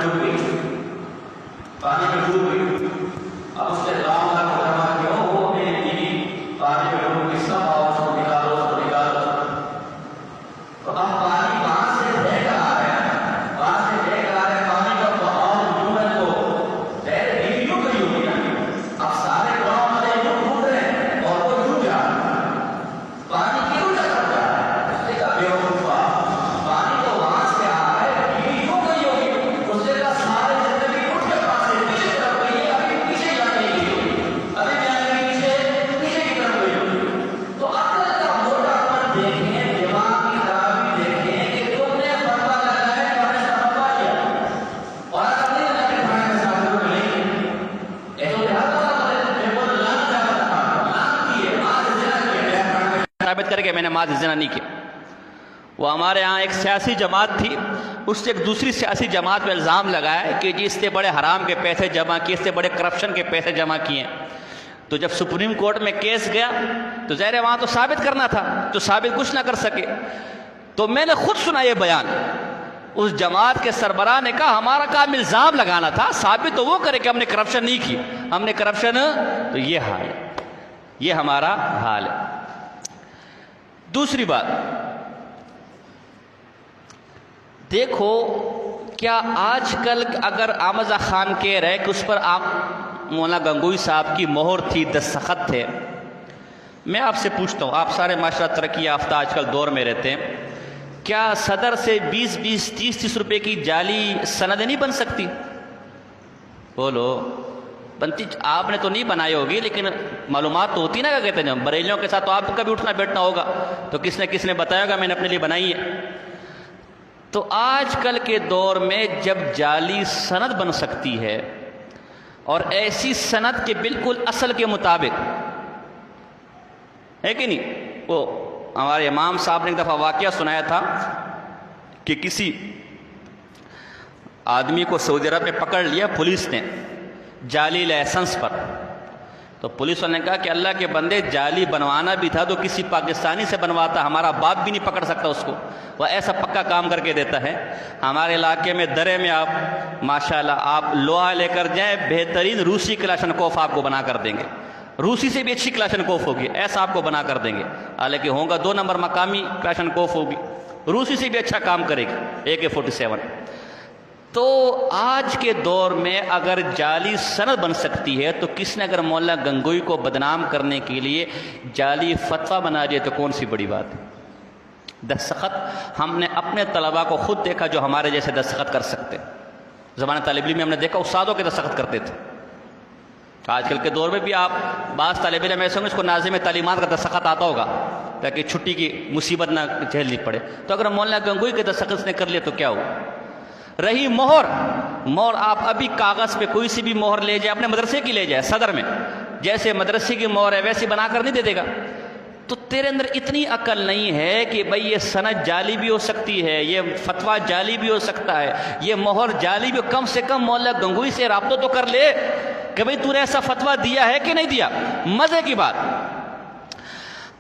ڈوب گئی، پانی میں ڈوب گئی۔ اب اس نے دعا اللہ کو فرمایا کہ وہ میری بیوی پانی میں ڈوب گئی، سب آؤ اس کو نکالو، اس کو نکالو۔ تو اب پانی وہاں سے بہہ کر آ رہا ہے، وہاں سے بہہ کر آ رہا ہے پانی کا بہاؤ یوں ہے تو بہہ بیوی یوں گئی ہوگی نا، اب سارے گاؤں والے یوں ڈوب رہے ہیں اور وہ یوں جا رہا ہے، پانی کیوں جا رہا ہے؟ اس نے کہا بیوقوفا، پانی تو وہاں سے آ رہا ہے، بیوی یوں گئی ہوگی۔ اس نے کہا سارے جتنے بھی اٹھ کے پاس سے پیچھے کی طرف گئی، ابھی پیچھے جانے کی ہوگی، ابھی جانے کی پیچھے کی طرف گئی ہوگی۔ تو عقل کا موٹا پن دیکھیں، دماغ کی خرابی دیکھیں کہ تم نے فتویٰ لگایا کہ ہم نے فتویٰ کیا اور اگر نہیں لگا کہ کھانے میں ساتھ لوگ ملیں گے، یہ تو دیہات والا بولے میں وہ لان کا بتا لان کی ہے، ماں سے زنا کیا، ثابت کر کے میں نے ماں سے زنا نہیں کیا۔ وہ ہمارے ہاں ایک سیاسی جماعت تھی، اس نے ایک دوسری سیاسی جماعت پہ الزام لگایا کہ جی اس نے بڑے حرام کے پیسے جمع کیے، اس نے بڑے کرپشن کے پیسے جمع کیے۔ تو جب سپریم کورٹ میں کیس گیا تو ظاہر ہے وہاں تو ثابت کرنا تھا، تو ثابت کچھ نہ کر سکے۔ تو میں نے خود سنا یہ بیان، اس جماعت کے سربراہ نے کہا ہمارا کام الزام لگانا تھا، ثابت تو وہ کرے کہ ہم نے کرپشن نہیں کی، ہم نے کرپشن، تو یہ حال ہے، یہ ہمارا حال ہے۔ دوسری بات دیکھو، کیا آج کل اگر آمزہ خان کہہ رہے کہ اس پر آپ مولانا گنگوئی صاحب کی مہر تھی، دستخط تھے، میں آپ سے پوچھتا ہوں، آپ سارے معاشرہ ترقی یافتہ آج کل دور میں رہتے ہیں، کیا صدر سے 20 30 روپے کی جعلی سندیں نہیں بن سکتی؟ بولو بنتی، آپ نے تو نہیں بنائی ہوگی لیکن معلومات تو ہوتی نا، کیا کہتے ہیں بریلیوں کے ساتھ تو آپ کو کبھی اٹھنا بیٹھنا ہوگا تو کس نے بتایا ہوگا میں نے اپنے لیے بنائی ہے۔ تو آج کل کے دور میں جب جعلی سند بن سکتی ہے اور ایسی سند کے بالکل اصل کے مطابق ہے کہ نہیں، وہ ہمارے امام صاحب نے ایک دفعہ واقعہ سنایا تھا کہ کسی آدمی کو سعودی عرب میں پکڑ لیا پولیس نے جعلی لائسنس پر، تو پولیس والے نے کہا کہ اللہ کے بندے جعلی بنوانا بھی تھا تو کسی پاکستانی سے بنواتا، ہمارا باپ بھی نہیں پکڑ سکتا اس کو، وہ ایسا پکا کام کر کے دیتا ہے۔ ہمارے علاقے میں درے میں آپ ماشاءاللہ آپ لوہا لے کر جائیں، بہترین روسی کلاشنکوف آپ کو بنا کر دیں گے، روسی سے بھی اچھی کلاشنکوف ہوگی، ایسا آپ کو بنا کر دیں گے، حالانکہ ہوگا 2 نمبر مقامی کلاشنکوف ہوگی، روسی سے بھی اچھا کام کرے گی AK-47۔ تو آج کے دور میں اگر جعلی سند بن سکتی ہے تو کس نے اگر مولانا گنگوئی کو بدنام کرنے کے لیے جعلی فتویٰ بنا دیا تو کون سی بڑی بات ہے؟ دستخط ہم نے اپنے طلباء کو خود دیکھا جو ہمارے جیسے دستخط کر سکتے، زمانہ طالب علم میں ہم نے دیکھا استادوں کے دستخط کرتے تھے۔ آج کل کے دور میں بھی آپ بعض طالب علم ایسے ہوں گے اس کو ناظم تعلیمات کا دستخط آتا ہوگا تاکہ چھٹی کی مصیبت نہ جھیلنی پڑے، تو اگر مولانا گنگوئی کے دستخط نے کر لیا تو کیا ہو؟ رہی مہر آپ ابھی کاغذ پہ کوئی سی بھی مہر لے جائے، اپنے مدرسے کی لے جائے، صدر میں جیسے مدرسے کی مہر ہے ویسی بنا کر نہیں دے دے گا، تو تیرے اندر اتنی عقل نہیں ہے کہ بھئی یہ سند جعلی بھی ہو سکتی ہے، یہ فتویٰ جعلی بھی ہو سکتا ہے، یہ مہر جعلی بھی، کم سے کم مولانا گنگوئی سے رابطہ تو کر لے کہ بھئی تو نے ایسا فتویٰ دیا ہے کہ نہیں دیا۔ مزے کی بات،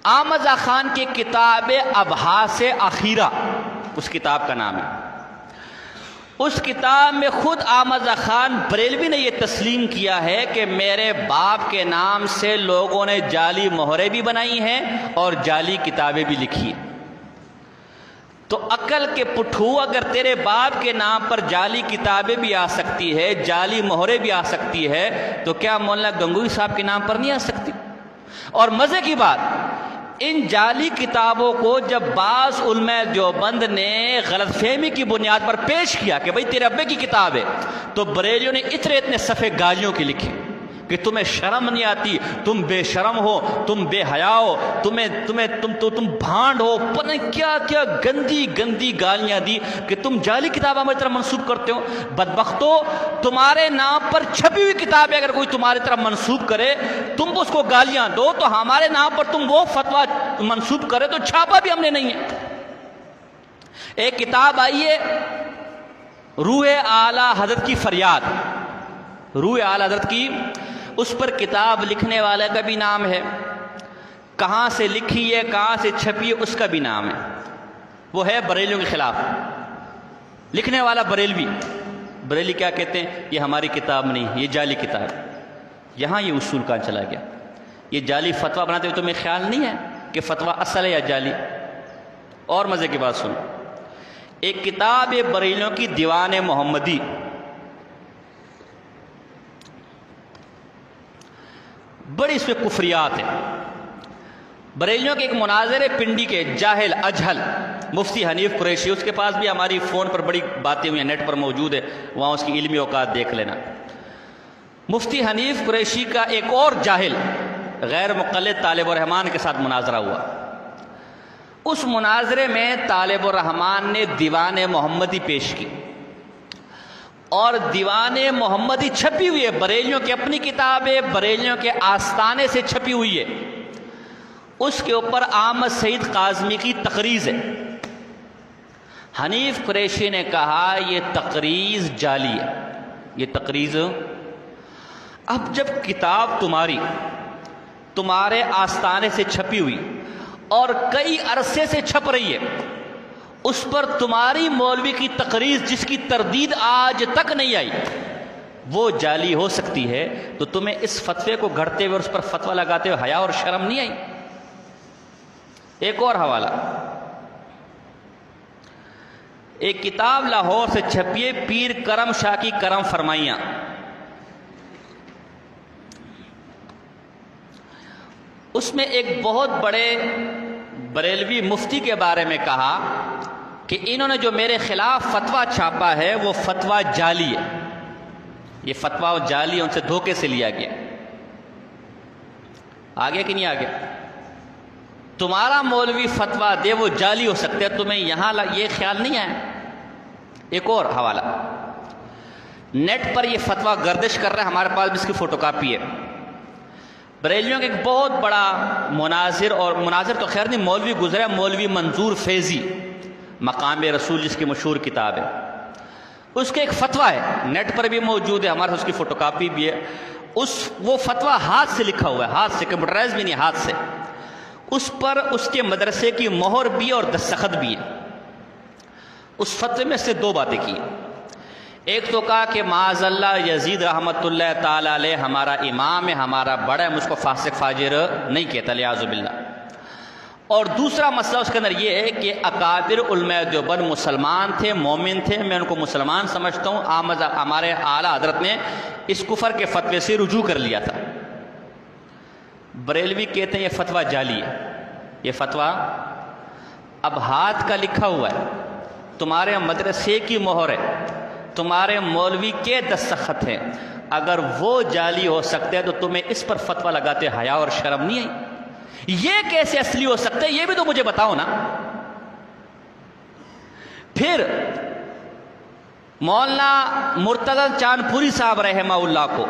آمزہ خان کی کتاب ابحاث اخیرہ اس کتاب کا نام ہے، اس کتاب میں خود آمزہ خان بریلوی نے یہ تسلیم کیا ہے کہ میرے باپ کے نام سے لوگوں نے جعلی مہریں بھی بنائی ہیں اور جعلی کتابیں بھی لکھی ہیں۔ تو عقل کے پٹھو، اگر تیرے باپ کے نام پر جعلی کتابیں بھی آ سکتی ہے، جعلی مہریں بھی آ سکتی ہے، تو کیا مولانا گنگوئی صاحب کے نام پر نہیں آ سکتی؟ اور مزے کی بات، ان جعلی کتابوں کو جب بعض علماء دیوبند نے غلط فہمی کی بنیاد پر پیش کیا کہ بھئی تیرے ابے کی کتاب ہے، تو بریلیوں نے اتنے صفحے گالیوں کی لکھی کہ تمہیں شرم نہیں آتی، تم بے شرم ہو، تم بے حیا ہو، تم بھانڈ ہو، پتہ نہیں کیا کیا گندی گالیاں دی کہ تم جعلی کتاب ہماری طرف منسوب کرتے ہو۔ بدبختو، تمہارے نام پر چھپی ہوئی کتابیں اگر کوئی تمہاری طرف منسوب کرے، تم اس کو گالیاں دو، تو ہمارے نام پر تم وہ فتویٰ منسوب کرے تو چھاپا بھی ہم نے نہیں ہے۔ ایک کتاب آئی ہے روح اعلیٰ حضرت کی فریاد، روح اعلیٰ حضرت کی، اس پر کتاب لکھنے والے کا بھی نام ہے، کہاں سے لکھی ہے، کہاں سے چھپی ہے، اس کا بھی نام ہے، وہ ہے بریلیوں کے خلاف، لکھنے والا بریلوی، بریلی کیا کہتے ہیں؟ یہ ہماری کتاب نہیں، یہ جعلی کتاب ہے۔ یہاں یہ اصول کہاں چلا گیا؟ یہ جعلی فتویٰ بناتے ہوئے تمہیں خیال نہیں ہے کہ فتویٰ اصل ہے یا جعلی؟ اور مزے کی بات سنو، ایک کتاب ہے بریلیوں کی دیوان محمدی، بڑی اس میں کفریات ہیں۔ بریلیوں کے ایک مناظر پنڈی کے جاہل اجہل مفتی حنیف قریشی، اس کے پاس بھی ہماری فون پر بڑی باتیں ہوئی ہیں، نیٹ پر موجود ہے، وہاں اس کی علمی اوقات دیکھ لینا۔ مفتی حنیف قریشی کا ایک اور جاہل غیر مقلد طالب الرحمان کے ساتھ مناظرہ ہوا۔ اس مناظرے میں طالب الرحمان نے دیوان محمدی پیش کی، اور دیوان محمدی چھپی ہوئی ہے، بریلیوں کی اپنی کتاب ہے، بریلیوں کے آستانے سے چھپی ہوئی ہے۔ اس کے اوپر احمد سعید کاظمی کی تقریض ہے۔ حنیف قریشی نے کہا یہ تقریض جعلی ہے، یہ تقریض۔ اب جب کتاب تمہارے آستانے سے چھپی ہوئی اور کئی عرصے سے چھپ رہی ہے، اس پر تمہاری مولوی کی تقریض جس کی تردید آج تک نہیں آئی وہ جعلی ہو سکتی ہے، تو تمہیں اس فتوے کو گھڑتے ہوئے اور اس پر فتویٰ لگاتے ہوئے حیا اور شرم نہیں آئی؟ ایک اور حوالہ، ایک کتاب لاہور سے چھپی ہے، پیر کرم شاہ کی کرم فرمائیاں۔ اس میں ایک بہت بڑے بریلوی مفتی کے بارے میں کہا کہ انہوں نے جو میرے خلاف فتویٰ چھاپا ہے وہ فتویٰ جعلی ہے، یہ فتویٰ جعلی ہے، ان سے دھوکے سے لیا گیا۔ آگے کہ نہیں آگے؟ تمہارا مولوی فتویٰ دے وہ جعلی ہو سکتے ہیں، تمہیں یہاں یہ خیال نہیں آیا؟ ایک اور حوالہ، نیٹ پر یہ فتویٰ گردش کر رہا ہے، ہمارے پاس بھی اس کی فوٹو کاپی ہے۔ بریلیوں کا ایک بہت بڑا مناظر، اور مناظر تو خیر نہیں، مولوی گزرا، مولوی منظور فیضی، مقام رسول جس کی مشہور کتاب ہے، اس کے ایک فتویٰ ہے، نیٹ پر بھی موجود ہے، ہمارے اس کی فوٹو کاپی بھی ہے۔ وہ فتویٰ ہاتھ سے لکھا ہوا ہے، ہاتھ سے، کمپیوٹرائز بھی نہیں، ہاتھ سے۔ اس پر اس کے مدرسے کی مہر بھی ہے اور دستخط بھی ہے۔ اس فتوے میں سے دو باتیں کی، ایک تو کہا کہ معاذ اللہ یزید رحمت اللہ تعالی علیہ ہمارا امام ہے، ہمارا بڑا ہے، مجھ کو فاسق فاجر نہیں کہتا، لیاذ باللہ۔ اور دوسرا مسئلہ اس کے اندر یہ ہے کہ اکابر علماء دیوبند مسلمان تھے، مومن تھے، میں ان کو مسلمان سمجھتا ہوں، ہمارے اعلیٰ حضرت نے اس کفر کے فتوے سے رجوع کر لیا تھا۔ بریلوی کہتے ہیں یہ فتویٰ جعلی ہے، یہ فتویٰ اب ہاتھ کا لکھا ہوا ہے، تمہارے مدرسے کی مہر ہے، تمہارے مولوی کے دستخط ہیں، اگر وہ جعلی ہو سکتے ہیں تو تمہیں اس پر فتویٰ لگاتے حیا اور شرم نہیں آئی؟ یہ کیسے اصلی ہو سکتے ہیں یہ بھی تو مجھے بتاؤ نا۔ پھر مولانا مرتضی چاندپوری صاحب رحمہ اللہ کو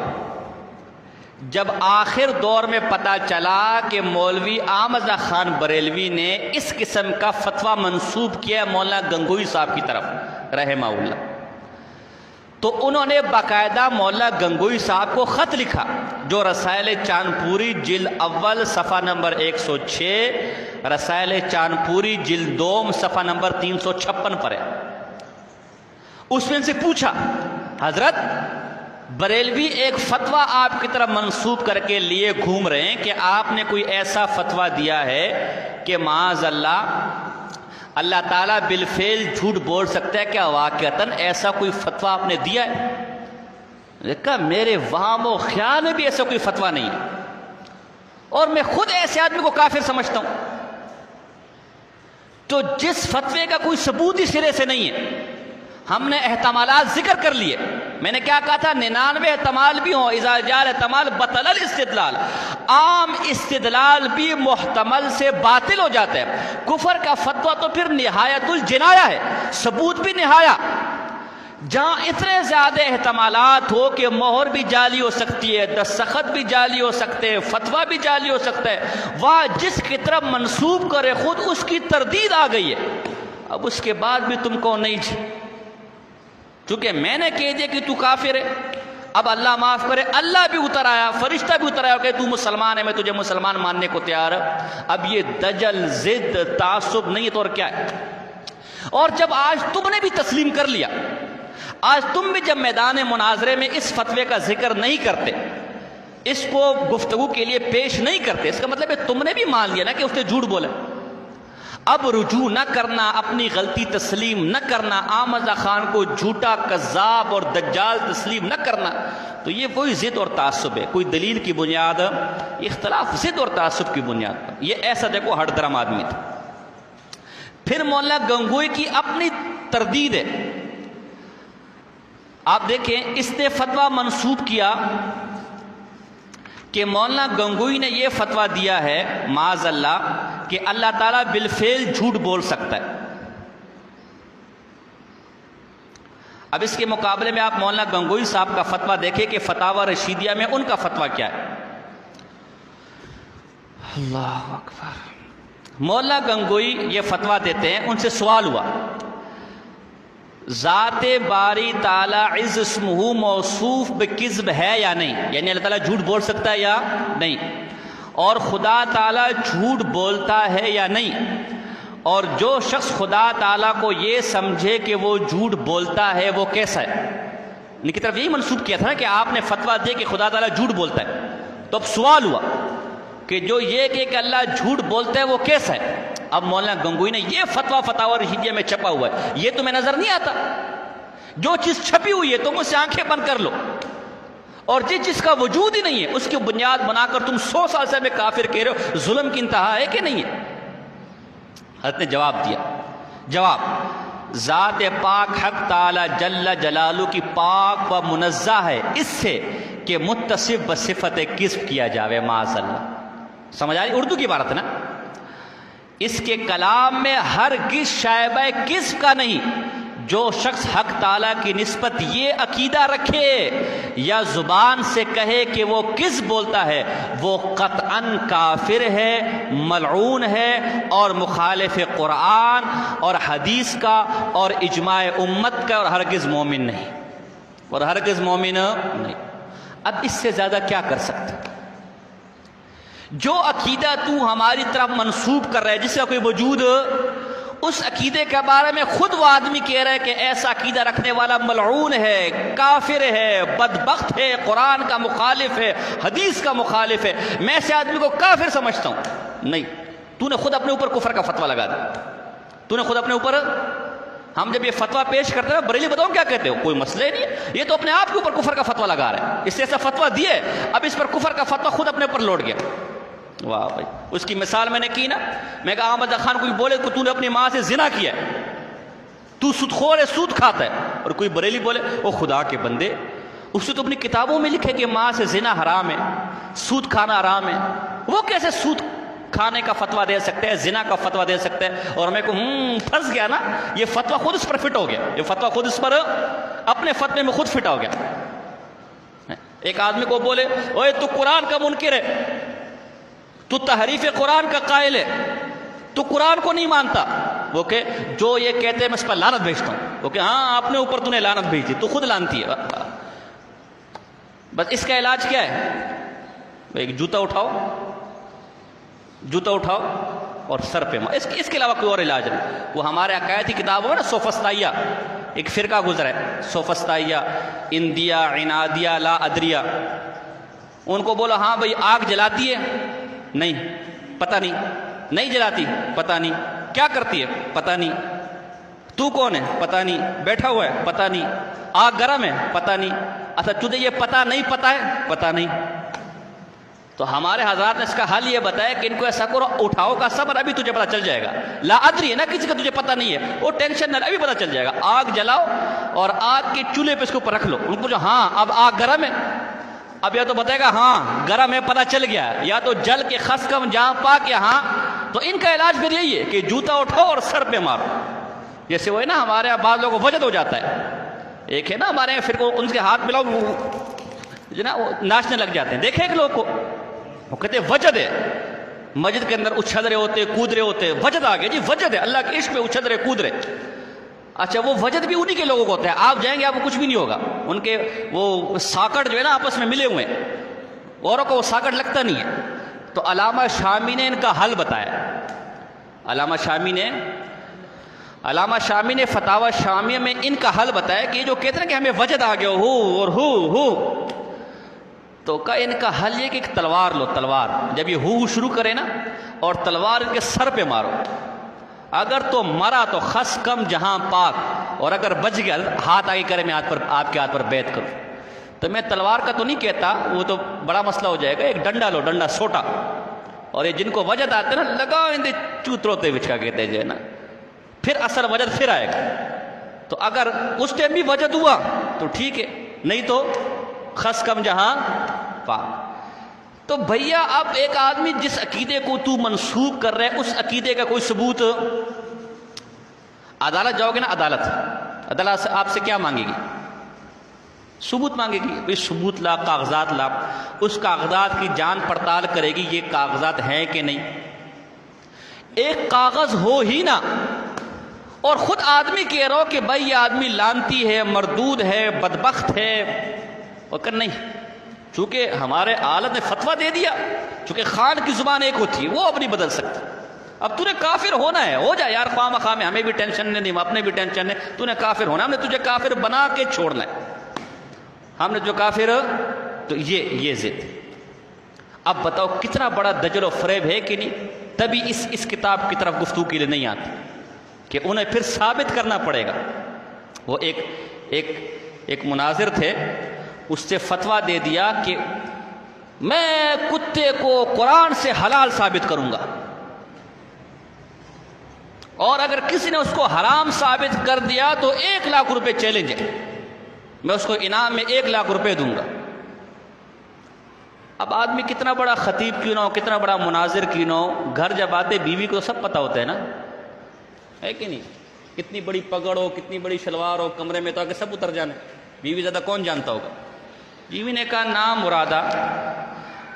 جب آخر دور میں پتہ چلا کہ مولوی احمد خان بریلوی نے اس قسم کا فتویٰ منسوب کیا مولانا گنگوئی صاحب کی طرف رحمہ اللہ، تو انہوں نے باقاعدہ مولانا گنگوئی صاحب کو خط لکھا جو رسائل چاندپوری جلد اول صفحہ نمبر 106، رسائل چاندپوری جلد دوم صفحہ نمبر 356 پر ہے۔ اس میں ان سے پوچھا، حضرت بریلوی ایک فتویٰ آپ کی طرف منسوب کر کے لیے گھوم رہے ہیں کہ آپ نے کوئی ایسا فتویٰ دیا ہے کہ معاذ اللہ تعالیٰ بالفعل جھوٹ بول سکتا ہے، کیا واقعتاً ایسا کوئی فتویٰ آپ نے دیا ہے؟ کہا میرے وہم و خیال میں بھی ایسا کوئی فتویٰ نہیں ہے، اور میں خود ایسے آدمی کو کافر سمجھتا ہوں۔ تو جس فتوے کا کوئی ثبوت ہی سرے سے نہیں ہے، ہم نے احتمالات ذکر کر لیے، میں نے کیا کہا تھا، 99 احتمال بھی ہوں، اذا جاء الاحتمال بطل الاستدلال، عام استدلال بھی محتمل سے باطل ہو جاتا ہے۔ کفر کا فتویٰ تو پھر نہایت الجنایہ ہے، ثبوت بھی نہایہ۔ جہاں اتنے زیادہ احتمالات ہو کہ مہر بھی جعلی ہو سکتی ہے، دستخط بھی جعلی ہو سکتے ہیں، فتویٰ بھی جعلی ہو سکتا ہے، وہاں جس کی طرف منسوب کرے خود اس کی تردید آ گئی ہے، اب اس کے بعد بھی تم کو نہیں، چونکہ میں نے کہہ دیا کہ تو کافر ہے، اب اللہ معاف کرے، اللہ بھی اتر آیا، فرشتہ بھی اتر آیا کہ تو مسلمان ہے، میں تجھے مسلمان ماننے کو تیار ہوں۔ اب یہ دجل، ضد، تعصب نہیں ہے تو اور کیا ہے؟ اور جب آج تم نے بھی تسلیم کر لیا، آج تم بھی جب میدان مناظرے میں اس فتوے کا ذکر نہیں کرتے، اس کو گفتگو کے لیے پیش نہیں کرتے، اس کا مطلب ہے تم نے بھی مان لیا نا کہ اس نے جھوٹ بولا۔ اب رجوع نہ کرنا، اپنی غلطی تسلیم نہ کرنا، آمرزا خان کو جھوٹا، کذاب اور دجال تسلیم نہ کرنا، تو یہ کوئی ضد اور تعصب ہے، کوئی دلیل کی بنیاد، اختلاف ضد اور تعصب کی بنیاد پر۔ یہ ایسا دیکھو ہٹ درم آدمی تھا۔ پھر مولانا گنگوئی کی اپنی تردید ہے، آپ دیکھیں اس نے فتویٰ منسوب کیا کہ مولانا گنگوئی نے یہ فتویٰ دیا ہے معاذ اللہ کہ اللہ تعالیٰ بالفعل جھوٹ بول سکتا ہے۔ اب اس کے مقابلے میں آپ مولانا گنگوئی صاحب کا فتویٰ دیکھیں کہ فتاوی رشیدیہ میں ان کا فتویٰ کیا ہے۔ اللہ اکبر۔ مولانا گنگوئی یہ فتویٰ دیتے ہیں، ان سے سوال ہوا ذات باری تعالیٰ عز اسمہ موصوف بکذب ہے یا نہیں، یعنی اللہ تعالیٰ جھوٹ بول سکتا ہے یا نہیں، اور خدا تعالیٰ جھوٹ بولتا ہے یا نہیں، اور جو شخص خدا تعالیٰ کو یہ سمجھے کہ وہ جھوٹ بولتا ہے وہ کیسا ہے۔ ان کی طرف یہی منسوب کیا تھا نا کہ آپ نے فتویٰ دیا کہ خدا تعالیٰ جھوٹ بولتا ہے، تو اب سوال ہوا کہ جو یہ کہ اللہ جھوٹ بولتا ہے وہ کیسا ہے۔ اب مولانا گنگوئی نے یہ فتویٰ فتاوی رشیدیہ میں چھپا ہوا ہے، یہ تمہیں نظر نہیں آتا؟ جو چیز چھپی ہوئی ہے تم اس سے آنکھیں بند کر لو، اور جس چیز کا وجود ہی نہیں ہے اس کی بنیاد بنا کر تم 100 سال سے ہمیں کافر کہہ رہے ہو، ظلم کی انتہا ہے کہ نہیں ہے؟ حضرت نے جواب دیا، جواب ذات پاک حق تعالی جل جلالہ کی پاک و منزہ ہے اس سے کہ متصف بصفت کذب کیا جاوے معاذ اللہ۔ سمجھ آ رہی؟ اردو کی عبارت ہے نا۔ اس کے کلام میں ہرگز شائبہ کذب کا نہیں۔ جو شخص حق تعالیٰ کی نسبت یہ عقیدہ رکھے یا زبان سے کہے کہ وہ کذب بولتا ہے وہ قطعاً کافر ہے، ملعون ہے، اور مخالف قرآن اور حدیث کا اور اجماع امت کا، اور ہرگز مومن نہیں، اور ہرگز مومن نہیں۔ اب اس سے زیادہ کیا کر سکتے؟ جو عقیدہ تو ہماری طرف منسوب کر رہا ہے جس کا کوئی وجود، اس عقیدے کے بارے میں خود وہ آدمی کہہ رہا ہے کہ ایسا عقیدہ رکھنے والا ملعون ہے، کافر ہے، بدبخت ہے، قرآن کا مخالف ہے، حدیث کا مخالف ہے، میں ایسے آدمی کو کافر سمجھتا ہوں۔ نہیں، تو نے خود اپنے اوپر کفر کا فتویٰ لگا دیا، تو نے خود اپنے اوپر۔ ہم جب یہ فتویٰ پیش کرتے ہیں بریلی بتاؤ کیا کہتے ہو، کوئی مسئلہ ہی نہیں ہے، یہ تو اپنے آپ کے اوپر کفر کا فتویٰ لگا رہا ہے، اس سے ایسا فتویٰ دیے، اب اس پر کفر کا فتویٰ خود اپنے اوپر لوٹ گیا۔ واہ بھائی، اس کی مثال میں نے کی نا، میں کہا احمد خان کوئی بولے کہ تو نے اپنی ماں سے زنا کیا ہے، تو سود خور ہے، سود کھاتا ہے، اور کوئی بریلی بولے او خدا کے بندے اس نے تو اپنی کتابوں میں لکھے کہ ماں سے زنا حرام ہے، سود کھانا حرام ہے، وہ کیسے سود کھانے کا فتویٰ دے سکتے ہیں، زنا کا فتویٰ دے سکتے ہیں؟ اور میں کو پھنس گیا نا، یہ فتویٰ خود اس پر فٹ ہو گیا، یہ فتویٰ خود اس پر اپنے فتوے میں خود فٹ ہو گیا۔ ایک آدمی کو بولے اوے تو قرآن کا منکر ہے، تو تحریف قرآن کا قائل ہے، تو قرآن کو نہیں مانتا، وہ کہ جو یہ کہتے ہیں میں اس پر لعنت بھیجتا ہوں، وہ کہ ہاں اپنے اوپر تو نے لعنت بھیجی، تو خود لعنتی ہے۔ بس اس کا علاج کیا ہے؟ ایک جوتا اٹھاؤ، جوتا اٹھاؤ اور سر پہ مار، اس کے علاوہ کوئی اور علاج نہیں۔ وہ ہمارے عقائد کی کتاب ہو نا سوفسطائیہ، ایک فرقہ گزرا ہے سوفسطائیہ، اندیا، عنادیہ، لا ادریہ، ان کو بولا ہاں بھئی آگ جلاتی ہے؟ نہیں، پتہ نہیں، نہیں جلاتی، پتہ نہیں، کیا کرتی ہے؟ پتہ نہیں، تو کون ہے؟ پتہ نہیں، بیٹھا ہوا ہے؟ پتہ نہیں، آگ گرم ہے؟ پتہ نہیں، اچھا تجھے یہ پتہ نہیں پتہ ہے؟ پتہ نہیں۔ تو ہمارے حضرات نے اس کا حل یہ بتایا کہ ان کو ایسا کرو، اٹھاؤ کا صبر، ابھی تجھے پتہ چل جائے گا، لا ادری ہے نا کسی کا تجھے پتہ نہیں ہے، وہ ٹینشن نہ، ابھی پتہ چل جائے گا۔ آگ جلاؤ اور آگ کے چولہے پہ اس کو اوپر رکھ لو، ان کو جو ہاں اب آگ گرم ہے، اب یا تو بتائے گا ہاں گرم ہے، پتہ چل گیا، یا تو جل کے خس کم جہاں پاک یا ہاں۔ تو ان کا علاج پھر یہی ہے کہ جوتا اٹھاؤ اور سر پہ مارو، جیسے وہ ہے نا ہمارے یہاں بعض لوگوں کو وجد ہو جاتا ہے، ایک ہے نا ہمارے یہاں، پھر ان کے ہاتھ ملاؤ جو نا وہ ناچنے لگ جاتے ہیں، دیکھیں ایک لوگ کو، وہ کہتے ہیں وجد ہے، مسجد کے اندر اچھل رہے ہوتے، کود رہے ہوتے، وجد آ گیا جی، وجد ہے، اللہ کے عشق میں اچھل رہے، کود رہے۔ اچھا وہ وجد بھی انہی کے لوگوں کو ہوتا ہے، آپ جائیں گے آپ کو کچھ بھی نہیں ہوگا، ان کے وہ ساکٹ جو ہے نا آپس میں ملے ہوئے ہیں، اوروں کو وہ ساکٹ لگتا نہیں ہے۔ تو علامہ شامی نے ان کا حل بتایا، علامہ شامی نے علامہ شامی نے فتاوی شامیہ میں ان کا حل بتایا کہ یہ جو کہتے ہیں کہ ہمیں وجد آ گیا ہو اور ہو تو کا ان کا حل یہ کہ ایک تلوار لو، تلوار جب یہ ہو شروع کرے نا اور تلوار ان کے سر پہ مارو، اگر تو مرا تو خس کم جہاں پاک، اور اگر بچ گیا ہاتھ آگے کرے میں آپ کے ہاتھ پر بیعت کروں۔ تو میں تلوار کا تو نہیں کہتا، وہ تو بڑا مسئلہ ہو جائے گا، ایک ڈنڈا لو، ڈنڈا سوٹا، اور یہ جن کو وجد آتے نا لگاؤ ان دے چوتروتے وچ کا کہتے جو ہے نا، پھر اصل وجد پھر آئے گا۔ تو اگر اس ٹائم بھی وجد ہوا تو ٹھیک ہے، نہیں تو خس کم جہاں پاک۔ تو بھیا اب ایک آدمی جس عقیدے کو تو منسوب کر رہے اس عقیدے کا کوئی ثبوت، عدالت جاؤ گے نا، عدالت سے آپ سے کیا مانگے گی؟ ثبوت مانگے گی، بھئی ثبوت لا، کاغذات لا، اس کاغذات کی جان پڑتال کرے گی یہ کاغذات ہیں کہ نہیں۔ ایک کاغذ ہو ہی نا اور خود آدمی کہہ رہا ہو کہ بھائی یہ آدمی لانتی ہے، مردود ہے، بدبخت ہے، اور کہ نہیں، چونکہ ہمارے عالم نے فتویٰ دے دیا، چونکہ خان کی زبان ایک ہوتی ہے، وہ اب نہیں بدل سکتا۔ اب تو نے کافر ہونا ہے، ہو جا یار، خواہ مخواہ میں ہمیں بھی ٹینشن نہیں، اپنے بھی ٹینشن نہیں، تو نے کافر ہونا، ہم نے تجھے کافر بنا کے چھوڑنا ہے، ہم نے جو کافر، تو یہ ضد۔ اب بتاؤ کتنا بڑا دجل و فریب ہے کہ نہیں؟ تبھی اس کتاب کی طرف گفتگو کے لیے نہیں آتی کہ انہیں پھر ثابت کرنا پڑے گا۔ وہ ایک مناظر تھے، اس سے فتویٰ دے دیا کہ میں کتے کو قرآن سے حلال ثابت کروں گا، اور اگر کسی نے اس کو حرام ثابت کر دیا تو 1 لاکھ روپے چیلنج ہے، میں اس کو انعام میں 1 لاکھ روپے دوں گا۔ اب آدمی کتنا بڑا خطیب کیوں نہ ہو، کتنا بڑا مناظر کیوں نہ ہو، گھر جب آتے بیوی کو سب پتہ ہوتا ہے نا، ہے کہ نہیں؟ کتنی بڑی پگڑ ہو، کتنی بڑی شلوار ہو، کمرے میں تو آگے سب اتر جانے، بیوی زیادہ کون جانتا ہوگا۔ بیوی نے کہا نام مرادہ،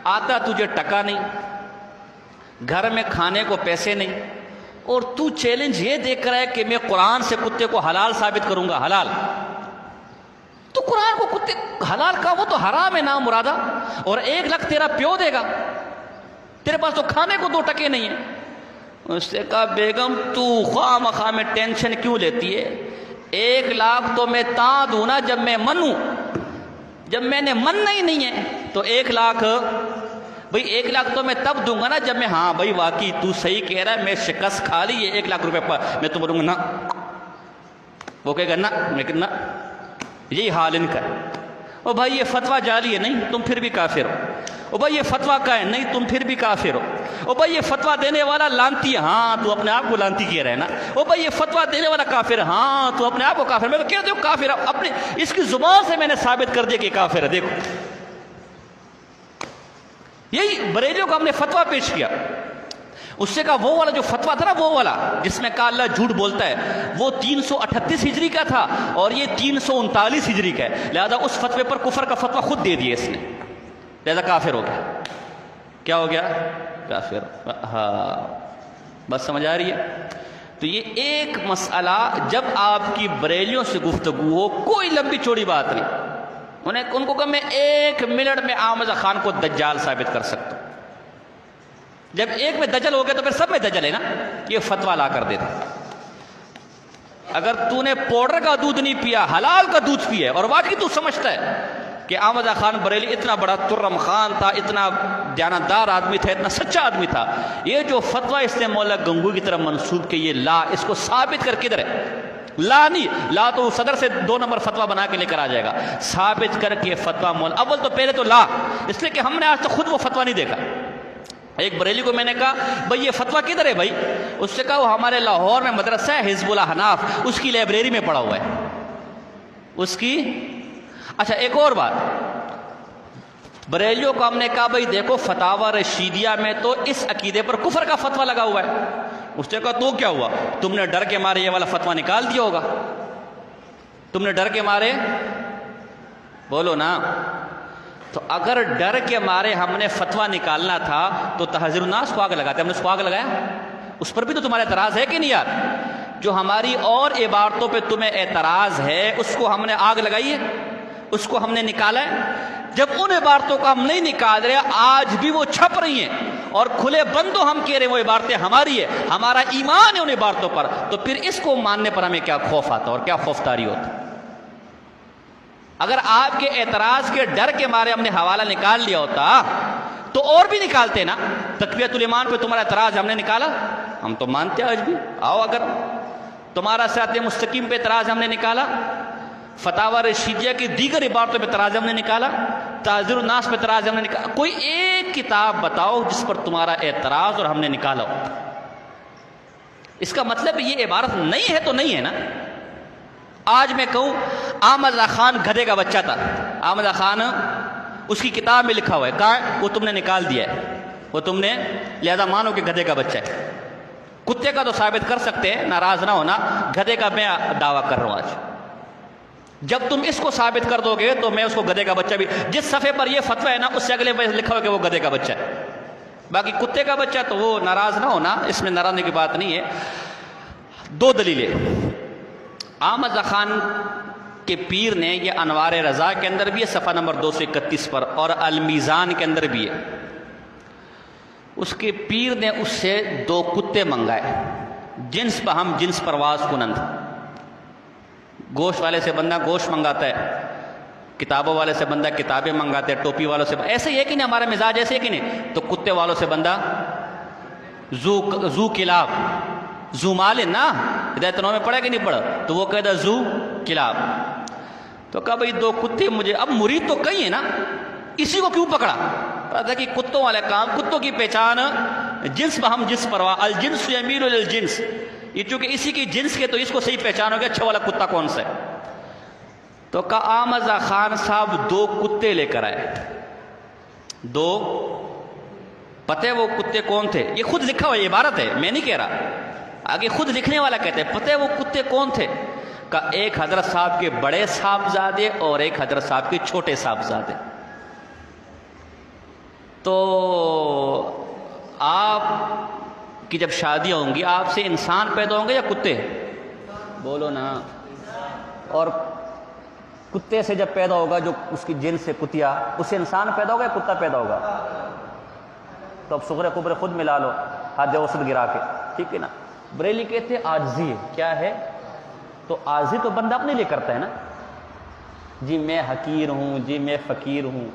آتا تجھے ٹکا نہیں، گھر میں کھانے کو پیسے نہیں، اور تو چیلنج یہ دیکھ رہا ہے کہ میں قرآن سے کتے کو حلال ثابت کروں گا، حلال، تو قرآن کو کتے حلال کا وہ تو حرام ہے نام مرادہ، اور 1 لاکھ تیرا پیو دے گا، تیرے پاس تو کھانے کو 2 ٹکے نہیں ہیں۔ اس نے کہا بیگم تو خواہ مخواہ میں ٹینشن کیوں لیتی ہے، 1 لاکھ تو میں تاں دوں نا جب میں منوں، جب میں نے مننا ہی نہیں ہے تو 1 لاکھ، بھئی 1 لاکھ تو میں تب دوں گا نا جب میں، ہاں بھئی واقعی تو صحیح کہہ رہا ہے، میں شکست کھا لی، یہ 1 لاکھ روپے پر میں تو بولوں گا نا، وہ کہے گا نا، میں کہ نا، یہی حال ان کا ہے۔ او بھائی یہ فتویٰ جعلی ہے، نہیں تم پھر بھی کافر ہو۔ او بھائی یہ فتویٰ کا ہے، نہیں تم پھر بھی کافر ہو۔ او بھائی یہ فتویٰ دینے والا لانتی ہے، ہاں تو اپنے آپ کو لانتی کہہ رہا ہے نا۔ او بھائی یہ فتویٰ دینے والا کافر ہے، ہاں تو اپنے آپ کو کافر، میں تو کہہ دوں کافر ہے، اپنے اس کی زبان سے میں نے ثابت کر دیا کہ کافر ہے۔ دیکھو یہی بریلیوں کو ہم نے فتویٰ پیش کیا، اس سے کہا وہ والا جو فتویٰ تھا نا، وہ والا جس میں کہا اللہ جھوٹ بولتا ہے، وہ 338 ہجری کا تھا اور یہ 339 ہجری کا ہے، لہذا اس فتوے پر کفر کا فتویٰ خود دے دیا اس نے، لہذا کافر ہو گیا۔ کیا ہو گیا؟ کافر۔ ہاں بس سمجھ آ رہی ہے؟ تو یہ ایک مسئلہ جب آپ کی بریلیوں سے گفتگو ہو، کوئی لمبی چوڑی بات نہیں، ان کو کہ میں 1 منٹ میں احمد خان کو دجال ثابت کر سکتا ہوں، جب ایک میں دجل ہو گیا تو پھر سب میں دجل ہے نا، یہ فتویٰ لا کر دیتا۔ اگر تو نے پاؤڈر کا دودھ نہیں پیا، حلال کا دودھ پیا اور واقعی تو سمجھتا ہے کہ احمد خان بریلی اتنا بڑا ترم خان تھا، اتنا دیانتدار آدمی تھا، اتنا سچا آدمی تھا، یہ جو فتویٰ اس نے مولا گنگو کی طرف منسوب کہ یہ لا، اس کو ثابت کر کدھر ہے؟ لا نہیں، لا تو صدر سے 2 نمبر فتویٰ بنا کے لے کر آ جائے گا، ثابت کر کے فتویٰ مولا، اول تو پہلے تو لا، اس لیے کہ ہم نے آج تک خود وہ فتویٰ نہیں دیکھا۔ ایک بریلی کو میں نے کہا بھئی یہ فتویٰ کدھر ہے بھائی؟ اس سے کہا وہ ہمارے لاہور میں مدرسہ ہے حزب الحناف، اس کی لائبریری میں پڑا ہوا ہے، اس کی۔ اچھا ایک اور بات، بریلیوں کو ہم نے کہا بھئی دیکھو فتاوی رشیدیہ میں تو اس عقیدے پر کفر کا فتویٰ لگا ہوا ہے۔ اس نے کہا تو کیا ہوا، تم نے ڈر کے مارے یہ والا فتویٰ نکال دیا ہوگا، تم نے ڈر کے مارے، بولو نا۔ تو اگر ڈر کے مارے ہم نے فتویٰ نکالنا تھا تو تحذیر الناس کو آگ لگاتے، ہم نے اس کو آگ لگایا، اس پر بھی تو تمہارا اعتراض ہے کہ نہیں یار؟ جو ہماری اور عبارتوں پہ تمہیں اعتراض ہے اس کو ہم نے آگ لگائی ہے، اس کو ہم نے نکالا ہے۔ جب ان عبارتوں کو ہم نہیں نکال رہے، آج بھی وہ چھپ رہی ہیں اور کھلے بندوں ہم کہہ رہے ہیں وہ عبارتیں ہماری ہے، ہمارا ایمان ہے ان عبارتوں پر، تو پھر اس کو ماننے پر ہمیں کیا خوف آتا اور کیا خوفداری ہوتا؟ اگر آپ کے اعتراض کے ڈر کے مارے ہم نے حوالہ نکال لیا ہوتا تو اور بھی نکالتے نا۔ تقویۃ الایمان پہ تمہارا اعتراض ہم نے نکالا، ہم تو مانتے ہیں آج بھی، آؤ۔ اگر تمہارا صراط مستقیم پہ اعتراض ہم نے نکالا، فتاوی رشیدیہ کی دیگر عبارتوں پہ اعتراض ہم نے نکالا، تعزیر الناس پہ اعتراض ہم نے نکالا، کوئی ایک کتاب بتاؤ جس پر تمہارا اعتراض اور ہم نے نکالا ہو۔ اس کا مطلب یہ عبارت نہیں ہے تو نہیں ہے نا۔ آج میں کہوں احمد رضا خان گدھے کا بچہ تھا، احمد رضا خان اس کی کتاب میں لکھا ہوا ہے، کہاں ہے؟ وہ تم نے نکال دیا ہے، وہ تم نے، لہذا مانو کہ گدھے کا بچہ ہے۔ کتے کا تو ثابت کر سکتے ہیں، ناراض نہ ہونا، گدھے کا میں دعویٰ کر رہا ہوں آج۔ جب تم اس کو ثابت کر دو گے تو میں اس کو گدھے کا بچہ بھی، جس صفحے پر یہ فتویٰ ہے نا اس سے اگلے پہ لکھا ہوا کہ وہ گدھے کا بچہ ہے، باقی کتے کا بچہ تو وہ ناراض نہ ہونا، اس میں ناراض ہونے کی بات نہیں ہے۔ دو دلیلیں، احمد رضا خان کے پیر نے، یہ انوار رضا کے اندر بھی ہے صفحہ نمبر 231 پر، اور المیزان کے اندر بھی ہے، اس کے پیر نے اس سے 2 کتے منگائے، جنس بہم جنس پرواز کنند۔ گوشت والے سے بندہ گوشت منگاتا ہے، کتابوں والے سے بندہ کتابیں منگاتے ہیں، ٹوپی والوں سے ایسے ہی ہے کہ نہیں، ہمارا مزاج ایسے ہے کہ نہیں؟ تو کتے والوں سے بندہ زو کلاب، زو مال نا، ہدایت نامہ میں پڑھا کہ نہیں پڑھا؟ تو وہ کہتا زو کلاب، تو کہا بھئی 2 کتے مجھے، اب مرید تو کہیں ہے نا، اسی کو کیوں پکڑا؟ پتا کہ کتوں والے کام، کتوں کی پہچان جنس بہم جنس پرواز، الجنس یمیل للجنس، یہ چونکہ اسی کی جنس کے تو اس کو صحیح پہچان ہو گیا اچھا والا کتا کون سا ہے۔ تو کہا احمد رضا خان صاحب 2 کتے لے کر آئے، 2 پتہ وہ کتے کون تھے؟ یہ خود لکھا ہوا یہ عبارت ہے، میں نہیں کہہ رہا، آگے خود لکھنے والا کہتے ہیں پتہ وہ کتے کون تھے؟ کہا ایک حضرت صاحب کے بڑے صاحبزادے اور ایک حضرت صاحب کے چھوٹے صاحبزادے۔ تو آپ کی جب شادیاں ہوں گی آپ سے انسان پیدا ہوں گے یا کتے؟ بولو نا۔ اور کتے سے جب پیدا ہوگا جو اس کی جنس سے کتیا، اس سے انسان پیدا ہوگا یا کتا پیدا ہوگا؟ تو اب صغر کبر خود ملا لو حد اوسط گرا کے، ٹھیک ہے نا۔ بریلی کہتے ہیں عاجزی ہے، کیا ہے؟ تو عاجزی تو بندہ اپنے لیے کرتا ہے نا، جی میں حقیر ہوں، جی میں فقیر ہوں،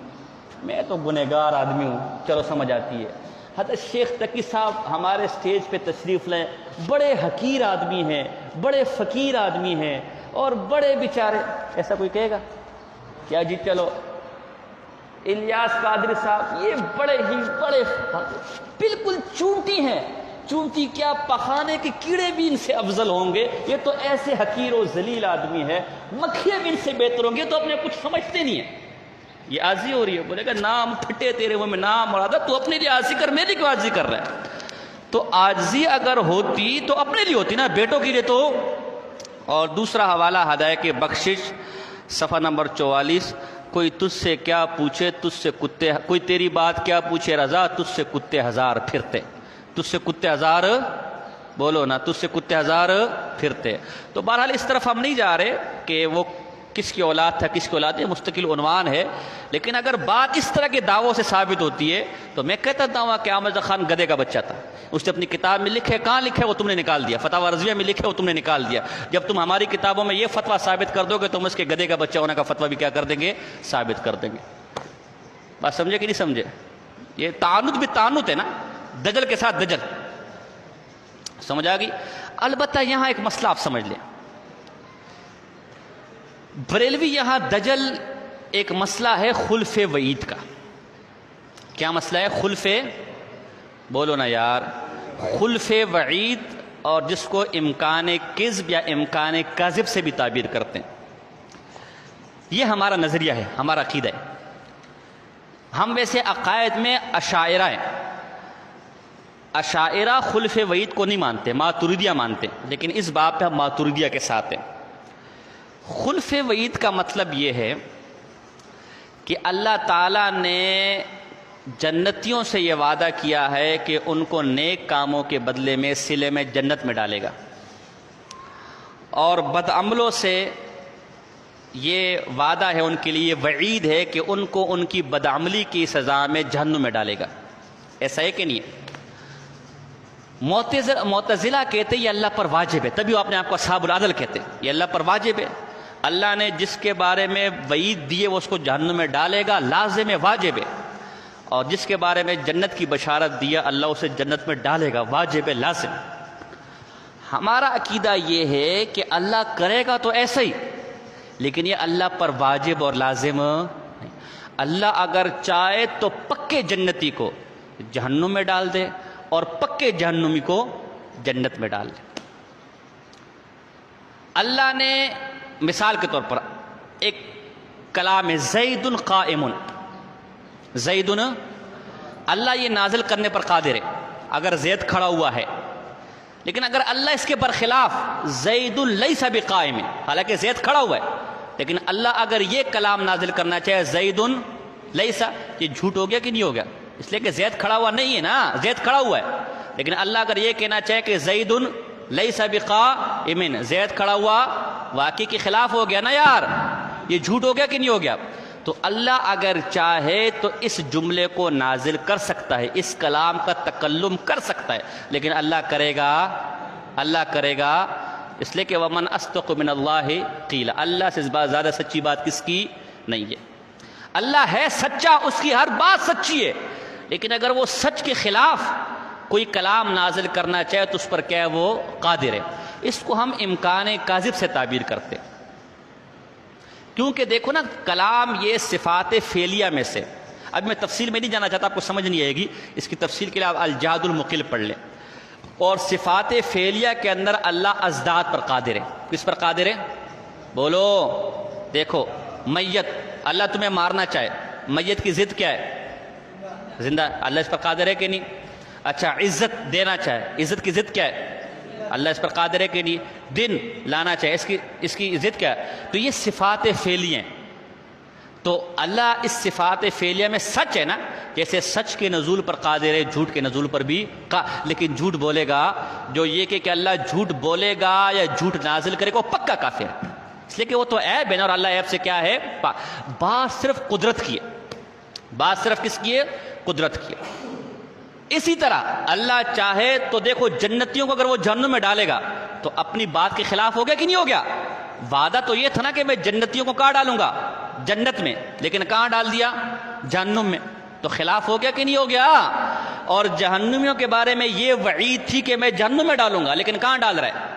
میں تو گنہگار آدمی ہوں، چلو سمجھ آتی ہے۔ حضرت شیخ تقی صاحب ہمارے سٹیج پہ تشریف لیں، بڑے حقیر آدمی ہیں، بڑے فقیر آدمی ہیں اور بڑے بیچارے، ایسا کوئی کہے گا کیا؟ جی چلو الیاس قادری صاحب یہ بڑے بالکل چونٹی ہیں، چونٹی کیا پخانے کے کیڑے بھی ان سے افضل ہوں گے، یہ تو ایسے حقیر و ذلیل آدمی ہے، مکھیاں بھی ان سے بہتر ہوں گے، تو اپنے کچھ سمجھتے نہیں ہیں۔ یہ عاجزی ہو رہی ہے، بولے گا نام پھٹے تیرے منہ میں نام مرادہ، تو اپنے لیے عاجزی کر، میرے لیے عاجزی کر رہا ہے؟ تو عاجزی اگر ہوتی تو اپنے لیے ہوتی نا، بیٹوں کے لیے تو۔ اور دوسرا حوالہ ہدایت کی بخشش صفحہ نمبر 44، کوئی تجھ سے کیا پوچھے تجھ سے کتے، کوئی تیری بات کیا پوچھے رضا، تجھ سے کتے ہزار پھرتے، تجھ سے کتے ہزار، بولو نا، تجھ سے کتے ہزار پھرتے۔ تو بہرحال اس طرف ہم نہیں جا رہے کہ وہ کس کی اولاد تھا کس کی اولاد ہے، مستقل عنوان ہے، لیکن اگر بات اس طرح کے دعووں سے ثابت ہوتی ہے تو میں کہتا ہوں کہ احمد رضا خان گدھے کا بچہ تھا، اس نے اپنی کتاب میں لکھے، کہاں لکھے وہ تم نے نکال دیا، فتاوی رضویہ میں لکھے وہ تم نے نکال دیا۔ جب تم ہماری کتابوں میں یہ فتویٰ ثابت کر دو گے تو ہم اس کے گدھے کا بچہ ہونے کا فتویٰ بھی کیا کر دیں گے، ثابت کر دیں گے۔ بات سمجھے کہ نہیں سمجھے؟ یہ تعنت بھی تعنت ہے نا، دجل کے ساتھ دجل، سمجھ آ گئی؟ البتہ یہاں ایک مسئلہ آپ سمجھ لیں، بریلوی یہاں دجل ایک مسئلہ ہے خلف وعید کا۔ کیا مسئلہ ہے؟ خلف، بولو نا یار، خلف وعید، اور جس کو امکان کذب یا امکان کذب سے بھی تعبیر کرتے ہیں۔ یہ ہمارا نظریہ ہے، ہمارا عقیدہ ہے۔ ہم ویسے عقائد میں اشاعرہ ہیں، اشاعرہ خلف وعید کو نہیں مانتے، ماتریدیہ مانتے ہیں، لیکن اس باب پہ ہم ماتریدیہ کے ساتھ ہیں۔ خلف وعید کا مطلب یہ ہے کہ اللہ تعالیٰ نے جنتیوں سے یہ وعدہ کیا ہے کہ ان کو نیک کاموں کے بدلے میں صلے میں جنت میں ڈالے گا، اور بدعملوں سے یہ وعدہ ہے ان کے لیے، وعید ہے کہ ان کو ان کی بدعملی کی سزا میں جہنم میں ڈالے گا. ایسا ہے کہ نہیں؟ معتزلہ کہتے یہ اللہ پر واجب ہے، تبھی وہ اپنے آپ کو اصحاب العدل کہتے یہ اللہ پر واجب ہے. اللہ نے جس کے بارے میں وعید دیے وہ اس کو جہنم میں ڈالے گا، لازم ہے، واجب ہے. اور جس کے بارے میں جنت کی بشارت دیا اللہ اسے جنت میں ڈالے گا، واجب ہے، لازم. ہمارا عقیدہ یہ ہے کہ اللہ کرے گا تو ایسا ہی، لیکن یہ اللہ پر واجب اور لازم نہیں. اللہ اگر چاہے تو پکے جنتی کو جہنم میں ڈال دے اور پکے جہنمی کو جنت میں ڈال دے. اللہ نے مثال کے طور پر ایک کلام ہے زید قائم، زید، اللہ یہ نازل کرنے پر قادر ہے اگر زید کھڑا ہوا ہے. لیکن اگر اللہ اس کے برخلاف زید لیس بقائم، حالانکہ زید کھڑا ہوا ہے، لیکن اللہ اگر یہ کلام نازل کرنا چاہے زید لیس، یہ جھوٹ ہو گیا کہ نہیں ہو گیا؟ اس لیے کہ زید کھڑا ہوا نہیں ہے نا، زید کھڑا ہوا ہے. لیکن اللہ اگر یہ کہنا چاہے کہ زید لیس بقائم، زید کھڑا ہوا، واقعی کے خلاف ہو گیا نا یار، یہ جھوٹ ہو گیا کہ نہیں ہو گیا؟ تو اللہ اگر چاہے تو اس جملے کو نازل کر سکتا ہے، اس کلام کا تکلم کر سکتا ہے، لیکن اللہ کرے گا اس لیے کہ وَمَنْ أَصْدَقُ مِنَ اللَّهِ قِيلًا، اللہ سے اس بات زیادہ سچی بات کس کی نہیں ہے. اللہ ہے سچا، اس کی ہر بات سچی ہے، لیکن اگر وہ سچ کے خلاف کوئی کلام نازل کرنا چاہے تو اس پر کیا ہے؟ وہ قادر ہے. اس کو ہم امکان کاذب سے تعبیر کرتے، کیونکہ دیکھو نا کلام یہ صفات فعلیہ میں سے، اب میں تفصیل میں نہیں جانا چاہتا، آپ کو سمجھ نہیں آئے گی، اس کی تفصیل کے لیے آپ الجاد المقل پڑھ لیں. اور صفات فعلیہ کے اندر اللہ ازداد پر قادر ہے. کس پر قادر ہے؟ بولو. دیکھو میت، اللہ تمہیں مارنا چاہے، میت کی ضد کیا ہے؟ زندہ. اللہ اس پر قادر ہے کہ نہیں؟ اچھا عزت دینا چاہے، عزت کی ضد کیا ہے؟ اللہ اس پر قادر ہے کہ نہیں؟ دن لانا چاہے، اس کی ضد کیا ہے؟ تو یہ صفات فعلیہ ہیں. تو اللہ اس صفات فعلیہ میں سچ ہے نا، جیسے سچ کے نزول پر قادر ہے، جھوٹ کے نزول پر بھی لیکن جھوٹ بولے گا جو یہ کہ اللہ جھوٹ بولے گا یا جھوٹ نازل کرے گا وہ پکا کافر ہے، اس لیے کہ وہ تو عیب ہے نا، اور اللہ عیب سے کیا ہے؟ بات صرف قدرت کی ہے. بات صرف کس کی ہے؟ قدرت کی ہے. اسی طرح اللہ چاہے تو دیکھو جنتیوں کو اگر وہ جہنم میں ڈالے گا تو اپنی بات کے خلاف ہو گیا کہ نہیں ہو گیا؟ وعدہ تو یہ تھا نا کہ میں جنتیوں کو کہاں ڈالوں گا؟ جنت میں، لیکن کہاں ڈال دیا؟ جہنم میں. تو خلاف ہو گیا کہ نہیں ہو گیا؟ اور جہنمیوں کے بارے میں یہ وعید تھی کہ میں جہنم میں ڈالوں گا، لیکن کہاں ڈال رہا ہے؟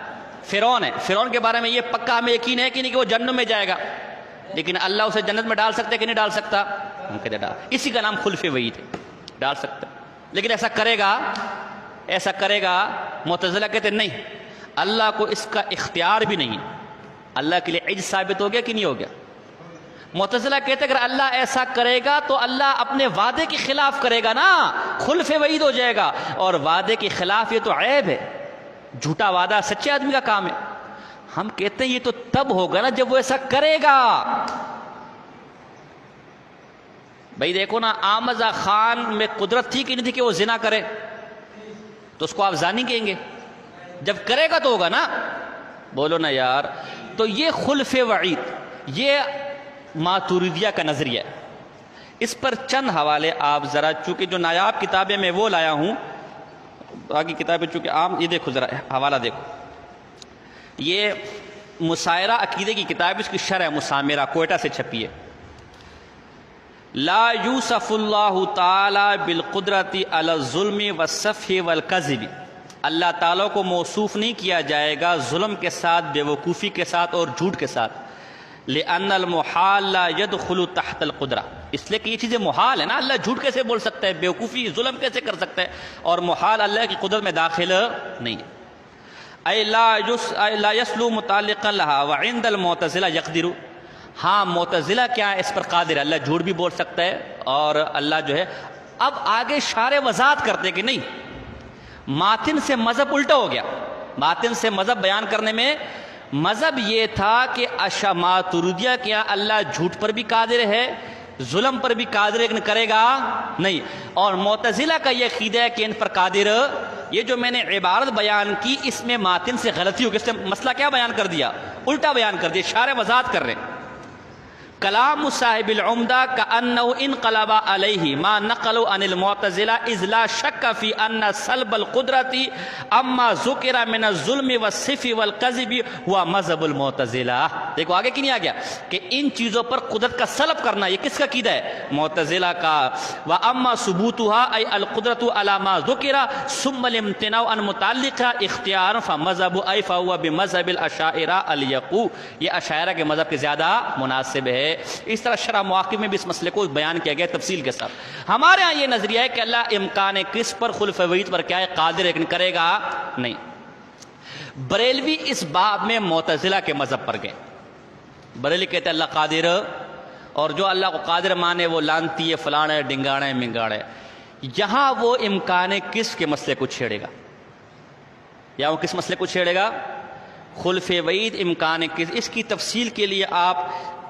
فرعون ہے. فرعون کے بارے میں یہ پکا ہمیں یقین ہے کہ نہیں کہ وہ جہنم میں جائے گا، لیکن اللہ اسے جنت میں ڈال سکتا ہے کہ نہیں ڈال سکتا؟ ہم کہتے ڈال. اسی کا نام خلف وعید ہے، ڈال سکتا ہے. لیکن ایسا کرے گا معتزلہ کہتے نہیں، اللہ کو اس کا اختیار بھی نہیں ہے. اللہ کے لیے عجز ثابت ہو گیا کہ نہیں ہو گیا؟ معتزلہ کہتے اگر اللہ ایسا کرے گا تو اللہ اپنے وعدے کے خلاف کرے گا نا، خلف وعید ہو جائے گا، اور وعدے کے خلاف یہ تو عیب ہے، جھوٹا وعدہ سچے آدمی کا کام ہے. ہم کہتے ہیں یہ تو تب ہوگا نا جب وہ ایسا کرے گا. بھائی دیکھو نا، آمزہ خان میں قدرت تھی کہ نہیں تھی کہ وہ زنا کرے؟ تو اس کو آپ زانی کہیں گے؟ جب کرے گا تو ہوگا نا. بولو نا یار. تو یہ خلف وعید، یہ ماتوریدیہ کا نظریہ ہے. اس پر چند حوالے آپ ذرا، چونکہ جو نایاب کتابیں میں وہ لایا ہوں، باقی کتابیں چونکہ عام، یہ دیکھو ذرا حوالہ دیکھو. یہ مسائرہ عقیدے کی کتاب، اس کی شرح مسامرہ کوئٹہ سے چھپی ہے. لا یوصف اللہ تعالی بالقدرت علی الظلم والسفہ والکذب، اللہ تعالیٰ کو موصوف نہیں کیا جائے گا ظلم کے ساتھ، بے وقوفی کے ساتھ اور جھوٹ کے ساتھ. لأن المحال لا يدخل تحت القدرہ، اس لیے کہ یہ چیزیں محال ہے نا. اللہ جھوٹ کیسے بول سکتا ہے؟ بے وقوفی ظلم کیسے کر سکتا ہے؟ اور محال اللہ کی قدرت میں داخل نہیں ہے. اے لا یسلو متعلقا لہا وعند المعتزلہ یقدر، ہاں معتزلہ کیا ہے؟ اس پر قادر ہے، اللہ جھوٹ بھی بول سکتا ہے اور اللہ جو ہے. اب آگے شارح وضاحت کرتے کہ نہیں، ماتن سے مذہب الٹا ہو گیا. ماتن سے مذہب بیان کرنے میں مذہب یہ تھا کہ ماتوریدیہ کیا اللہ جھوٹ پر بھی قادر ہے، ظلم پر بھی قادر ہے، لیکن کرے گا نہیں. اور معتزلہ کا یہ عقیدہ ہے کہ ان پر قادر. یہ جو میں نے عبارت بیان کی اس میں ماتن سے غلطی ہو گئی، اس نے مسئلہ کیا بیان کر دیا؟ الٹا بیان کر دیا. شارح وضاحت کر رہے ہیں. کلام صاحب العمدہ کأنہ انقلب علیہ ما نقلوا عن المعتزلہ اذ لا شک فی ان سلب القدرت اما ذکر من الظلم والصف والکذب ہوا مذہب المعتزلہ. دیکھو آگے کی نہیں آ گیا کہ ان چیزوں پر قدرت کا سلب کرنا یہ کس کا عقیدہ ہے؟ معتزلہ کا. واما ثبوتها ای القدرت علی ما ذکر ثم الامتناع عن متعلقہ اختیار فمذہب ای فهو بمذہب الاشاعرہ الیقو. یہ اشاعرہ کے مذہب کے زیادہ مناسب ہے. اس طرح شرح مواقف میں بھی اس مسئلے کو بیان کیا گیا تفصیل کے ساتھ. ہمارے ہاں یہ نظریہ ہے کہ اللہ امکان کس پر خلف وعید پر کیا ہے قادر لیکن کرے گا نہیں. بریلوی اس باب میں معتزلہ کے مذہب پر گئے. بریلوی کہتے ہیں اللہ قادر، اور جو اللہ کو قادر مانے وہ لانتی ہے، فلانا ہے، ڈنگاڑا ہے، منگاڑا ہے. یہاں وہ امکان کس کے مسئلے کو چھیڑے گا، یا وہ کس مسئلے کو چھیڑے گا؟ خلف وعید امکان کس. اس کی تفصیل کے لیے آپ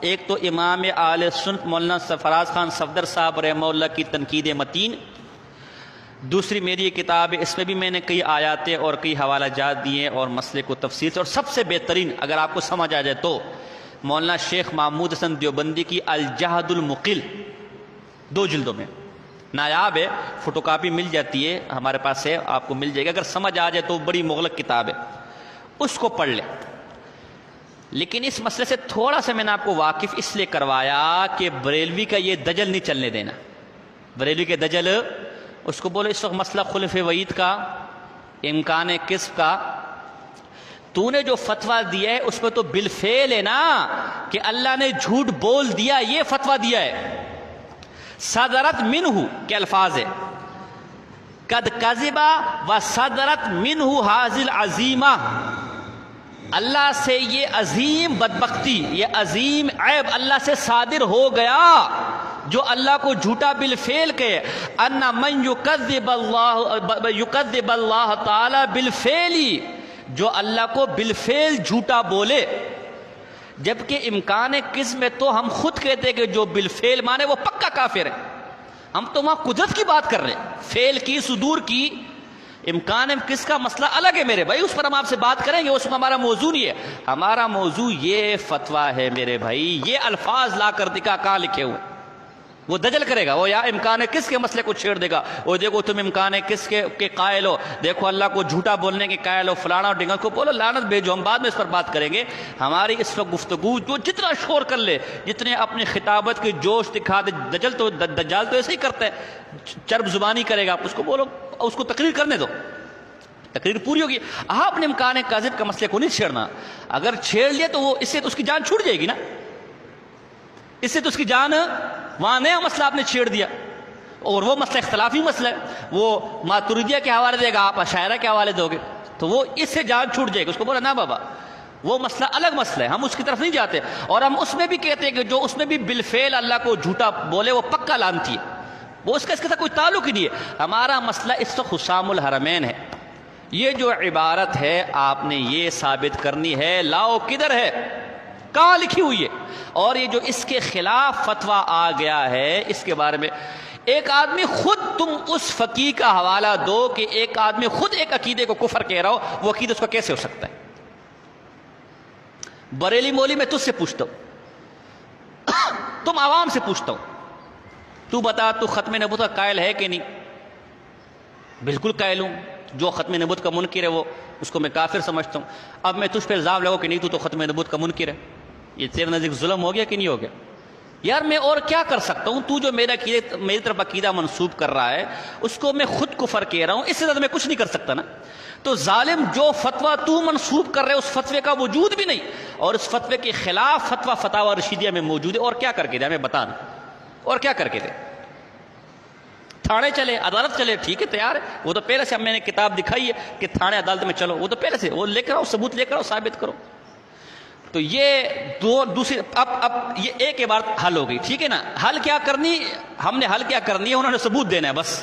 ایک تو امام اہل سنت مولانا سرفراز خان صفدر صاحب رحمہ اللہ کی تنقید متین، دوسری میری کتاب ہے، اس میں بھی میں نے کئی آیاتیں اور کئی حوالہ جات دیے اور مسئلے کو تفصیل سے، اور سب سے بہترین اگر آپ کو سمجھ آ جائے تو مولانا شیخ محمود حسن دیوبندی کی الجہد المقل 2 جلدوں میں نایاب ہے، فوٹو کاپی مل جاتی ہے ہمارے پاس ہے، آپ کو مل جائے گا. اگر سمجھ آ جائے تو بڑی مغلق کتاب ہے، اس کو پڑھ لیں. لیکن اس مسئلے سے تھوڑا سا میں نے آپ کو واقف اس لیے کروایا کہ بریلوی کا یہ دجل نہیں چلنے دینا. بریلوی کے دجل، اس کو بولو اس وقت مسئلہ خلف وعید کا، امکان کسب کا، تو نے جو فتویٰ دیا ہے اس میں تو بالفعل ہے نا کہ اللہ نے جھوٹ بول دیا، یہ فتویٰ دیا ہے. صدرت منہ کے الفاظ ہے قد کذبا و صدرت منہ حاضل عظیمہ. اللہ سے یہ عظیم بدبختی، یہ عظیم عیب اللہ سے صادر ہو گیا جو اللہ کو جھوٹا بالفعل کہے. ان من یکذب اللہ تعالی بالفعل، جو اللہ کو بالفعل جھوٹا بولے. جبکہ امکان کس میں تو ہم خود کہتے ہیں کہ جو بالفعل مانے وہ پکا کافر ہے. ہم تو وہاں قدرت کی بات کر رہے ہیں، فعل کی، صدور کی. امکان کس کا مسئلہ الگ ہے میرے بھائی، اس پر ہم آپ سے بات کریں گے، اس میں ہمارا موضوع نہیں ہے. ہمارا موضوع یہ فتویٰ ہے میرے بھائی. یہ الفاظ لا کر دکھا کہاں لکھے ہوئے. وہ دجل کرے گا، وہ یا امکان کس کے مسئلے کو چھیڑ دے گا، وہ دیکھو تم امکان کس کے قائل ہو، دیکھو اللہ کو جھوٹا بولنے کے قائل ہو، فلانا اور ڈنگا کو بولو لعنت بھیجو. ہم بعد میں اس پر بات کریں گے. ہماری اس وقت گفتگو جو جتنا شور کر لے، جتنے اپنی خطابت کے جوش دکھا دے، دجال تو ایسے ہی کرتا ہے، چرب زبانی کرے گا. اس کو بولو، اس کو تقریر کرنے دو، تقریر پوری ہوگی. آپ نے امکان کاذب کا مسئلے کو نہیں چھیڑنا. اگر چھیڑ لیا تو وہ اس سے تو اس کی جان چھوٹ جائے گی نا، اس سے تو اس کی جان، وہاں نیا مسئلہ آپ نے چھیڑ دیا، اور وہ مسئلہ اختلافی مسئلہ ہے. وہ ماتریدیہ کے حوالے دے گا، آپ اشاعرہ کے حوالے دو گے، تو وہ اس سے جان چھوٹ جائے گی. اس کو بولا نا بابا وہ مسئلہ الگ مسئلہ ہے، ہم اس کی طرف نہیں جاتے. اور ہم اس میں بھی کہتے ہیں کہ جو اس میں بھی بالفعل اللہ کو جھوٹا بولے وہ پکا لانتی ہے، وہ اس کے ساتھ کوئی تعلق ہی نہیں ہے. ہمارا مسئلہ اس وقت حسام الحرمین ہے. یہ جو عبارت ہے آپ نے یہ ثابت کرنی ہے، لاؤ کدھر ہے، کہاں لکھی ہوئی ہے. اور یہ جو اس کے خلاف فتویٰ آ گیا ہے، اس کے بارے میں ایک آدمی خود، تم اس فقیہ کا حوالہ دو کہ ایک آدمی خود ایک عقیدے کو کفر کہہ رہا ہو، وہ عقیدہ اس کا کیسے ہو سکتا ہے؟ بریلی مولی میں تجھ سے پوچھتا ہوں، تم عوام سے پوچھتا ہوں، تو بتا تو ختم نبوت کا قائل ہے کہ نہیں؟ بالکل قائل ہوں. جو ختم نبوت کا منکر ہے وہ اس کو میں کافر سمجھتا ہوں. اب میں تجھ پہ الزام لگاؤں کہ نہیں تو ختم نبوت کا منکر ہے، یہ تیرے نزدیک ظلم ہو گیا کہ نہیں ہو گیا؟ یار میں اور کیا کر سکتا ہوں؟ تو جو میری طرف عقیدہ منسوب کر رہا ہے اس کو میں خود کفر کہہ رہا ہوں، اس سے زیادہ میں کچھ نہیں کر سکتا نا. تو ظالم جو فتویٰ تو منسوب کر رہے اس فتوے کا وجود بھی نہیں، اور اس فتوے کے خلاف فتویٰ فتاوی رشیدیہ میں موجود ہے. اور کیا کر کے دے ہمیں بتانا، اور کیا کر کے دے؟ تھانے چلے، عدالت چلے، ٹھیک ہے تیار ہے. وہ تو پہلے سے ہم نے کتاب دکھائی ہے کہ تھانے عدالت میں چلو، وہ تو پہلے سے وہ لے کر آؤ، ثبوت لے کر آؤ، ثابت کرو. تو یہ دوسری اب یہ ایک عبارت حل ہو گئی، ٹھیک ہے نا. حل کیا کرنی، ہم نے حل کیا کرنی ہے، انہوں نے ثبوت دینا ہے بس.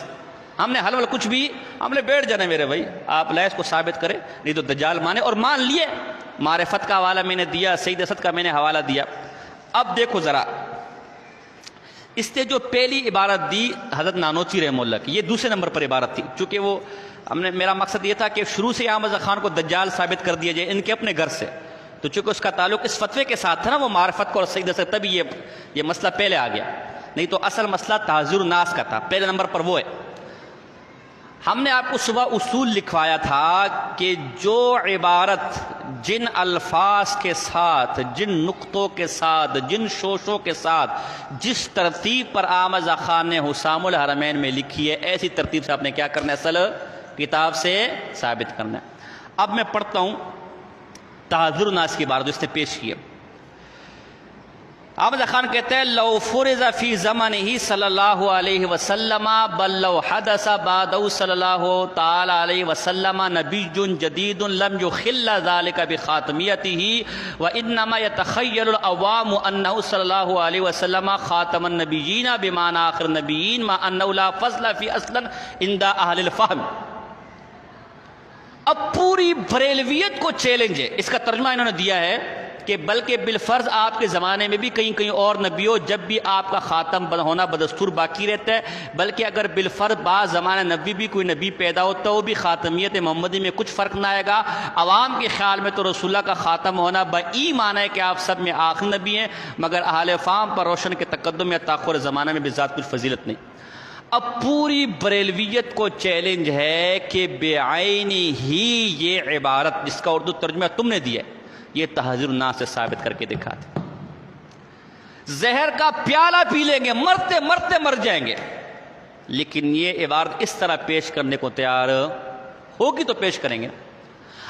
ہم نے حل والا کچھ بھی، ہم نے بیٹھ جانا ہے میرے بھائی. آپ لائس کو ثابت کرے، نہیں تو دجال مانے. اور مان لیے، معرفت کا حوالہ میں نے دیا، سید اسد کا میں نے حوالہ دیا. اب دیکھو ذرا اس نے جو پہلی عبارت دی حضرت نانوتوی رحمہ اللہ کی، یہ دوسرے نمبر پر عبارت تھی. چونکہ وہ میرا مقصد یہ تھا کہ شروع سے احمد خان کو دجال ثابت کر دیا جائے ان کے اپنے گھر سے. تو چونکہ اس کا تعلق اس فتوے کے ساتھ تھا نا، وہ معرفت کو اور سجدے سے، تبھی یہ مسئلہ پہلے آ گیا، نہیں تو اصل مسئلہ تحذیر الناس کا تھا، پہلے نمبر پر وہ ہے۔ ہم نے آپ کو صبح اصول لکھوایا تھا کہ جو عبارت جن الفاظ کے ساتھ، جن نقطوں کے ساتھ، جن شوشوں کے ساتھ، جس ترتیب پر آمزہ خان نے حسام الحرمین میں لکھی ہے، ایسی ترتیب سے آپ نے کیا کرنا ہے، اصل کتاب سے ثابت کرنا ہے۔ اب میں پڑھتا ہوں تحذیر الناس کی بات جو اس نے پیش کی ہے۔ آمزہ خان کہتے ہیں لو فرض فی زمانہ صلی اللہ علیہ وسلم بل لو حدث بعدہ صلی اللہ تعالی علیہ وسلم نبی جدید لم یخل ذلك بخاتمیتہ وانما یتخیل العوام انہ صلی اللہ علیہ وسلم خاتم النبیین بمعنی آخر النبیین ما انہ لا فضل فی اصلا عند اہل الفہم۔ اب پوری بریلویت کو چیلنج ہے، اس کا ترجمہ انہوں نے دیا ہے کہ بلکہ بالفرض آپ کے زمانے میں بھی کہیں اور نبیوں جب بھی آپ کا خاتم ہونا بدستور باقی رہتا ہے، بلکہ اگر بالفرض بعض زمانہ نبی بھی کوئی نبی پیدا ہوتا ہو بھی خاتمیت محمدی میں کچھ فرق نہ آئے گا۔ عوام کے خیال میں تو رسول اللہ کا خاتم ہونا بئی معنی ہے کہ آپ سب میں آخری نبی ہیں، مگر اہل فام پر روشن کے تقدم یا تاخر زمانہ میں بذات کچھ فضیلت نہیں۔ اب پوری بریلویت کو چیلنج ہے کہ بعینی ہی یہ عبارت جس کا اردو ترجمہ تم نے دیا ہے، یہ تحذیر الناس سے ثابت کر کے دکھاتے۔ زہر کا پیالہ پی لیں گے، مرتے مرتے مر جائیں گے، لیکن یہ عبارت اس طرح پیش کرنے کو تیار ہوگی تو پیش کریں گے۔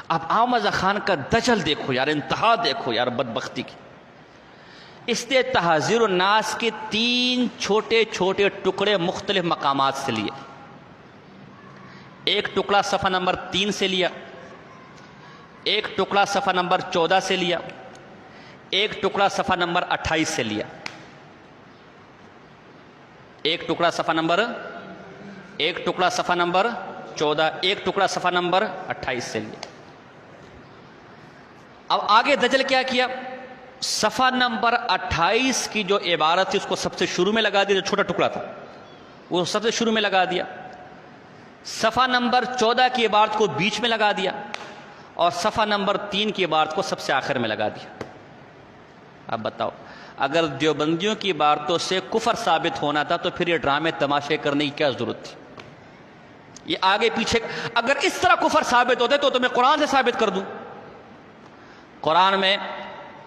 اب آمزہ خان کا دجل دیکھو یار، انتہا دیکھو یار بدبختی کی۔ اس نے تحذیر الناس کے 3 چھوٹے چھوٹے ٹکڑے مختلف مقامات سے لیے۔ ایک ٹکڑا صفحہ نمبر 3 سے لیا، ایک ٹکڑا صفحہ نمبر 14 سے لیا، ایک ٹکڑا صفحہ نمبر 28 سے لیا، ایک ٹکڑا صفحہ نمبر 14، ایک ٹکڑا صفحہ نمبر 28 سے لیا۔ اب آگے دجل کیا کیا، صفحہ نمبر 28 کی جو عبارت تھی اس کو سب سے شروع میں لگا دیا، جو چھوٹا ٹکڑا تھا وہ سب سے شروع میں لگا دیا، صفحہ نمبر 14 کی عبارت کو بیچ میں لگا دیا، اور صفحہ نمبر 3 کی عبارت کو سب سے آخر میں لگا دیا۔ اب بتاؤ، اگر دیوبندیوں کی عبارتوں سے کفر ثابت ہونا تھا تو پھر یہ ڈرامے تماشے کرنے کی کیا ضرورت تھی؟ یہ آگے پیچھے، اگر اس طرح کفر ثابت ہوتے تو میں قرآن سے ثابت کر دوں۔ قرآن میں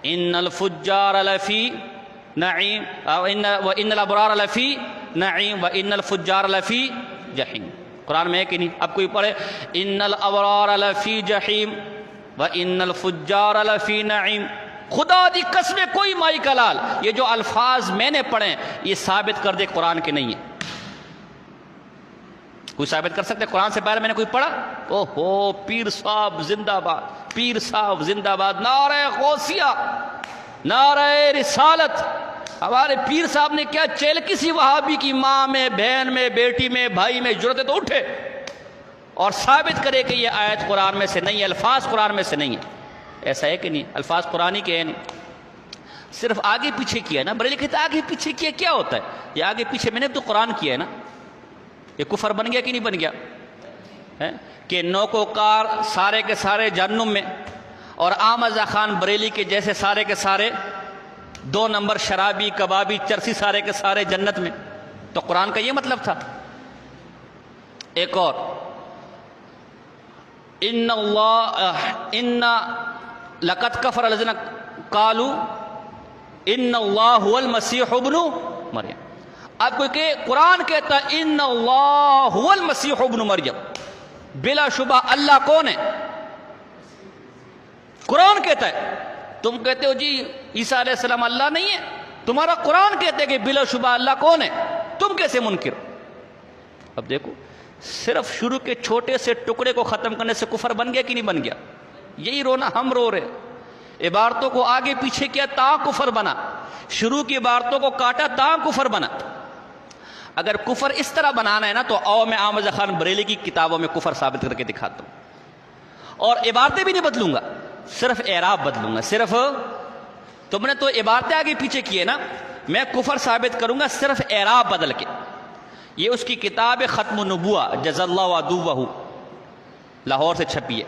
ان الفجار لفی نعیم وان الابرار لفی نعیم وان الفجار لفی جحیم، قرآن میں ہے کہ نہیں؟ اب کوئی پڑھے ان الابرار لفی جحیم وان الفجار لفی نعیم، خدا دی قسم کوئی مائی کا لال یہ جو الفاظ میں نے پڑھے یہ ثابت کر دے قرآن کے نہیں ہے۔ کوئی ثابت کر سکتے قرآن سے پہلے میں نے کوئی پڑھا؟ اوہو پیر صاحب زندہ باد، پیر صاحب زندہ باد، نعرہ غوثیہ، نعرہ رسالت۔ ہمارے پیر صاحب نے کیا چیل کسی وہابی کی ماں میں، بہن میں، بیٹی میں، بھائی میں جرت ہے تو اٹھے اور ثابت کرے کہ یہ آیت قرآن میں سے نہیں ہے، الفاظ قرآن میں سے نہیں ہے۔ ایسا ہے کہ نہیں؟ الفاظ قرآنی کے ہیں نہیں، صرف آگے پیچھے کیا ہے نا۔ بریلوی کہتے آگے پیچھے کیا ہوتا ہے؟ یہ آگے پیچھے میں نے تو قرآن کیا ہے نا۔ یہ کفر بن گیا کہ نہیں بن گیا؟ کہ نوکوکار سارے کے سارے جہنم میں، اور آمزہ خان بریلی کے جیسے سارے کے سارے 2 نمبر شرابی کبابی چرسی سارے کے سارے جنت میں، تو قرآن کا یہ مطلب تھا۔ ایک اور ان لقد کفر الذین قالوا ان اللہ هو المسیح ابن مریم۔ اب کوئی کہ قرآن کہتا ہے ان اللہ هو المسیح ابن مریم، بلا شبہ اللہ کون ہے؟ قرآن کہتا ہے، تم کہتے ہو جی عیسیٰ علیہ السلام اللہ نہیں ہے، تمہارا قرآن کہتے ہے کہ بلا شبہ اللہ کون ہے، تم کیسے منکر؟ اب دیکھو صرف شروع کے چھوٹے سے ٹکڑے کو ختم کرنے سے کفر بن گیا کہ نہیں بن گیا؟ یہی رونا ہم رو رہے، عبارتوں کو آگے پیچھے کیا تا کفر بنا، شروع کی عبارتوں کو کاٹا تا کفر بنا۔ اگر کفر اس طرح بنانا ہے نا تو آؤ میں آمزہ خان بریلی کی کتابوں میں کفر ثابت کر کے دکھاتا ہوں، اور عبارتیں بھی نہیں بدلوں گا، صرف اعراب بدلوں گا۔ صرف تم نے تو عبارتیں آگے پیچھے کیے نا، میں کفر ثابت کروں گا صرف اعراب بدل کے۔ یہ اس کی کتاب ختم النبوہ جزا اللہ عدوہ لاہور سے چھپی ہے۔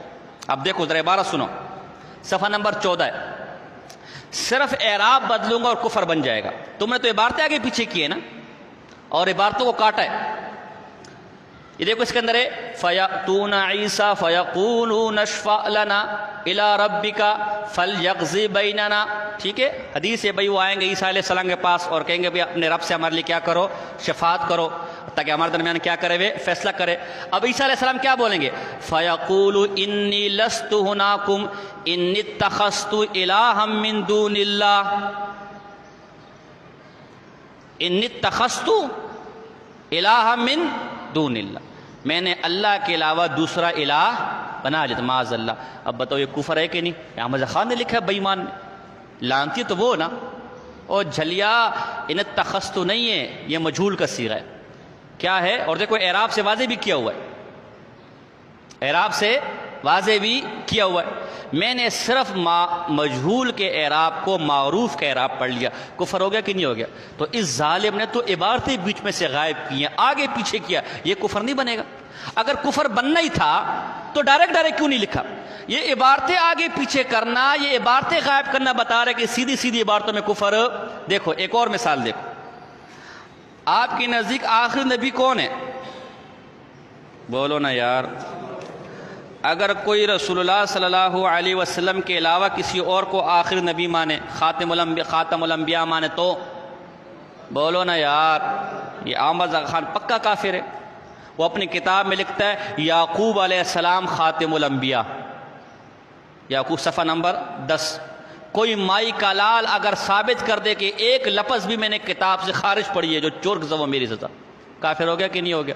اب دیکھو ذرا عبارت سنو، صفحہ نمبر 14 ہے. صرف اعراب بدلوں گا اور کفر بن جائے گا. تم نے تو عبارتیں آگے پیچھے کی ہے نا اور عبارتوں کو کاٹا ہے. یہ دیکھو اس کے اندر ہے فَيَأْتُونَ عِيسَىٰ فَيَقُولُونَ اشْفَعْ لَنَا إِلَىٰ رَبِّكَ فَلْيَقْضِ بَيْنَنَا. ٹھیک ہے، حدیث ہے بھائی وہ آئیں گے عیسیٰ علیہ السلام کے پاس اور کہیں گے بھائی اپنے رب سے ہمارے لیے کیا کرو، شفاعت کرو تاکہ ہمارے درمیان کیا کرے وہ فیصلہ کرے. اب عیسیٰ علیہ السلام کیا بولیں گے؟ فَيَقُولُ إِنِّي لَسْتُ هُنَاكُمْ إِنِّي اتَّخَذْتُ إِلَٰهًا مِّن دُونِ اللَّهِ إِنِّي اتَّخَذْتُ إِلَٰهًا مِّن دون اللہ، میں نے اللہ کے علاوہ دوسرا الہ بنا لیا معاذ اللہ. اب بتاؤ یہ کفر ہے کہ نہیں؟ احمد خان نے لکھا ہے بے ایمان نے. لعنتی تو وہ نا، اور جھلیا ان اتخذت نہیں ہے، یہ مجھول کا صیغہ ہے. کیا ہے؟ اور دیکھو اعراب سے واضح بھی کیا ہوا ہے، اعراب سے واضح بھی کیا ہوا ہے. میں نے صرف مجہول کے اعراب کو معروف کا اعراب پڑھ لیا. کفر ہو گیا کہ نہیں ہو گیا؟ تو اس ظالم نے تو عبارتیں بیچ میں سے غائب کی ہیں، آگے پیچھے کیا. یہ کفر نہیں بنے گا. اگر کفر بننا ہی تھا تو ڈائریکٹ کیوں نہیں لکھا؟ یہ عبارتیں آگے پیچھے کرنا، یہ عبارتیں غائب کرنا بتا رہے کہ سیدھی سیدھی عبارتوں میں کفر. دیکھو ایک اور مثال دیکھو. آپ کے نزدیک آخری نبی کون ہے؟ بولو نا یار. اگر کوئی رسول اللہ صلی اللہ علیہ وسلم کے علاوہ کسی اور کو آخری نبی مانے، خاتم الانبیاء مانے تو بولو نا یار. یہ احمد خان پکا کافر ہے. وہ اپنی کتاب میں لکھتا ہے یعقوب علیہ السلام خاتم الانبیاء، یعقوب صفحہ نمبر 10. کوئی مائی کا لال اگر ثابت کر دے کہ ایک لفظ بھی میں نے کتاب سے خارج پڑھی ہے جو چور گزو میری سزا، کافر ہو گیا کہ نہیں ہو گیا؟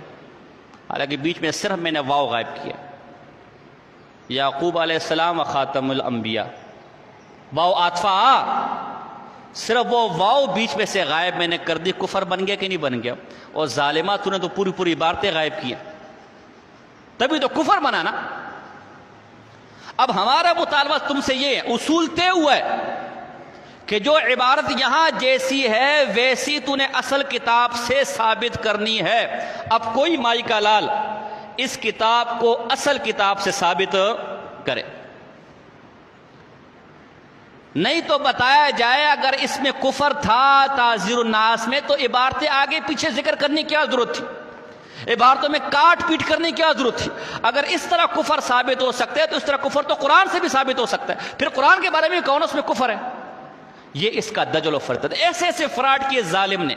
حالانکہ بیچ میں صرف میں نے واو غائب کیا. یعقوب علیہ السلام و خاتم الانبیاء، واو عاطفہ، صرف وہ واو بیچ میں سے غائب میں نے کر دی. کفر بن گیا کہ نہیں بن گیا؟ اور ظالمہ تو نے تو پوری پوری عبارتیں غائب کی ہیں، تبھی تو کفر بنا نا. اب ہمارا مطالبہ تم سے یہ ہے، اصول طے ہوا ہے کہ جو عبارت یہاں جیسی ہے ویسی تو نے اصل کتاب سے ثابت کرنی ہے. اب کوئی مائی کا لال اس کتاب کو اصل کتاب سے ثابت کرے، نہیں تو بتایا جائے اگر اس میں کفر تھا تعزیر الناس میں تو عبارتیں آگے پیچھے ذکر کرنے کی کیا ضرورت تھی؟ عبارتوں میں کاٹ پیٹ کرنے کی کیا ضرورت تھی؟ اگر اس طرح کفر ثابت ہو سکتا ہے تو اس طرح کفر تو قرآن سے بھی ثابت ہو سکتا ہے. پھر قرآن کے بارے میں کون اس میں کفر ہے؟ یہ اس کا دجل و فرقت. ایسے ایسے فراڈ کیے ظالم نے.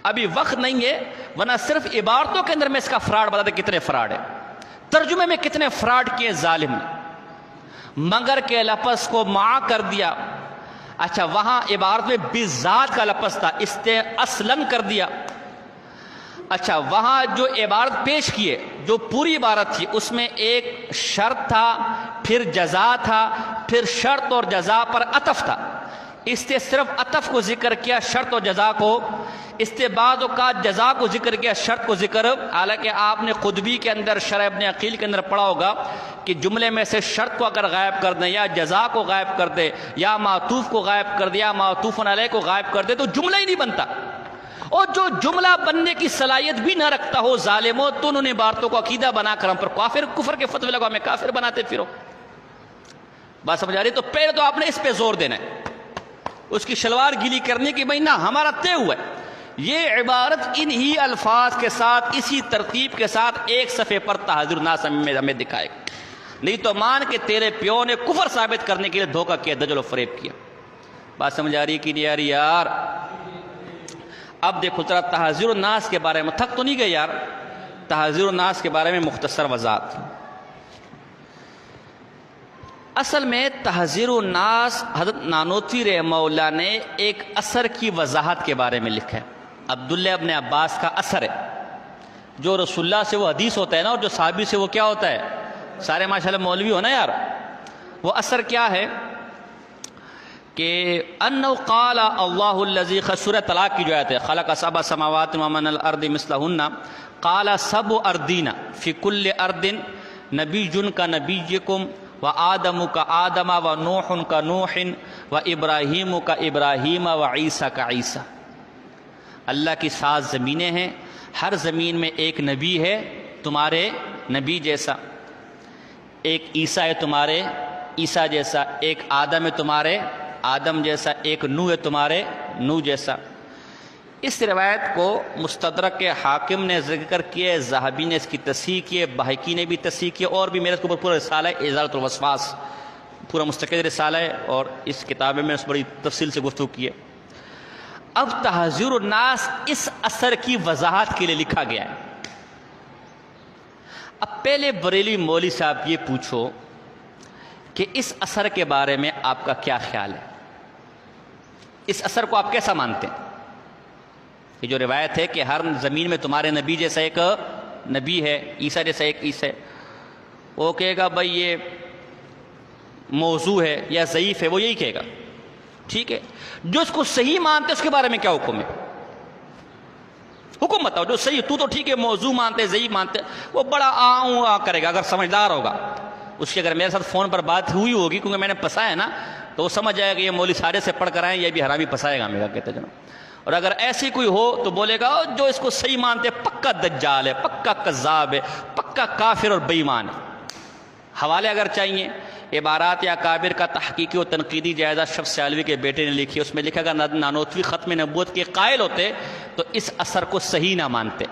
ابھی وقت نہیں ہے ورنہ صرف عبارتوں کے اندر میں اس کا فراڈ بتا دے کتنے فراڈ ہے، ترجمے میں کتنے فراڈ کیے ظالم نے. مگر کے لفظ کو مع کر دیا. اچھا وہاں عبارت میں بالذات کا لفظ تھا، اصلاً کر دیا. اچھا وہاں جو عبارت پیش کیے جو پوری عبارت تھی اس میں ایک شرط تھا، پھر جزا تھا، پھر شرط اور جزا پر عطف تھا. اس نے صرف عطف کو ذکر کیا، شرط اور جزا کو استبعاد کا جزا کو ذکر کیا، شرط کو ذکر. حالانکہ آپ نے قطبی کے اندر شرح ابن عقیل کے اندر پڑھا ہوگا کہ جملے میں سے شرط کو اگر غائب کر دیں یا جزا کو غائب کر دے یا معطوف کو غائب کر دے یا معطوف علیہ کو غائب کر دے تو جملہ ہی نہیں بنتا. اور جو جملہ بننے کی صلاحیت بھی نہ رکھتا ہو ظالموں تو انہوں نے باتوں کو عقیدہ بنا کر ہم پر کفر کے فتوے لگا، ہمیں کافر بناتے پھرو. بات سمجھ آ رہی؟ تو پہلے تو آپ نے اس پہ زور دینا ہے، اس کی شلوار گیلی کرنے کی بھائی نہ ہمارا طے ہوا ہے. یہ عبارت انہی الفاظ کے ساتھ اسی ترتیب کے ساتھ ایک صفحے پر تحذیر الناس میں ہمیں دکھائے، نہیں تو مان کے تیرے پیو نے کفر ثابت کرنے کے لیے دھوکہ کیا، دجل و فریب کیا. بات سمجھ آ رہی کہ نہیں آ رہی یار؟ اب دیکھو ذرا تحذیر الناس کے بارے میں، تھک تو نہیں گئے یار؟ تحذیر الناس کے بارے میں مختصر وضاحت. اصل میں تحذیر الناس حضرت نانوتوی رحمہ اللہ نے ایک اثر کی وضاحت کے بارے میں لکھا ہے. عبداللہ ابن عباس کا اثر ہے، جو رسول اللہ سے وہ حدیث ہوتا ہے نا، اور جو صحابی سے وہ کیا ہوتا ہے؟ سارے ماشاءاللہ مولوی ہو نا یار. وہ اثر کیا ہے کہ انہو قال اللہ الذی، سورہ طلاق کی جو آیت ہے، خلق سبع سماوات ومن الارض مثلہن قال سبع اردین فی کل ارض نبی کا نبیکم وآدم کا آدم ونوح کا نوح وابراہیم کا ابراہیم وعیسیٰ کا عیسیٰ. اللہ کی 7 زمینیں ہیں، ہر زمین میں ایک نبی ہے تمہارے نبی جیسا، ایک عیسیٰ ہے تمہارے عیسیٰ جیسا، ایک آدم ہے تمہارے آدم جیسا، ایک نوح ہے تمہارے نوح جیسا۔ اس روایت کو مستدرک کے حاکم نے ذکر کیا، ذہبی نے اس کی تصحیح کی، بہقی نے بھی تصحیح کی، اور بھی میرے اس کے اوپر پورا رسالہ ہے ازالۃ الوسواس، پورا مستقل رسالہ ہے، اور اس کتاب میں اس بڑی تفصیل سے گفتگو کی ہے۔ اب تحذیر الناس اس اثر کی وضاحت کے لیے لکھا گیا ہے۔ اب پہلے بریلوی مولوی صاحب یہ پوچھو کہ اس اثر کے بارے میں آپ کا کیا خیال ہے؟ اس اثر کو آپ کیسا مانتے ہیں؟ یہ جو روایت ہے کہ ہر زمین میں تمہارے نبی جیسا ایک نبی ہے، عیسیٰ جیسا ایک عیسیٰ ہے، وہ کہے گا بھائی یہ موضوع ہے یا ضعیف ہے، وہ یہی کہے گا، ٹھیک ہے۔ جو اس کو صحیح مانتے اس کے بارے میں کیا حکم ہے؟ حکم بتاؤ جو صحیح، تو ٹھیک ہے موضوع مانتے ضعیف مانتے، وہ بڑا آ کرے گا اگر سمجھدار ہوگا۔ اس کی اگر میرے ساتھ فون پر بات ہوئی ہوگی کیونکہ میں نے پسایا نا، تو وہ سمجھ جائے گا یہ مولوی سارے سے پڑھ کر آئیں، یہ بھی حرامی پسائے گا میرا، کہتے جناب۔ اور اگر ایسی کوئی ہو تو بولے گا جو اس کو صحیح مانتے پکا دجال ہے، پکا کذاب ہے، پکا کافر اور بے ایمان ہے۔ حوالے اگر چاہیے، عبارات یا کابر کا تحقیقی و تنقیدی جائزہ شفق سیالوی کے بیٹے نے لکھی، اس میں لکھا گا نانوتوی ختم نبوت کے قائل ہوتے تو اس اثر کو صحیح نہ مانتے۔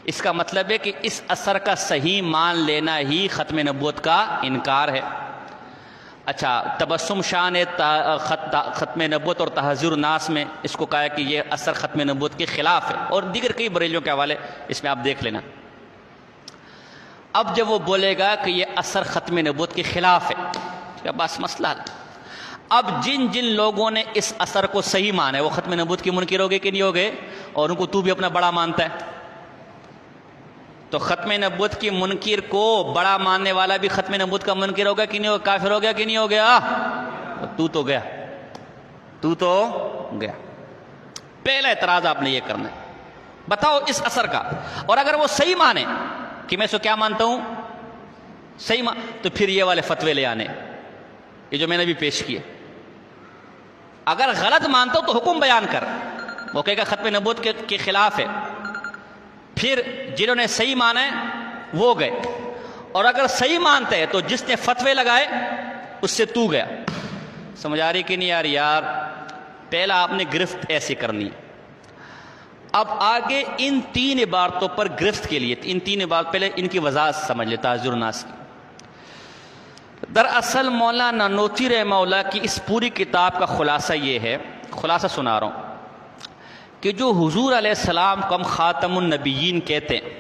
اس کا مطلب ہے کہ اس اثر کا صحیح مان لینا ہی ختم نبوت کا انکار ہے۔ اچھا، تبسم شان ختم نبوت اور تحذیر الناس میں اس کو کہا ہے کہ یہ اثر ختم نبوت کے خلاف ہے، اور دیگر کئی بریلیوں کے حوالے اس میں آپ دیکھ لینا۔ اب جب وہ بولے گا کہ یہ اثر ختم نبوت کے خلاف ہے، کیا بس مسئلہ ہے؟ اب جن جن لوگوں نے اس اثر کو صحیح مانا ہے وہ ختم نبوت کے منکر ہو گئے کہ نہیں ہو گئے؟ اور ان کو تو بھی اپنا بڑا مانتا ہے، تو ختم نبوت کی منکر کو بڑا ماننے والا بھی ختم نبوت کا منکر ہوگا کہ نہیں ہوگا؟ کافر ہو گیا کہ نہیں ہو گیا؟ تو گیا، تو گیا۔ پہلا اعتراض آپ نے یہ کرنا ہے، بتاؤ اس اثر کا، اور اگر وہ صحیح مانے کہ میں اس کو کیا مانتا ہوں صحیح تو پھر یہ والے فتوے لے آنے، یہ جو میں نے بھی پیش کیے۔ اگر غلط مانتا ہوں تو حکم بیان کر، وہ کہے گا ختم نبوت کے خلاف ہے، پھر جنہوں نے صحیح مانا ہے وہ گئے، اور اگر صحیح مانتے ہیں تو جس نے فتوے لگائے اس سے تو گیا۔ سمجھ آ رہی کہ نہیں آ رہی یار؟ پہلا آپ نے گرفت ایسی کرنی ہے۔ اب آگے ان تین عبارتوں پر گرفت کے لیے، ان تین عبارت پہلے ان کی وضاحت سمجھ لے، تحذیر الناس کی۔ دراصل مولانا نانوتوی رحمہ اللہ کی اس پوری کتاب کا خلاصہ یہ ہے، خلاصہ سنا رہا ہوں، کہ جو حضور علیہ السلام کو ہم خاتم النبیین کہتے ہیں،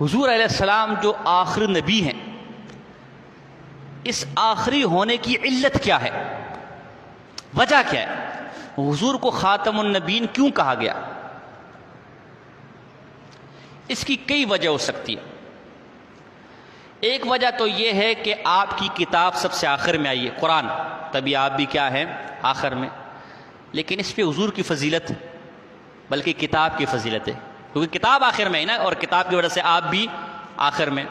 حضور علیہ السلام جو آخری نبی ہیں، اس آخری ہونے کی علت کیا ہے، وجہ کیا ہے؟ حضور کو خاتم النبیین کیوں کہا گیا؟ اس کی کئی وجہ ہو سکتی ہے۔ ایک وجہ تو یہ ہے کہ آپ کی کتاب سب سے آخر میں آئی ہے، قرآن، تبھی آپ بھی کیا ہیں؟ آخر میں۔ لیکن اس پہ حضور کی فضیلت بلکہ کتاب کی فضیلت ہے، کیونکہ کتاب آخر میں ہے نا، اور کتاب کی وجہ سے آپ بھی آخر میں۔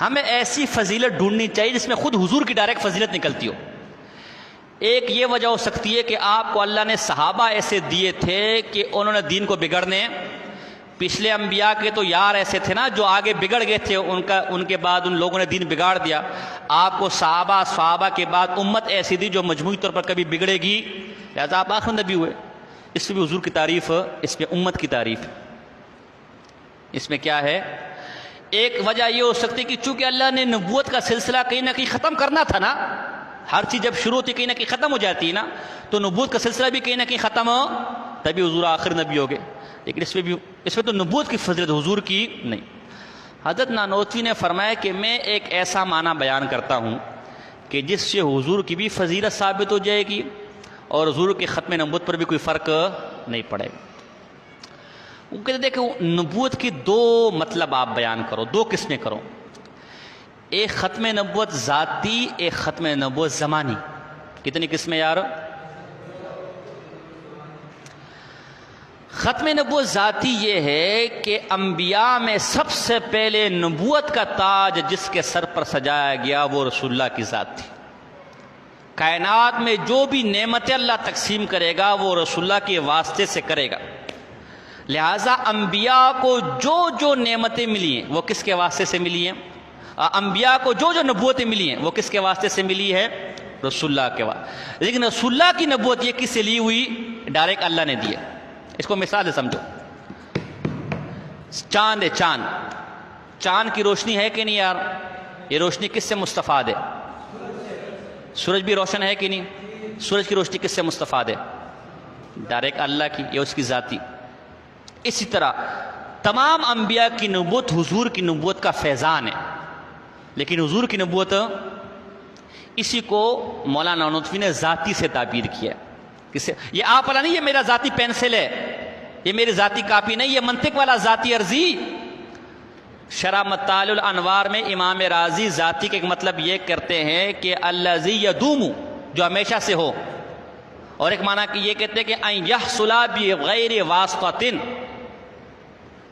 ہمیں ایسی فضیلت ڈھونڈنی چاہیے جس میں خود حضور کی ڈائریکٹ فضیلت نکلتی ہو۔ ایک یہ وجہ ہو سکتی ہے کہ آپ کو اللہ نے صحابہ ایسے دیے تھے کہ انہوں نے دین کو بگڑنے، پچھلے انبیاء کے تو یار ایسے تھے نا جو آگے بگڑ گئے تھے، ان کے بعد ان لوگوں نے دین بگاڑ دیا۔ آپ کو صحابہ کے بعد امت ایسی دی جو مجموعی طور پر کبھی بگڑے گی، لہذا آپ آخر نبی ہوئے۔ اس میں بھی حضور کی تعریف، اس میں امت کی تعریف، اس میں کیا ہے؟ ایک وجہ یہ ہو سکتی کہ چونکہ اللہ نے نبوت کا سلسلہ کہیں نہ کہیں ختم کرنا تھا نا، ہر چیز جب شروع ہوتی کہیں نہ کہیں ختم ہو جاتی ہے نا، تو نبوت کا سلسلہ بھی کہیں نہ کہیں ختم ہو، تبھی حضور آخر نبی ہو گئے۔ لیکن اس میں تو نبوت کی فضیلت حضور کی نہیں۔ حضرت نانوتوی نے فرمایا کہ میں ایک ایسا معنی بیان کرتا ہوں کہ جس سے حضور کی بھی فضیلت ثابت ہو جائے گی اور حضور کے ختم نبوت پر بھی کوئی فرق نہیں پڑے گا۔ وہ کہتے دیکھو نبوت کی دو مطلب آپ بیان کرو، دو قسمیں کرو، ایک ختم نبوت ذاتی، ایک ختم نبوت زمانی۔ کتنی قسمیں یار؟ ختم نبوت ذاتی یہ ہے کہ انبیاء میں سب سے پہلے نبوت کا تاج جس کے سر پر سجایا گیا وہ رسول اللہ کی ذات تھی۔ کائنات میں جو بھی نعمتیں اللہ تقسیم کرے گا وہ رسول اللہ کے واسطے سے کرے گا، لہٰذا انبیاء کو جو جو نعمتیں ملی ہیں وہ کس کے واسطے سے ملی ہیں؟ انبیاء کو جو جو نبوتیں ملی ہیں وہ کس کے واسطے سے ملی ہے؟ رسول اللہ کے واسطے. لیکن رسول اللہ کی نبوت یہ کس سے لی ہوئی؟ ڈائریکٹ اللہ نے دی ہے. اس کو مثال سے سمجھو. چاند ہے، چاند کی روشنی ہے کہ نہیں یار؟ یہ روشنی کس سے مستفاد ہے؟ سورج بھی روشن ہے کہ نہیں؟ سورج کی روشنی کس سے مستفاد ہے؟ ڈائریکٹ اللہ کی، یہ اس کی ذاتی. اسی طرح تمام انبیاء کی نبوت حضور کی نبوت کا فیضان ہے. لیکن حضور کی نبوت، اسی کو مولانا نانوتوی نے ذاتی سے تعبیر کیا. کسے؟ یہ آپ والا نہیں، یہ میرا ذاتی پینسل ہے، یہ میری ذاتی کاپی نہیں، یہ منطق والا ذاتی عرضی. شرح مطالع الانوار میں امام رازی ذاتی کا ایک مطلب یہ کرتے ہیں کہ الذی یدوم، جو ہمیشہ سے ہو. اور ایک معنی کہ یہ کہتے ہیں کہ ان یحصل بغیر واسطۃ.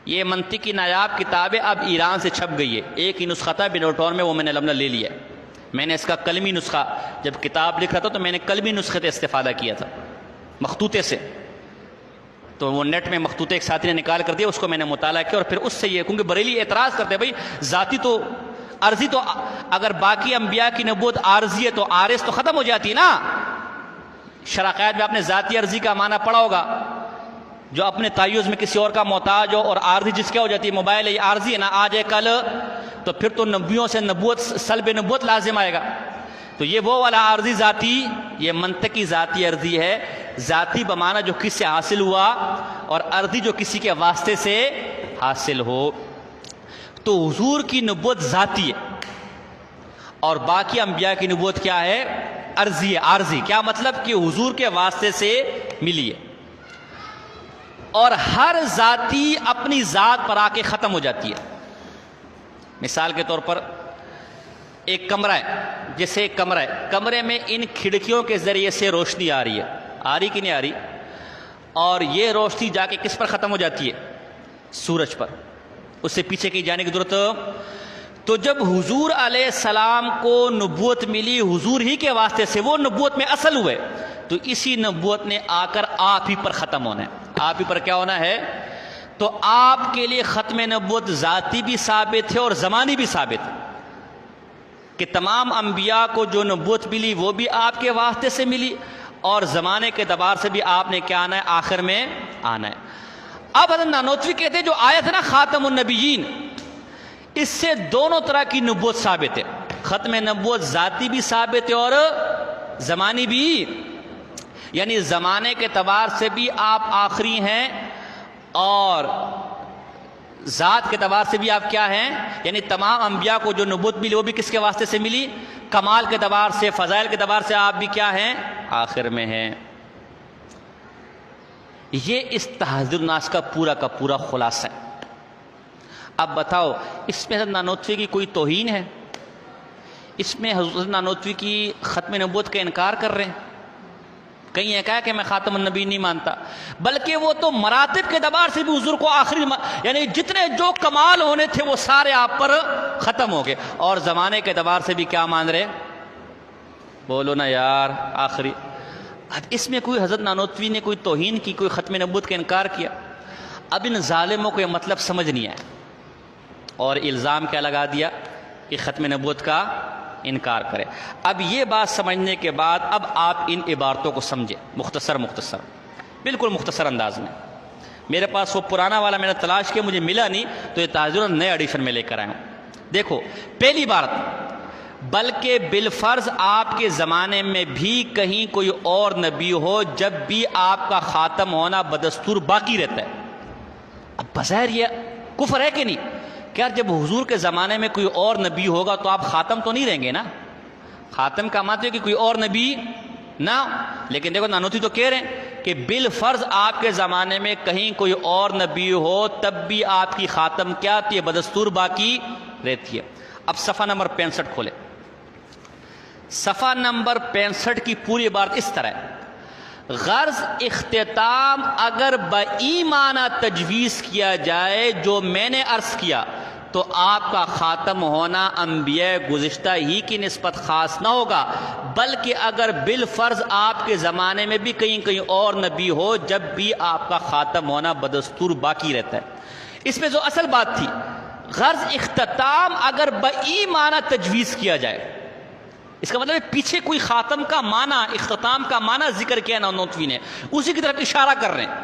یہ منطقی نایاب کتاب ہے، اب ایران سے چھپ گئی ہے. ایک ہی نسخہ تھا بنوٹون میں، وہ میں نے الحمدللہ لے لیا. میں نے اس کا قلمی نسخہ جب کتاب لکھ رہا تھا تو میں نے قلمی نسخے سے استفادہ کیا تھا، مخطوطے سے. تو وہ نیٹ میں مخطوطے ایک ساتھی نے نکال کر دیا، اس کو میں نے مطالعہ کیا، اور پھر اس سے یہ، کیونکہ بریلی اعتراض کرتے ہیں بھائی ذاتی تو عارضی، تو اگر باقی انبیاء کی نبوت عارضی ہے تو عارض تو ختم ہو جاتی ہے نا. شرائط میں آپ نے ذاتی عرضی کا معنی پڑھا ہوگا، جو اپنے تعیز میں کسی اور کا محتاج ہو، اور عارضی جس کیا ہو جاتی ہے؟ موبائل ہے، یہ عارضی ہے نا، آج ہے کل، تو پھر تو نبیوں سے نبوت، سلب نبوت لازم آئے گا. تو یہ وہ والا عارضی ذاتی، یہ منطقی ذاتی عرضی ہے. ذاتی بمعنی جو کس سے حاصل ہوا، اور عرضی جو کسی کے واسطے سے حاصل ہو. تو حضور کی نبوت ذاتی ہے، اور باقی انبیاء کی نبوت کیا ہے؟ عرضی ہے. عارضی کیا مطلب؟ کہ حضور کے واسطے سے ملی ہے. اور ہر ذاتی اپنی ذات پر آ کے ختم ہو جاتی ہے. مثال کے طور پر ایک کمرہ ہے، جیسے ایک کمرہ ہے، کمرے میں ان کھڑکیوں کے ذریعے سے روشنی آ رہی ہے، آ رہی کہ نہیں آ رہی؟ اور یہ روشنی جا کے کس پر ختم ہو جاتی ہے؟ سورج پر. اس سے پیچھے کہیں جانے کی ضرورت. تو جب حضور علیہ السلام کو نبوت ملی حضور ہی کے واسطے سے، وہ نبوت میں اصل ہوئے، تو اسی نبوت نے آ کر آپ ہی پر ختم ہونا ہے. آپ ہی پر کیا ہونا ہے؟ تو آپ کے لیے ختم نبوت ذاتی بھی ثابت ہے اور زمانی بھی ثابت ہے، کہ تمام انبیاء کو جو نبوت ملی وہ بھی آپ کے واسطے سے ملی، اور زمانے کے اعتبار سے بھی آپ نے کیا آنا ہے؟ آخر میں آنا ہے. اب حضرت نانوتوی کہتے ہیں جو آیت ہے نا خاتم النبیین، اس سے دونوں طرح کی نبوت ثابت ہے. ختم نبوت ذاتی بھی ثابت ہے اور زمانی بھی، یعنی زمانے کے اعتبار سے بھی آپ آخری ہیں، اور ذات کے اعتبار سے بھی آپ کیا ہیں؟ یعنی تمام انبیاء کو جو نبوت ملی وہ بھی کس کے واسطے سے ملی؟ کمال کے اعتبار سے، فضائل کے اعتبار سے آپ بھی کیا ہیں؟ آخر میں ہیں. یہ اس تحذیر الناس کا پورا خلاصہ ہے. اب بتاؤ اس میں حضرت نانوتوی کی کوئی توہین ہے؟ اس میں حضرت نانوتوی کی ختم نبوت کا انکار کر رہے ہیں؟ کہیں یہ کہا کہ میں خاتم النبی نہیں مانتا، بلکہ وہ تو مراتب کے اعتبار سے بھی حضور کو آخری، یعنی جتنے جو کمال ہونے تھے وہ سارے آپ پر ختم ہو گئے، اور زمانے کے اعتبار سے بھی کیا مان رہے؟ بولو نا یار، آخری. اب اس میں کوئی حضرت نانوتوی نے کوئی توہین کی، کوئی ختم نبوت کا انکار کیا؟ اب ان ظالموں کو یہ مطلب سمجھ نہیں آیا، اور الزام کیا لگا دیا؟ کہ ختم نبوت کا انکار کرے. اب یہ بات سمجھنے کے بعد اب آپ ان عبارتوں کو سمجھیں مختصر بالکل مختصر انداز میں. میرے پاس وہ پرانا والا میں نے تلاش کیا، مجھے ملا نہیں، تو یہ تاجر نئے ایڈیشن میں لے کر آیا ہوں. دیکھو پہلی بات، بلکہ بالفرض آپ کے زمانے میں بھی کہیں کوئی اور نبی ہو، جب بھی آپ کا خاتم ہونا بدستور باقی رہتا ہے. اب بظاہر یہ کفر ہے کہ نہیں؟ کہ جب حضور کے زمانے میں کوئی اور نبی ہوگا تو آپ خاتم تو نہیں رہیں گے نا. خاتم کا مطلب ہے کہ کوئی اور نبی نہ. لیکن دیکھو نانوتوی تو کہہ رہے ہیں کہ بالفرض آپ کے زمانے میں کہیں کوئی اور نبی ہو، تب بھی آپ کی خاتم کیا ہوتی ہے؟ بدستور باقی رہتی ہے. اب صفحہ نمبر 65 کھولے. صفحہ نمبر 65 کی پوری بات اس طرح ہے. غرض اختتام اگر بایمانہ تجویز کیا جائے جو میں نے عرض کیا، تو آپ کا خاتم ہونا انبیاء گزشتہ ہی کی نسبت خاص نہ ہوگا، بلکہ اگر بالفرض آپ کے زمانے میں بھی کہیں اور نبی ہو، جب بھی آپ کا خاتم ہونا بدستور باقی رہتا ہے. اس میں جو اصل بات تھی، غرض اختتام اگر بئی معنی تجویز کیا جائے، اس کا مطلب ہے پیچھے کوئی خاتم کا معنی، اختتام کا معنی ذکر کیا نانوتوی نے، اسی کی طرف اشارہ کر رہے ہیں۔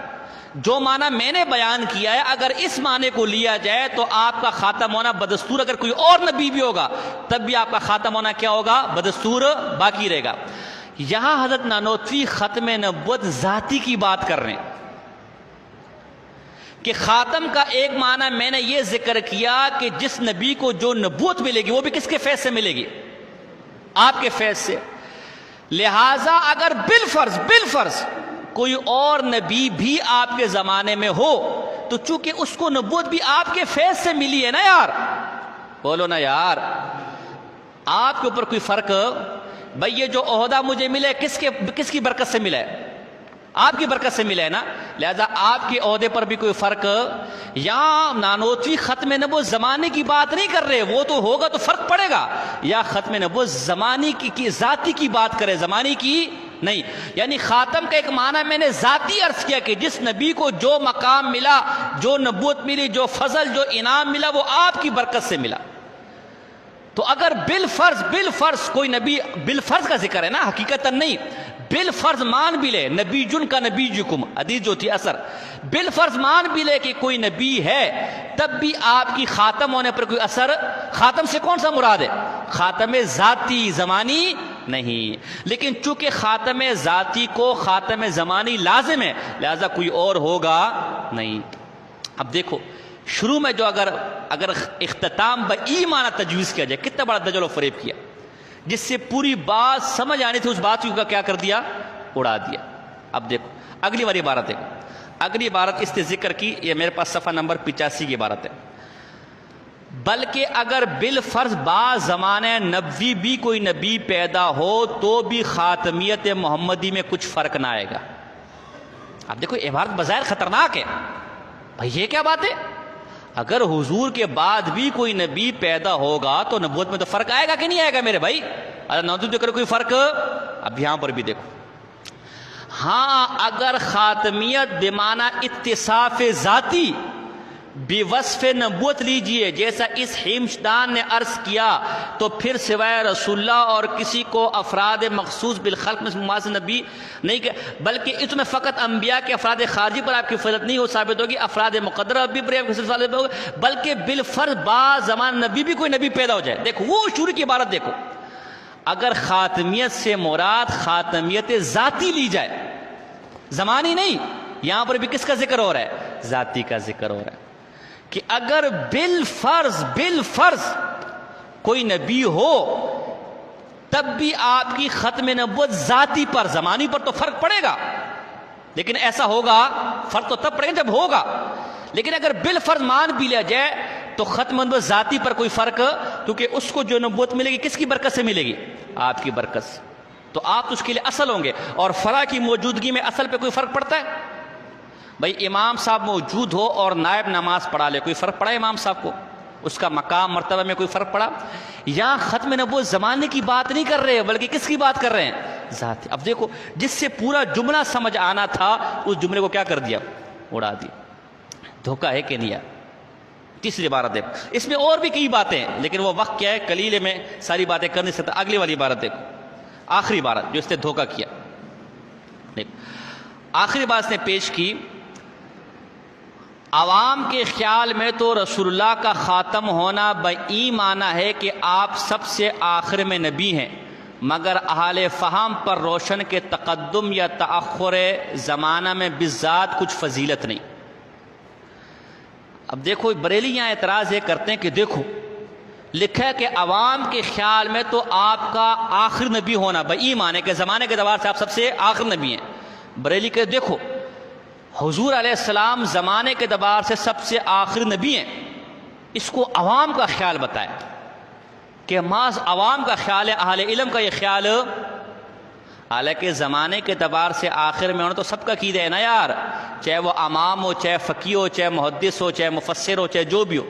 جو معنی میں نے بیان کیا ہے اگر اس معنی کو لیا جائے تو آپ کا خاتم ہونا بدستور، اگر کوئی اور نبی بھی ہوگا تب بھی آپ کا خاتم ہونا کیا ہوگا؟ بدستور باقی رہے گا۔ یہاں حضرت نانوتوی ختم نبوت ذاتی کی بات کر رہے ہیں کہ خاتم کا ایک معنی میں نے یہ ذکر کیا کہ جس نبی کو جو نبوت ملے گی وہ بھی کس کے فیض سے ملے گی؟ آپ کے فیض سے۔ لہٰذا اگر بالفرض کوئی اور نبی بھی آپ کے زمانے میں ہو تو چونکہ اس کو نبوت بھی آپ کے فیض سے ملی ہے نا یار، بولو نا یار، آپ کے اوپر کوئی فرق؟ بھئی یہ جو عہدہ مجھے ملے کس کی برکت سے ملا ہے؟ آپ کی برکت سے ملا ہے نا، لہذا آپ کے عہدے پر بھی کوئی فرق؟ یہاں نانوتوی ختم نبوت زمانے کی بات نہیں کر رہے، وہ تو ہوگا تو فرق پڑے گا، یا ختم نبوت زمانی کی ذاتی کی بات کرے، زمانی کی نہیں۔ یعنی خاتم کا ایک معنی میں نے ذاتی عرض کیا کہ جس نبی کو جو مقام ملا، جو نبوت ملی، جو فضل، جو انعام ملا، وہ آپ کی برکت سے ملا۔ تو اگر بالفرض کوئی نبی، بالفرض کا ذکر ہے نا، حقیقتاً نہیں، بالفرض مان بھی لے، نبی جن کا نبی جکم حدیث جو تھی اثر، بالفرض مان بھی لے کہ کوئی نبی ہے، تب بھی آپ کی خاتم ہونے پر کوئی اثر، خاتم سے کون سا مراد ہے؟ خاتم ذاتی، زمانی نہیں۔ لیکن چونکہ خاتم ذاتی کو خاتم زمانی لازم ہے، لہذا کوئی اور ہوگا نہیں۔ اب دیکھو شروع میں جو اگر اختتام بئی معنی تجویز کیا جائے، کتنا بڑا دجل و فریب کیا، جس سے پوری بات سمجھ آنی تھی اس بات کو کیا کر دیا؟ اڑا دیا۔ اب دیکھو اگلی والی عبارت دیکھو، اگلی عبارت اس نے ذکر کی، یہ میرے پاس صفحہ نمبر 85 کی عبارت ہے۔ بلکہ اگر بالفرض بعض زمانہ نبوی بھی کوئی نبی پیدا ہو تو بھی خاتمیت محمدی میں کچھ فرق نہ آئے گا۔ اب دیکھو عبارت بظاہر خطرناک ہے، بھائی یہ کیا بات ہے؟ اگر حضور کے بعد بھی کوئی نبی پیدا ہوگا تو نبوت میں تو فرق آئے گا کہ نہیں آئے گا میرے بھائی؟ اگر نبوت میں کوئی فرق، اب یہاں پر بھی دیکھو، ہاں اگر خاتمیت بمعنی اتصاف ذاتی بوصف نبوت لیجئے جیسا اس ہیمشدان نے عرض کیا تو پھر سوائے رسول اللہ اور کسی کو افراد مخصوص بالخلق میں مماثل نبی نہیں کہ، بلکہ اس میں فقط انبیاء کے افراد خارجی پر آپ کی فضیلت نہیں ہو ثابت ہوگی، افراد مقدرہ بھی پر آپ کی فضیلت ہوگی، بلکہ بالفرض بعض زمان نبی بھی کوئی نبی پیدا ہو جائے۔ دیکھو وہ شروع کی عبارت دیکھو، اگر خاتمیت سے مراد خاتمیت ذاتی لی جائے، زمانی نہیں، یہاں پر بھی کس کا ذکر ہو رہا ہے؟ ذاتی کا ذکر ہو رہا ہے، کہ اگر بالفرض کوئی نبی ہو تب بھی آپ کی ختم نبوت ذاتی پر، زمانی پر تو فرق پڑے گا، لیکن ایسا ہوگا، فرق تو تب پڑے گا جب ہوگا، لیکن اگر بالفرض مان بھی لیا جائے تو ختم نبوت ذاتی پر کوئی فرق، کیونکہ اس کو جو نبوت ملے گی کس کی برکت سے ملے گی؟ آپ کی برکت سے، تو آپ اس کے لیے اصل ہوں گے، اور فرع کی موجودگی میں اصل پہ کوئی فرق پڑتا ہے؟ بھائی امام صاحب موجود ہو اور نائب نماز پڑھا لے، کوئی فرق پڑا امام صاحب کو؟ اس کا مقام مرتبہ میں کوئی فرق پڑا؟ یہاں ختم نبوت زمانے کی بات نہیں کر رہے بلکہ کس کی بات کر رہے ہیں؟ ذاتی۔ اب دیکھو جس سے پورا جملہ سمجھ آنا تھا اس جملے کو کیا کر دیا؟ اڑا دیا۔ دھوکہ ہے کہ نہیں ہے؟ تیسری عبارت دیکھو، اس میں اور بھی کئی باتیں ہیں لیکن وہ وقت کیا ہے، قلیل میں ساری باتیں کر نہیں سکتا۔ اگلی والی عبارت دیکھو، آخری عبارت جو اس نے دھوکہ کیا، دیکھو آخری بات اس نے پیش کی، عوام کے خیال میں تو رسول اللہ کا خاتم ہونا بئی معنی ہے کہ آپ سب سے آخر میں نبی ہیں، مگر اہل فہم پر روشن کے تقدم یا تأخر زمانہ میں بالذات کچھ فضیلت نہیں۔ اب دیکھو بریلی یہاں اعتراض یہ کرتے ہیں کہ دیکھو لکھا ہے کہ عوام کے خیال میں تو آپ کا آخر نبی ہونا بئی معنی کہ زمانے کے اعتبار سے آپ سب سے آخر نبی ہیں۔ بریلی کہ دیکھو حضور علیہ السلام زمانے کے اعتبار سے سب سے آخر نبی ہیں، اس کو عوام کا خیال بتائے کہ محض عوام کا خیال ہے، اہل علم کا یہ خیال، حالانکہ زمانے کے اعتبار سے آخر میں ہونا تو سب کا عقیدہ ہے نا یار، چاہے وہ امام ہو، چاہے فقیہ ہو، چاہے محدث ہو، چاہے مفسر ہو، چاہے جو بھی ہو۔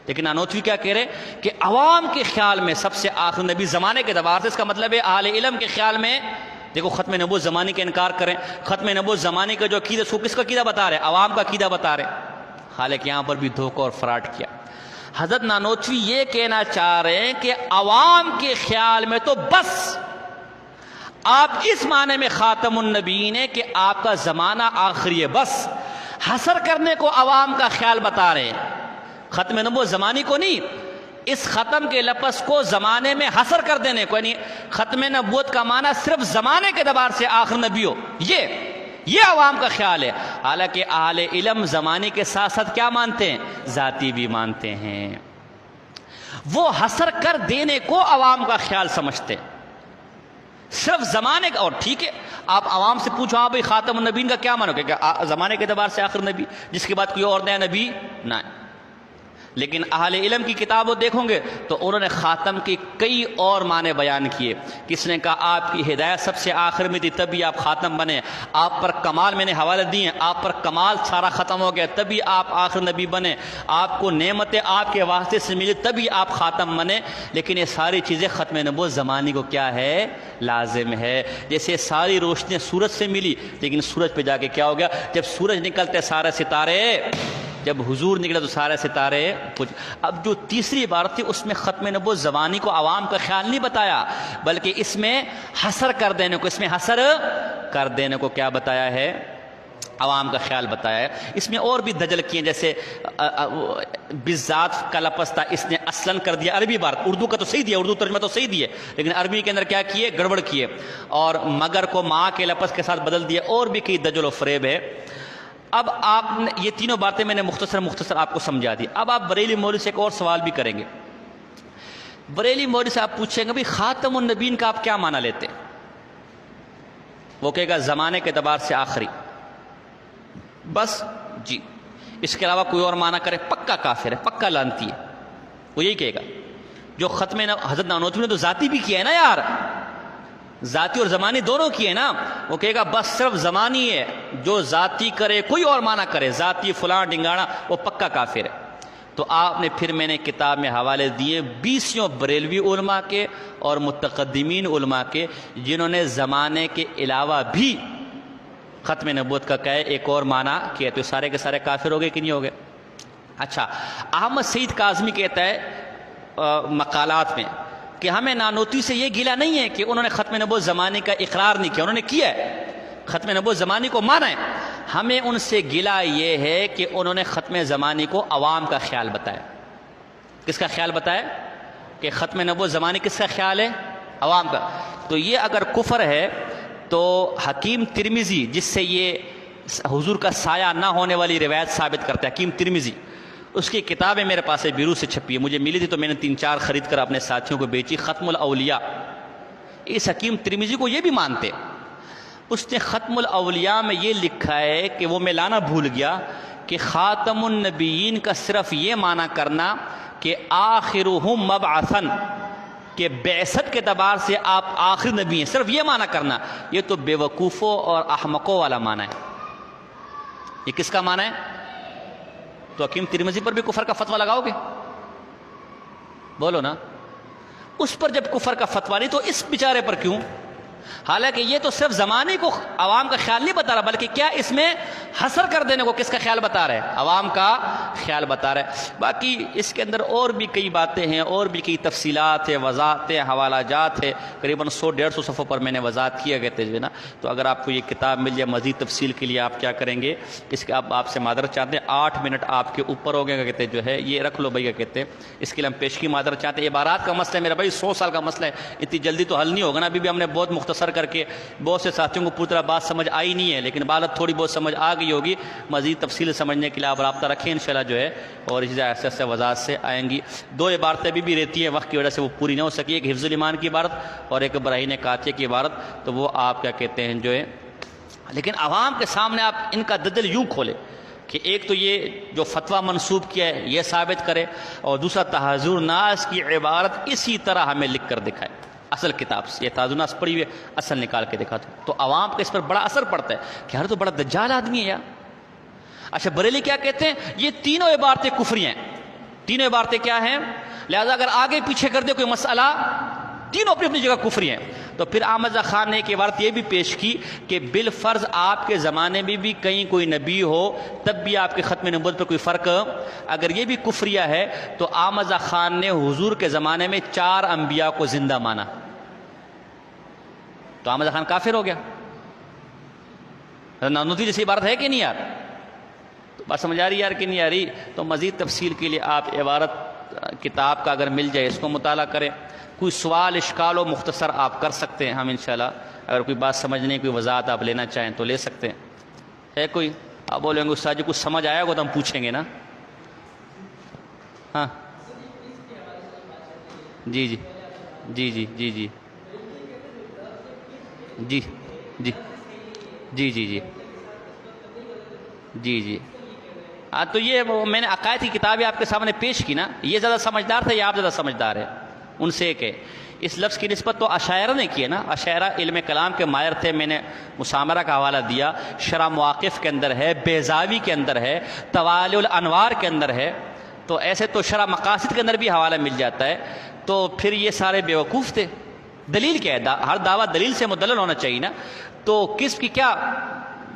لیکن نانوتوی کیا کہہ رہے کہ عوام کے خیال میں سب سے آخر نبی زمانے کے اعتبار سے، اس کا مطلب ہے اہل علم کے خیال میں دیکھو ختم نبوت زمانے کا انکار کریں، ختم نبوت زمانے کا جو عقیدہ اس کو کس کا عقیدہ بتا رہے؟ عوام کا عقیدہ بتا رہے، حالانکہ یہاں پر بھی دھوکہ اور فراڈ کیا۔ حضرت نانوتوی یہ کہنا چاہ رہے ہیں کہ عوام کے خیال میں تو بس آپ اس معنی میں خاتم النبیین ہیں کہ آپ کا زمانہ آخری ہے، بس حسر کرنے کو عوام کا خیال بتا رہے ہیں، ختم نبوت زمانی کو نہیں، اس ختم کے لفظ کو زمانے میں حسر کر دینے کو، یعنی ختم نبوت کا معنی صرف زمانے کے اعتبار سے آخر نبی ہو، یہ عوام کا خیال ہے۔ حالانکہ اہل علم زمانے کے ساتھ ساتھ کیا مانتے ہیں؟ ذاتی بھی مانتے ہیں۔ وہ حسر کر دینے کو عوام کا خیال سمجھتے ہیں، صرف زمانے کا۔ اور ٹھیک ہے، آپ عوام سے پوچھو ہاں بھائی خاتم النبیین کا کیا مانو گے؟ کہ زمانے کے اعتبار سے آخر نبی، جس کے بعد کوئی اور نیا نبی نہ ہے۔ لیکن اہل علم کی کتابوں دیکھوں گے تو انہوں نے خاتم کے کئی اور معنی بیان کیے۔ کس نے کہا آپ کی ہدایت سب سے آخر میں تھی تبھی آپ خاتم بنے، آپ پر کمال میں نے حوالے دیے، آپ پر کمال سارا ختم ہو گیا تبھی آپ آخر نبی بنے، آپ کو نعمتیں آپ کے واسطے سے ملی تبھی آپ خاتم بنے۔ لیکن یہ ساری چیزیں ختم نبوت زمانی کو کیا ہے؟ لازم ہے۔ جیسے ساری روشنی سورج سے ملی، لیکن سورج پہ جا کے کیا ہو گیا؟ جب سورج نکلتے سارے ستارے، جب حضور نکلے تو سارے ستارے کچھ۔ اب جو تیسری عبارت تھی اس میں ختم نبوت زمانی کو عوام کا خیال نہیں بتایا، بلکہ اس میں حسر کر دینے کو، اس میں حسر کر دینے کو کیا بتایا ہے؟ عوام کا خیال بتایا ہے۔ اس میں اور بھی دجل کیے، جیسے بالذات کا لفظ تھا، اس نے اصلاً کر دیا عربی عبارت، اردو کا تو صحیح دیا، اردو ترجمہ تو صحیح دیا، لیکن عربی کے اندر کیا کیے؟ گڑبڑ کیے، اور مگر کو ماں کے لفظ کے ساتھ بدل دیا، اور بھی کئی دجل و فریب ہے۔ اب آپ نے یہ تینوں باتیں میں نے مختصر آپ کو سمجھا دی۔ اب آپ بریلی مولوی سے ایک اور سوال بھی کریں گے۔ بریلی مولوی سے آپ پوچھیں گے بھئی خاتم النبیین کا آپ کیا معنی لیتے؟ وہ کہے گا زمانے کے اعتبار سے آخری، بس جی، اس کے علاوہ کوئی اور معنی کرے پکا کافر ہے، پکا لعنتی ہے، وہ یہی کہے گا۔ جو ختم حضرت نانوتوی نے تو ذاتی بھی کیا ہے نا یار، ذاتی اور زمانی دونوں کیے نا، وہ کہے گا بس صرف زمانی ہے، جو ذاتی کرے کوئی اور معنی کرے، ذاتی فلاں ڈنگانا، وہ پکا کافر ہے۔ تو آپ نے پھر میں نے کتاب میں حوالے دیے 20 بریلوی علماء کے اور متقدمین علماء کے، جنہوں نے زمانے کے علاوہ بھی ختم نبوت کا کہے ایک اور معنی کیا، تو سارے کے سارے کافر ہو گئے کہ نہیں ہو گئے؟ اچھا، احمد سعید کاظمی کہتا ہے مقالات میں کہ ہمیں نانوتوی سے یہ گلہ نہیں ہے کہ انہوں نے ختم نبوت زمانی کا اقرار نہیں کیا، انہوں نے کیا ہے، ختم نبوت زمانی کو مانا ہے، ہمیں ان سے گلہ یہ ہے کہ انہوں نے ختم زمانی کو عوام کا خیال بتایا۔ کس کا خیال بتایا؟ کہ ختم نبوت زمانی کس کا خیال ہے؟ عوام کا۔ تو یہ اگر کفر ہے تو حکیم ترمذی، جس سے یہ حضور کا سایہ نہ ہونے والی روایت ثابت کرتا ہے، حکیم ترمذی، اس کی کتابیں میرے پاس بیرو سے چھپی ہے، مجھے ملی تھی تو میں نے 3-4 خرید کر اپنے ساتھیوں کو بیچی۔ ختم الاولیاء، اس حکیم ترمذی کو یہ بھی مانتے، اس نے ختم الاولیاء میں یہ لکھا ہے کہ وہ میں لانا بھول گیا کہ خاتم النبیین کا صرف یہ معنی کرنا کہ آخرہم مبعثاً، کہ بعثت کے اعتبار سے آپ آخری نبی ہیں، صرف یہ معنی کرنا، یہ تو بے وقوفوں اور احمقوں والا معنی ہے۔ یہ کس کا معنی ہے؟ تو حکیم ترمذی پر بھی کفر کا فتویٰ لگاؤ گے؟ بولو نا، اس پر جب کفر کا فتویٰ نہیں تو اس بیچارے پر کیوں؟ حالانکہ یہ تو صرف زمانے کو عوام کا خیال نہیں بتا رہا، بلکہ کیا اس میں حسر کر دینے کو کس کا خیال بتا رہا ہے؟ عوام کا خیال بتا رہا ہے۔ باقی اس کے اندر اور بھی کئی باتیں ہیں، اور بھی کئی تفصیلات ہیں، وضاحتیں، حوالہ جات ہے، قریباً 100-150 صفحوں پر میں نے وضاحت کیا گئے تھے نا۔ تو اگر آپ کو یہ کتاب مل جائے مزید تفصیل کے لیے آپ کیا کریں گے؟ اس کے آپ سے معذرت چاہتے ہیں، 8 منٹ آپ کے اوپر ہو گئے، کہتے جو ہے یہ رکھ لو بھائی، کہتے ہیں اس کے لیے ہم پیش کی معذرت چاہتے ہیں۔ عبارات کا مسئلہ ہے میرا بھائی، 100 سال کا مسئلہ ہے، اتنی جلدی تو حل نہیں ہوگا نا۔ ابھی بھی ہم نے بہت مختصر کر کے، بہت سے ساتھیوں کو پوری طرح بات سمجھ آئی نہیں ہے، لیکن بات تھوڑی بہت سمجھ آ گئی ہوگی۔ مزید تفصیل سمجھنے کے لیے آپ رابطہ رکھیں انشاءاللہ جو ہے، اور اس ایسے ایسے وضاحت سے آئیں گی۔ 2 عبارتیں ابھی بھی رہتی ہیں، وقت کی وجہ سے وہ پوری نہ ہو سکی، ایک حفظ الایمان کی عبارت اور ایک براہین قاطعہ کی عبارت، تو وہ آپ کیا کہتے ہیں جو ہے، لیکن عوام کے سامنے آپ ان کا دجل یوں کھولے کہ ایک تو یہ جو فتویٰ منسوب کیا ہے یہ ثابت کرے، اور دوسرا تحذر الناس کی عبارت اسی طرح ہمیں لکھ کر دکھائے اصل کتاب سے، یہ تحذر الناس پڑھی ہوئی اصل نکال کے دکھاتے، تو عوام کا اس پر بڑا اثر پڑتا ہے کہ ہر تو بڑا دجال آدمی ہے یار۔ اچھا، بریلی کیا کہتے ہیں؟ یہ تینوں عبارتیں کفری ہیں، تینوں عبارتیں کیا ہیں؟ لہذا اگر آگے پیچھے کر دے کوئی مسئلہ تینوں اپنی اپنی جگہ کفری ہیں۔ تو پھر احمد رضا خان نے ایک عبارت یہ بھی پیش کی کہ بالفرض آپ کے زمانے میں بھی کہیں کوئی نبی ہو تب بھی آپ کے ختم نبوت پر کوئی فرق، اگر یہ بھی کفریہ ہے تو احمد رضا خان نے حضور کے زمانے میں 4 انبیاء کو زندہ مانا، تو احمد رضا خان کافر ہو گیا۔ نانوتوی جیسی عبارت ہے کہ نہیں یار؟ تو بات سمجھ آ رہی یار کہ نہیں آ رہی؟ تو مزید تفصیل کے لیے آپ عبارت کتاب کا اگر مل جائے اس کو مطالعہ کریں، کوئی سوال اشکال و مختصر آپ کر سکتے ہیں، ہم انشاءاللہ اگر کوئی بات سمجھنے کوئی وضاحت آپ لینا چاہیں تو لے سکتے ہیں۔ ہے کوئی؟ آپ بولیں گے استاد جی کچھ سمجھ آیا ہوگا تو ہم پوچھیں گے نا۔ ہاں جی جی جی جی جی جی جی جی جی جی جی جی جی ہاں، تو یہ میں نے عقائد کی کتابیں آپ کے سامنے پیش کی نا، یہ زیادہ سمجھدار تھے یا آپ زیادہ سمجھدار ہیں؟ ان سے ایک ہے۔ اس لفظ کی نسبت تو اشاعرہ نے کی ہے نا، اشاعرہ علم کلام کے ماہر تھے، میں نے مسامرہ کا حوالہ دیا، شرح مواقف کے اندر ہے، بیضاوی کے اندر ہے، طوالع الانوار کے اندر ہے، تو ایسے تو شرح مقاصد کے اندر بھی حوالہ مل جاتا ہے۔ تو پھر یہ سارے بیوقوف تھے۔ دلیل کیا ہے؟ ہر دعویٰ دلیل سے مدلل ہونا چاہیے نا، تو کس کی کیا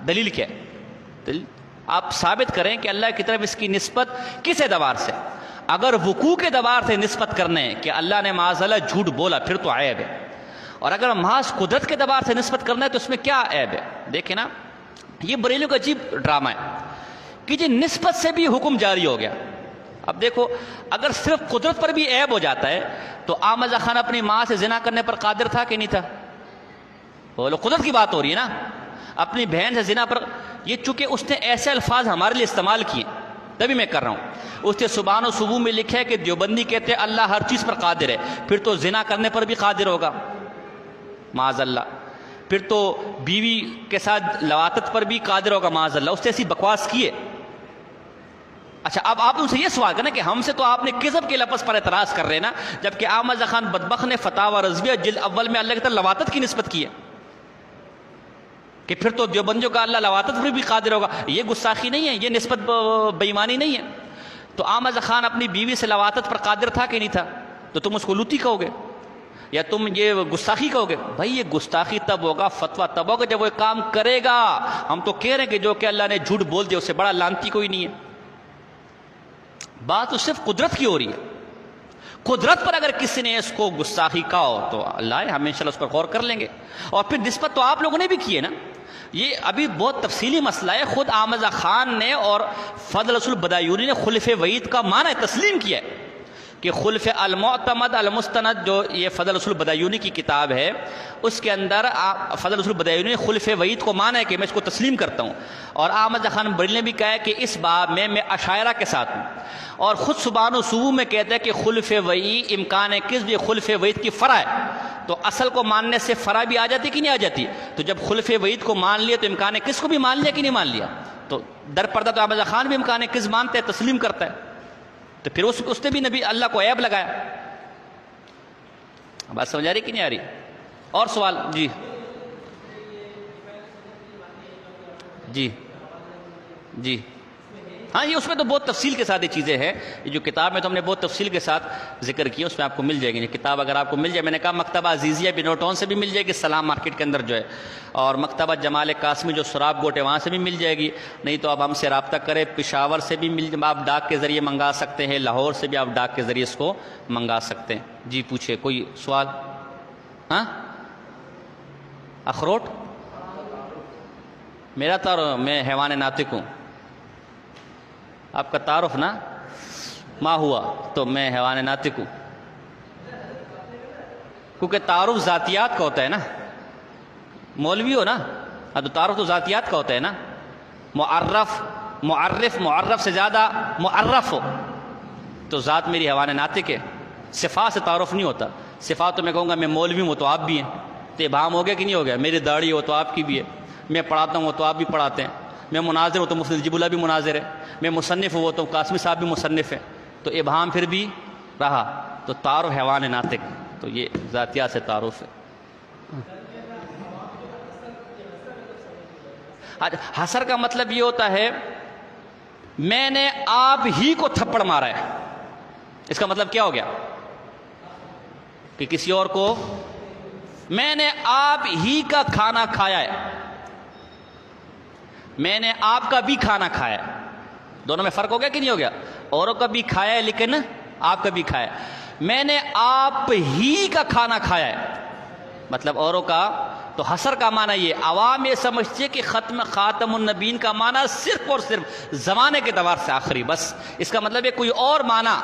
دلیل کیا ہے؟ دلیل آپ ثابت کریں کہ اللہ کی طرف اس کی نسبت کس اعتبار سے؟ اگر وقوع کے اعتبار سے نسبت کرنے کہ اللہ نے معاذ اللہ جھوٹ بولا پھر تو عیب ہے، اور اگر محض قدرت کے اعتبار سے نسبت کرنا ہے تو اس میں کیا عیب ہے؟ دیکھیں نا، یہ بریلویوں کا عجیب ڈرامہ ہے کہ جی نسبت سے بھی حکم جاری ہو گیا۔ اب دیکھو، اگر صرف قدرت پر بھی عیب ہو جاتا ہے تو احمد رضا خان اپنی ماں سے زنا کرنے پر قادر تھا کہ نہیں تھا؟ بولو، قدرت کی بات ہو رہی ہے نا، اپنی بہن سے زنا پر، یہ چونکہ اس نے ایسے الفاظ ہمارے لیے استعمال کیے تبھی میں کر رہا ہوں۔ اس نے سبحان و صبو میں لکھا ہے کہ دیوبندی کہتے ہیں اللہ ہر چیز پر قادر ہے، پھر تو زنا کرنے پر بھی قادر ہوگا معاذ اللہ، پھر تو بیوی کے ساتھ لواطت پر بھی قادر ہوگا معاذ اللہ، اس نے ایسی بکواس کی ہے۔ اچھا، اب آپ ان سے یہ سوال کرنا کہ ہم سے تو آپ نے کذب کے لفظ پر اعتراض کر رہے ہیں نا، جبکہ احمد رضا خان بدبخت نے فتاوی رضویہ جلد اول میں اللہ کی طرف لواطت کی نسبت کی ہے کہ پھر تو دیوبندیوں کا اللہ لواطت پر بھی قادر ہوگا۔ یہ گستاخی نہیں ہے، یہ نسبت بے ایمانی نہیں ہے۔ تو احمد رضا خان اپنی بیوی سے لواطت پر قادر تھا کہ نہیں تھا؟ تو تم اس کو لوتی کہو گے یا تم یہ گستاخی کہو گے؟ بھائی یہ گستاخی تب ہوگا، فتویٰ تب ہوگا جب وہ کام کرے گا۔ ہم تو کہہ رہے ہیں کہ جو کہ اللہ نے جھوٹ بول دیا اس سے بڑا لعنتی کوئی نہیں ہے۔ بات تو صرف قدرت کی ہو رہی ہے۔ قدرت پر اگر کسی نے اس کو گستاخی کہا ہو تو اللہ ہم انشاءاللہ اس پر غور کر لیں گے۔ اور پھر نسبت تو آپ لوگوں نے بھی کی ہے نا، یہ ابھی بہت تفصیلی مسئلہ ہے۔ خود احمد رضا خان نے اور فضل رسول بدایونی نے خلف وعید کا معنی تسلیم کیا ہے کہ خلف المعتمد المستند، جو یہ فضل رسول بدایونی کی کتاب ہے اس کے اندر فضل رسول بدایونی نے خلف وعید کو مانا ہے کہ میں اس کو تسلیم کرتا ہوں۔ اور احمد رضا خان بریلوی نے بھی کہا ہے کہ اس باب میں اشاعرہ کے ساتھ ہوں، اور خود سبحان و صبو میں کہتے ہیں کہ خلف وعید امکان کذب یہ خلف وعید کی فرع ہے۔ تو اصل کو ماننے سے فرع بھی آ جاتی کہ نہیں آ جاتی؟ تو جب خلف وعید کو مان لیا تو امکان کس کو بھی مان لیا کہ نہیں مان لیا؟ تو در پردہ تو احمد رضا خان بھی امکان کذب مانتے ہیں، تسلیم کرتا ہے۔ تو پھر اس نے بھی نبی اللہ کو عیب لگایا۔ بات سمجھ آ رہی کہ نہیں آ رہی؟ اور سوال؟ جی جی جی ہاں، یہ اس میں تو بہت تفصیل کے ساتھ یہ چیزیں ہیں، یہ جو کتاب میں تو ہم نے بہت تفصیل کے ساتھ ذکر کیا، اس میں آپ کو مل جائے گی۔ یہ کتاب اگر آپ کو مل جائے، میں نے کہا مکتبہ عزیزیہ بنوٹون سے بھی مل جائے گی، سلام مارکیٹ کے اندر جو ہے، اور مکتبہ جمال قاسمی جو سراب گوٹ ہے وہاں سے بھی مل جائے گی، نہیں تو آپ ہم سے رابطہ کریں، پشاور سے بھی آپ ڈاک کے ذریعے منگا سکتے ہیں، لاہور سے بھی آپ ڈاک کے ذریعے اس کو منگا سکتے ہیں۔ جی پوچھے، کوئی سوال؟ ہاں، اخروٹ میرا تعارف، میں حیوان ناطق ہوں، آپ کا تعارف نا ما ہوا، تو میں حیوان ناطق ہوں، کیونکہ تعارف ذاتیات کا ہوتا ہے نا، مولوی ہو نا، تو تعارف تو ذاتیات کا ہوتا ہے نا، معرف سے زیادہ معرف ہو، تو ذات میری حیوان ناطق ہے، صفات سے تعارف نہیں ہوتا۔ صفات تو میں کہوں گا میں مولوی ہوں تو آپ بھی ہیں، تو ابہام ہو گیا کہ نہیں ہو گیا؟ میری داڑھی ہو تو آپ کی بھی ہے، میں پڑھاتا ہوں تو آپ بھی پڑھاتے ہیں، میں مناظر ہوں تو مفتی نجیب اللہ بھی مناظر ہے، میں مصنف ہوں تو قاسمی صاحب بھی مصنف ہے، تو ابہام پھر بھی رہا، تو تعارف حیوان ناطق، تو یہ ذاتیات سے تعارف ہے۔ حسر کا مطلب یہ ہوتا ہے میں نے آپ ہی کو تھپڑ مارا ہے، اس کا مطلب کیا ہو گیا کہ کسی اور کو میں نے آپ ہی کا کھانا کھایا ہے، میں نے آپ کا بھی کھانا کھایا ہے. دونوں میں فرق ہو گیا کہ نہیں ہو گیا؟ اوروں کا بھی کھایا ہے لیکن آپ کا بھی کھایا ہے. میں نے آپ ہی کا کھانا کھایا ہے مطلب اوروں کا. تو حصر کا معنی یہ، عوام یہ سمجھتے کہ خاتم النبیین کا معنی صرف اور صرف زمانے کے اعتبار سے آخری، بس اس کا مطلب ہے کوئی اور معنی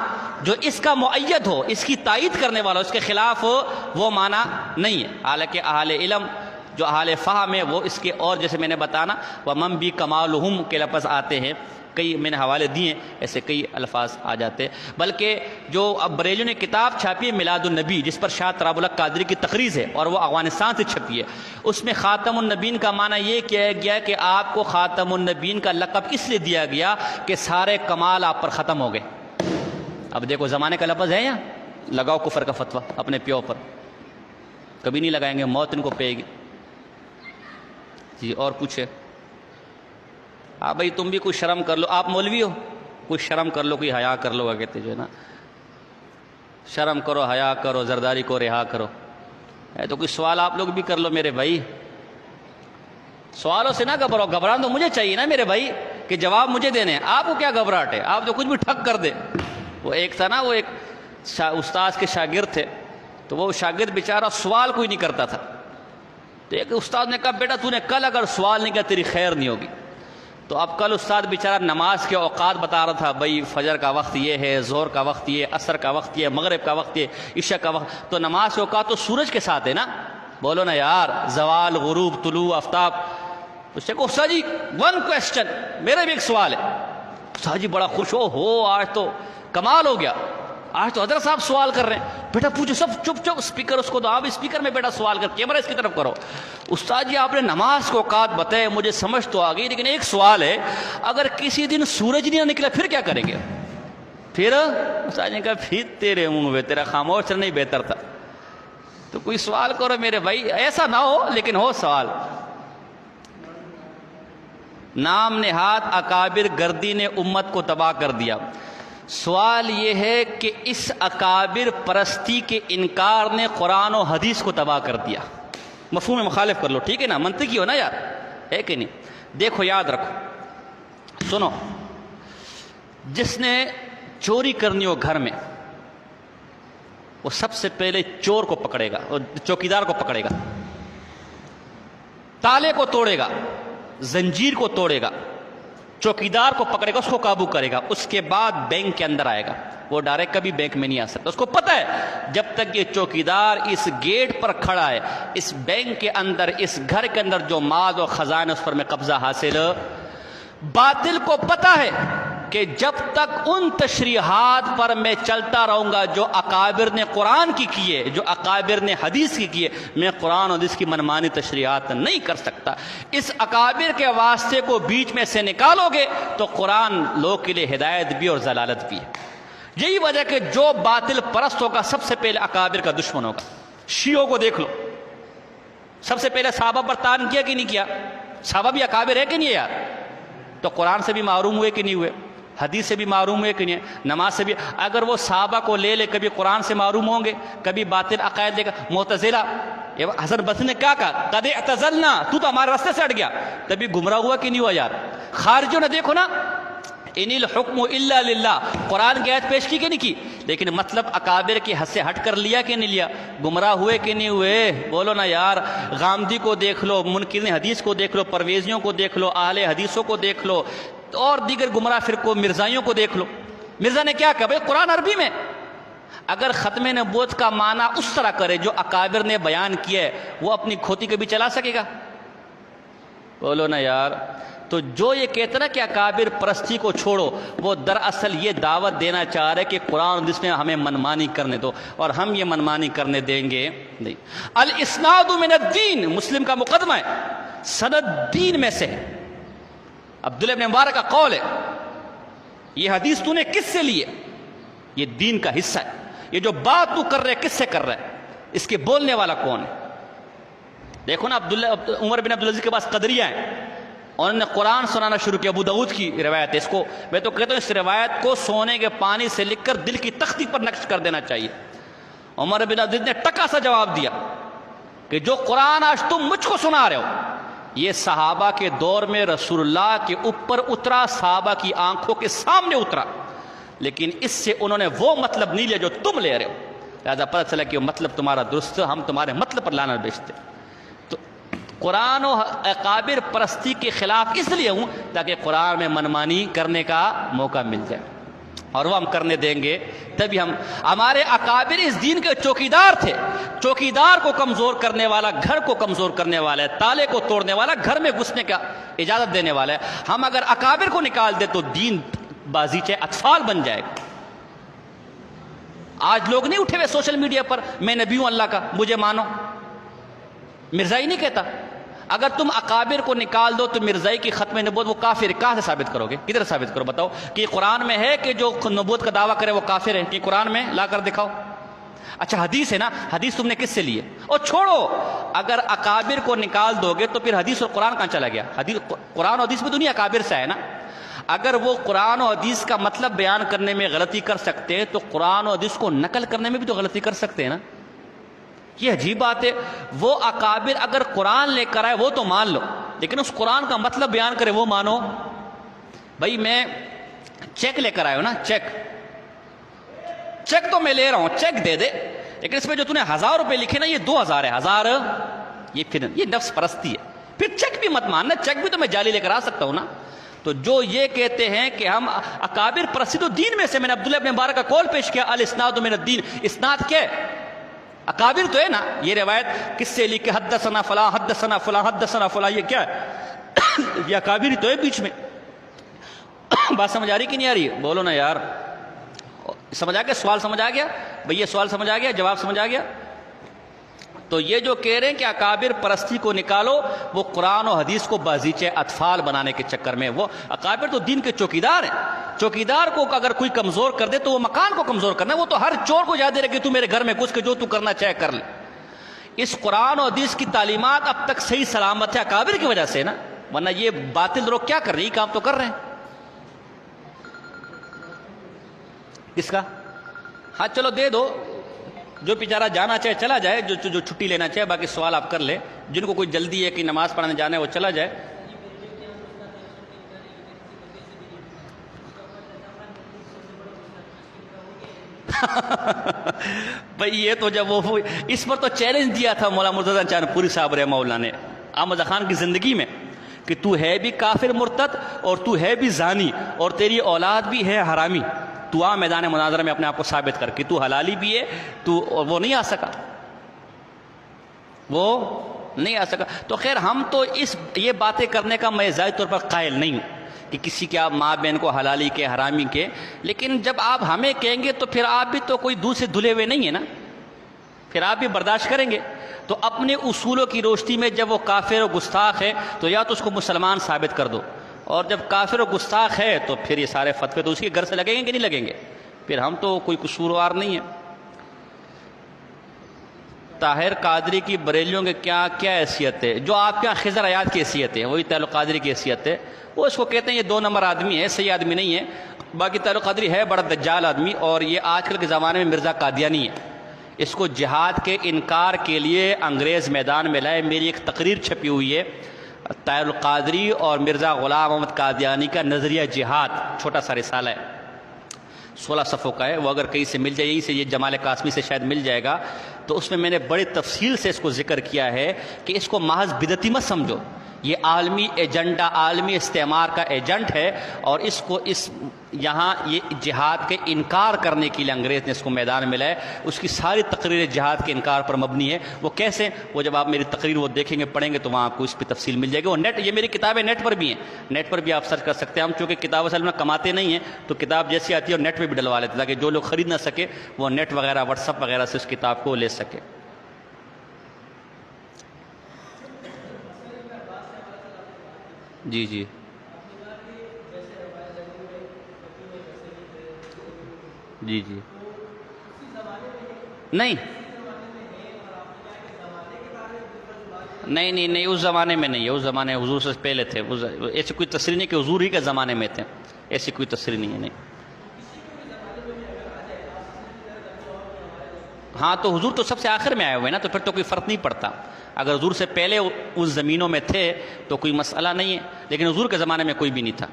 جو اس کا مؤید ہو، اس کی تائید کرنے والا، اس کے خلاف ہو، وہ معنی نہیں ہے. حالانکہ اہل علم جو اہل فہم ہے وہ اس کے اور جیسے میں نے بتانا وَمَن بِی کَمَالُہُم کے لفظ آتے ہیں، کئی میں نے حوالے دیے ہیں، ایسے کئی الفاظ آ جاتے ہیں. بلکہ جو اب بریلیوں نے کتاب چھاپی ہے میلاد النبی، جس پر شاہ تراب الحق قادری کی تقریز ہے اور وہ افغانستان سے چھپی ہے، اس میں خاتم النبیین کا معنی یہ کیا گیا کہ آپ کو خاتم النبیین کا لقب اس لیے دیا گیا کہ سارے کمال آپ پر ختم ہو گئے. اب دیکھو زمانے کا لفظ ہے یہاں، لگاؤ کفر کا فتویٰ اپنے پیو پر، کبھی نہیں لگائیں گے، موت ان کو پے گی. جی اور پوچھے؟ ہاں بھائی تم بھی کوئی شرم کر لو، آپ مولوی ہو، کوئی شرم کر لو، کوئی حیا کر لو. کہتے جو ہے نا شرم کرو، حیا کرو، زرداری کو رہا کرو. تو کوئی سوال آپ لوگ بھی کر لو میرے بھائی. سوالوں سے نہ گھبراؤ، گھبرانا تو مجھے چاہیے نا میرے بھائی کہ جواب مجھے دینے ہیں. آپ کو کیا گھبراہٹ ہے؟ آپ تو کچھ بھی ٹھک کر دے. وہ ایک تھا نا، وہ ایک استاذ کے شاگرد تھے، تو وہ شاگرد بیچارہ سوال کوئی نہیں کرتا تھا. تو ایک استاد نے کہا بیٹا تو نے کل اگر سوال نہیں کیا تیری خیر نہیں ہوگی. تو اب کل استاد بیچارہ نماز کے اوقات بتا رہا تھا، بھائی فجر کا وقت یہ ہے، ظہر کا وقت یہ، عصر کا وقت یہ، مغرب کا وقت یہ، عشاء کا وقت. تو نماز کے اوقات تو سورج کے ساتھ ہے نا، بولو نا یار، زوال، غروب، طلوع آفتاب. اس سے کہو استاد جی ون کوسچن، میرا بھی ایک سوال ہے. استاد جی بڑا خوش ہو آج تو کمال ہو گیا، آج تو حضرت صاحب سوال کر رہے ہیں. بیٹا پوچھو، سب چپ چپ، اسپیکر اس کو دو، آپ اسپیکر میں بیٹا سوال کر، کیمرہ اس کی طرف کرو. استاد جی آپ نے نماز کو اوقات بتائے، مجھے سمجھ تو آ گئی، لیکن ایک سوال ہے، اگر کسی دن سورج نہیں نکلا پھر کیا کریں گے؟ پھر استاد نے کہا پھر تیرے منہ میں تیرا خاموش رہنا ہی بہتر تھا. تو کوئی سوال کرو میرے بھائی، ایسا نہ ہو لیکن ہو سوال. نام نہاد اکابر گردی نے امت کو تباہ کر دیا. سوال یہ ہے کہ اس اکابر پرستی کے انکار نے قرآن و حدیث کو تباہ کر دیا. مفہوم مخالف کر لو، ٹھیک ہے نا، منطقی ہو نا یار، ہے کہ نہیں؟ دیکھو یاد رکھو، سنو، جس نے چوری کرنی ہو گھر میں، وہ سب سے پہلے چور کو پکڑے گا، چوکیدار کو پکڑے گا، تالے کو توڑے گا، زنجیر کو توڑے گا، چوکیدار کو پکڑے گا، اس کو قابو کرے گا. اس کے بعد بینک کے اندر آئے گا. وہ ڈائریکٹ کبھی بینک میں نہیں آ سکتا. اس کو پتہ ہے جب تک یہ چوکیدار اس گیٹ پر کھڑا ہے، اس بینک کے اندر، اس گھر کے اندر جو مال و خزانہ اس پر میں قبضہ حاصل. باطل کو پتہ ہے کہ جب تک ان تشریحات پر میں چلتا رہوں گا جو اکابر نے قرآن کی کیے، جو اکابر نے حدیث کی کیے، میں قرآن اور حدیث کی منمانی تشریحات نہیں کر سکتا. اس اکابر کے واسطے کو بیچ میں سے نکالو گے تو قرآن لوگ کے لیے ہدایت بھی اور ضلالت بھی ہے. یہی وجہ کہ جو باطل پرست ہوگا سب سے پہلے اکابر کا دشمن ہوگا. شیعوں کو دیکھ لو، سب سے پہلے صحابہ پر طعن کیا کہ نہیں کیا؟ صحابہ بھی اکابر ہے کہ نہیں یار؟ تو قرآن سے بھی معروم ہوئے کہ نہیں ہوئے؟ حدیث سے بھی معروم ہوئے کہ نہیں؟ نماز سے بھی. اگر وہ صحابہ کو لے کبھی قرآن سے معروم ہوں گے، کبھی باطل عقائد لے کر. معتزلہ حسن بصری نے کیا کہا؟ قد اعتزلنا، تو ہمارے راستے سے ہٹ گیا. تبھی گمراہ ہوا کہ نہیں ہوا یار؟ خارجیوں نے دیکھو نا، ان الحکم الا للہ، قرآن کی آیت پیش کی کہ نہیں کی؟ لیکن مطلب اکابر کی حد سے ہٹ کر لیا کہ نہیں لیا؟ گمراہ ہوئے کہ نہیں ہوئے؟ بولو نا یار. غامدی کو دیکھ لو، منکرین حدیث کو دیکھ لو، پرویزیوں کو دیکھ لو، اہل حدیثوں کو دیکھ لو، اور دیگر گمراہ فرقوں، مرزائیوں کو دیکھ لو. مرزا نے کیا کہا؟ بھائی قرآن عربی میں. اگر ختم نبوت کا معنی اس طرح کرے جو اکابر نے بیان کیا ہے، وہ اپنی کھوتی کبھی چلا سکے گا؟ بولو نا یار. تو جو یہ کہتا نا کہ اکابر پرستی کو چھوڑو، وہ دراصل یہ دعوت دینا چاہ رہے کہ قرآن جس میں ہمیں منمانی کرنے دو، اور ہم یہ منمانی کرنے دیں گے نہیں. الاسناد من الدین، مسلم کا مقدمہ ہے، سند دین میں سے. عبداللہ ابن مبارک کا قول ہے، یہ حدیث تو نے کس سے لی ہے؟ یہ دین کا حصہ ہے. یہ جو بات تو کر رہے کس سے کر رہا ہے؟ اس کے بولنے والا کون ہے؟ دیکھو نا، عمر بن عبدالعزیز کے پاس قدریہ ہیں، اور انہوں نے قرآن سنانا شروع کیا. ابو داؤد کی روایت ہے. اس کو میں تو کہتا ہوں اس روایت کو سونے کے پانی سے لکھ کر دل کی تختی پر نقش کر دینا چاہیے. عمر بن عبد العزیز نے ٹکا سا جواب دیا کہ جو قرآن آج تم مجھ کو سنا رہے ہو یہ صحابہ کے دور میں رسول اللہ کے اوپر اترا، صحابہ کی آنکھوں کے سامنے اترا، لیکن اس سے انہوں نے وہ مطلب نہیں لیا جو تم لے رہے ہو، لہذا پتہ چلا کہ وہ مطلب تمہارا درست، ہم تمہارے مطلب پر لعنت بیچتے۔ تو قرآن و اکابر پرستی کے خلاف اس لیے ہوں تاکہ قرآن میں منمانی کرنے کا موقع مل جائے، اور وہ ہم کرنے دیں گے تبھی ہمارے اکابر اس دین کے چوکیدار تھے، چوکیدار کو کمزور کرنے والا گھر کو کمزور کرنے والا ہے، تالے کو توڑنے والا گھر میں گھسنے کا اجازت دینے والا ہے۔ ہم اگر اکابر کو نکال دیں تو دین بازیچے اطفال بن جائے گا۔ آج لوگ نہیں اٹھے ہوئے سوشل میڈیا پر میں نبی ہوں اللہ کا مجھے مانو، مرزائی نہیں کہتا اگر تم اکابر کو نکال دو تو مرزائی کی ختم نبوت وہ کافر ہے، کہاں سے ثابت کرو گے؟ کدھر ثابت کرو بتاؤ؟ کہ قرآن میں ہے کہ جو نبوت کا دعویٰ کرے وہ کافر ہے؟ کہ قرآن میں لا کر دکھاؤ۔ اچھا حدیث ہے نا، حدیث تم نے کس سے لی ہے؟ اور چھوڑو، اگر اکابر کو نکال دو گے تو پھر حدیث اور قرآن کہاں چلا گیا؟ قرآن اور حدیث میں دنیا اکابر سے ہے نا۔ اگر وہ قرآن و حدیث کا مطلب بیان کرنے میں غلطی کر سکتے تو قرآن و حدیث کو نقل کرنے میں بھی تو غلطی کر سکتے ہیں نا۔ یہ عجیب بات ہے، وہ اکابر اگر قرآن لے کر آئے وہ تو مان لو، لیکن اس قرآن کا مطلب بیان کرے وہ مانو۔ بھائی میں چیک لے کر آئے ہو نا، چیک تو میں لے رہا ہوں، چیک دے دے، لیکن اس میں جو تُو نے 1000 روپے لکھے نا یہ 2000 ہے، 1000 یہ نفس پرستی ہے۔ پھر چیک بھی مت ماننا، چیک بھی تو میں جعلی لے کر آ سکتا ہوں نا۔ تو جو یہ کہتے ہیں کہ ہم اکابر پرستی تو دین میں سے، میں نے عبداللہ ابن مبارک کا قول پیش کیا، الاسناد من الدین، اسناد کیا ہے؟ اکابر تو ہے نا۔ یہ روایت کس سے لکھ کے حدثنا فلاں حدثنا فلاں حدثنا فلاں، یہ کیا ہے؟ یہ اکابر ہی تو ہے بیچ میں۔ بات سمجھ آ رہی کہ نہیں آ رہی؟ بولو نا یار، سمجھ آ گیا؟ سوال سمجھ آ گیا بھئی؟ یہ سوال سمجھ آ گیا؟ جواب سمجھ آ گیا؟ تو یہ جو کہہ رہے ہیں کہ اکابر پرستی کو نکالو، وہ قرآن و حدیث کو بازیچے اطفال بنانے کے چکر میں، وہ اکابر تو دین کے چوکیدار ہیں۔ چوکیدار کو اگر کوئی کمزور کر دے تو وہ مکان کو کمزور کرنا ہے، وہ تو ہر چور کو یاد دے رہے کہ تو میرے گھر میں گھس کے جو تو کرنا چاہے کر لے۔ اس قرآن و حدیث کی تعلیمات اب تک صحیح سلامت ہے اکابر کی وجہ سے نا، ورنہ یہ باطل لوگ کیا کر رہے ہیں؟ یہ کام تو کر رہے ہیں۔ کس کا؟ ہاں چلو دے دو، جو بیچارہ جانا چاہے چلا جائے، جو چھٹی لینا چاہے، باقی سوال آپ کر لیں۔ جن کو کوئی جلدی ہے کہ نماز پڑھنے جانا ہے وہ چلا جائے۔ بھئی یہ تو جب وہ اس پر تو چیلنج دیا تھا مولانا مرتضی چاند پوری صاحب رحمہ اللہ نے احمد خان کی زندگی میں کہ تو ہے بھی کافر مرتد اور تو ہے بھی زانی اور تیری اولاد بھی ہے حرامی، تو آ میدان مناظرہ میں اپنے آپ کو ثابت کر کہ تو حلالی بھی ہے تو، اور وہ نہیں آ سکا، وہ نہیں آ سکا۔ تو خیر ہم تو یہ باتیں کرنے کا میں ظاہری طور پر قائل نہیں ہوں کہ کسی کے آپ ماں بہن کو حلالی کے حرامی کے، لیکن جب آپ ہمیں کہیں گے تو پھر آپ بھی تو کوئی دوسرے دھلے ہوئے نہیں ہیں نا، پھر آپ بھی برداشت کریں گے۔ تو اپنے اصولوں کی روشنی میں جب وہ کافر و گستاخ ہے تو یا تو اس کو مسلمان ثابت کر دو، اور جب کافر و گستاخ ہے تو پھر یہ سارے فتوے تو اس کے گھر سے لگیں گے کہ نہیں لگیں گے؟ پھر ہم تو کوئی قصوروار نہیں ہے۔ طاہر قادری کی بریلیوں کے کیا حیثیت ہے؟ جو آپ کے خضر حیات کی حیثیت ہے وہی طاہر قادری کی حیثیت ہے۔ وہ اس کو کہتے ہیں یہ 2 نمبر آدمی ہے، صحیح آدمی نہیں ہے۔ باقی طاہر قادری ہے بڑا دجال آدمی، اور یہ آج کل کے زمانے میں مرزا قادیانی ہے۔ اس کو جہاد کے انکار کے لیے انگریز میدان میں لائے۔ میری ایک تقریر چھپی ہوئی ہے، طاہر القادری اور مرزا غلام محمد قادیانی کا نظریہ جہاد، چھوٹا سا رسالہ ہے، 16 صفحوں کا ہے۔ وہ اگر کہیں سے مل جائے، یہیں سے یہ جمال قاسمی سے شاید مل جائے گا، تو اس میں میں نے بڑی تفصیل سے اس کو ذکر کیا ہے کہ اس کو محض بدعتی مت سمجھو، یہ عالمی ایجنڈا، عالمی استعمار کا ایجنٹ ہے، اور اس کو یہاں یہ جہاد کے انکار کرنے کے لیے انگریز نے اس کو میدان میں لایا۔ اس کی ساری تقریر جہاد کے انکار پر مبنی ہے۔ وہ کیسے؟ وہ جب آپ میری تقریر وہ دیکھیں گے، پڑھیں گے تو وہاں آپ کو اس پہ تفصیل مل جائے گی۔ وہ یہ میری کتابیں نیٹ پر بھی ہیں، نیٹ پر بھی آپ سرچ کر سکتے ہیں۔ ہم چونکہ کتاب اصل میں کماتے نہیں ہیں تو کتاب جیسی آتی ہے اور نیٹ پہ بھی ڈلوا لیتے ہیں تاکہ جو لوگ خرید نہ سکے وہ نیٹ وغیرہ واٹس ایپ وغیرہ سے اس کتاب کو لے سکے۔ جی جی جی جی نہیں اس زمانے میں نہیں ہے، اس زمانے حضور سے پہلے تھے، ایسی کوئی تصریح نہیں کہ حضور ہی کے زمانے میں تھے، ایسی کوئی تصریح نہیں ہے۔ نہیں ہاں تو حضور تو سب سے آخر میں آئے ہوئے نا، تو پھر تو کوئی فرق نہیں پڑتا. اگر حضور سے پہلے اس زمینوں میں تھے تو کوئی مسئلہ نہیں ہے، لیکن حضور کے زمانے میں کوئی بھی نہیں تھا.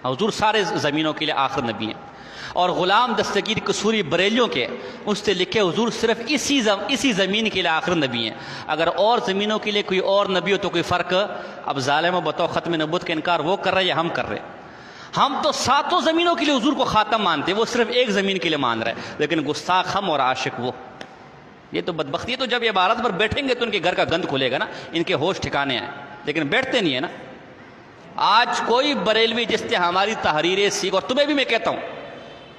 حضور سارے زمینوں کے لیے آخر نبی ہیں. اور غلام دستگیر قصوری بریلیوں کے اس سے لکھے حضور صرف اسی زمین کے لیے آخر نبی ہیں. اگر اور زمینوں کے لیے کوئی اور نبی ہو تو کوئی فرق. اب ظالم و بتاؤ ختم نبوت کا انکار وہ کر رہے یا ہم کر رہے؟ ہم تو ساتوں زمینوں کے لیے حضور کو خاتم مانتے، وہ صرف ایک زمین کے لیے مان رہے، لیکن گستاخ ہم اور عاشق وہ. یہ تو بدبختی ہے. تو جب یہ عبارت پر بیٹھیں گے تو ان کے گھر کا گند کھلے گا نا، ان کے ہوش ٹھکانے آئیں، لیکن بیٹھتے نہیں ہیں نا. آج کوئی بریلوی جس سے ہماری تحریریں سیکھ، اور تمہیں بھی میں کہتا ہوں،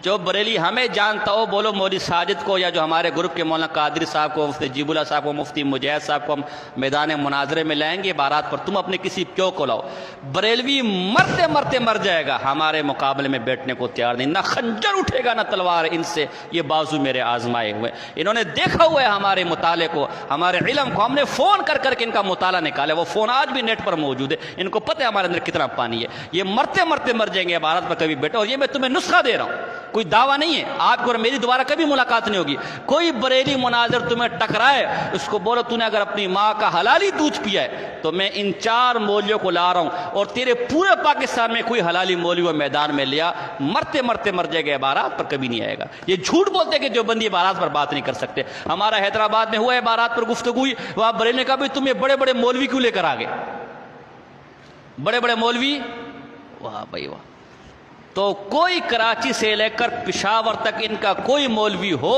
جو بریلی ہمیں جانتا ہو، بولو مولوی ساجد کو یا جو ہمارے گروپ کے مولانا قادری صاحب کو، مفتی جیب اللہ صاحب کو، مفتی مجاہد صاحب کو ہم میدان مناظرے میں لائیں گے عبارات پر. تم اپنے کسی پیو کو لاؤ، بریلوی مرتے مرتے مر جائے گا، ہمارے مقابلے میں بیٹھنے کو تیار نہیں. نہ خنجر اٹھے گا نہ تلوار ان سے. یہ بازو میرے آزمائے ہوئے، انہوں نے دیکھا ہوا ہے ہمارے مطالعے کو، ہمارے علم کو. ہم نے فون کر کر کے ان کا مطالعہ نکالا، وہ فون آج بھی نیٹ پر موجود ہے. ان کو پتہ ہے ہمارے اندر کتنا پانی ہے. یہ مرتے مرتے مر جائیں گے عبارت پر کبھی بیٹھے. اور یہ میں تمہیں نسخہ دے رہا ہوں، کوئی دعویٰ نہیں ہے. آپ کو اور میری دوبارہ کبھی ملاقات نہیں ہوگی. کوئی بریلی مناظر تمہیں ٹکرائے، اس کو بولو تو نے اگر اپنی ماں کا حلالی دودھ پیا ہے تو میں ان 4 مولویوں کو لا رہا ہوں، اور تیرے پورے پاکستان میں کوئی حلالی مولوی وہ میدان میں لیا، مرتے مرتے مر جائے گا، عبارات پر کبھی نہیں آئے گا. یہ جھوٹ بولتے کہ جو بندی عبارات پر بات نہیں کر سکتے. ہمارا حیدرآباد میں ہوا عبارات پر گفتگو ہوئی، وہاں بریلی نے کہا بھائی تم یہ بڑے بڑے مولوی کیوں لے کر آ گئے؟ بڑے بڑے مولوی، واہ بھائی واہ. تو کوئی کراچی سے لے کر پشاور تک ان کا کوئی مولوی ہو،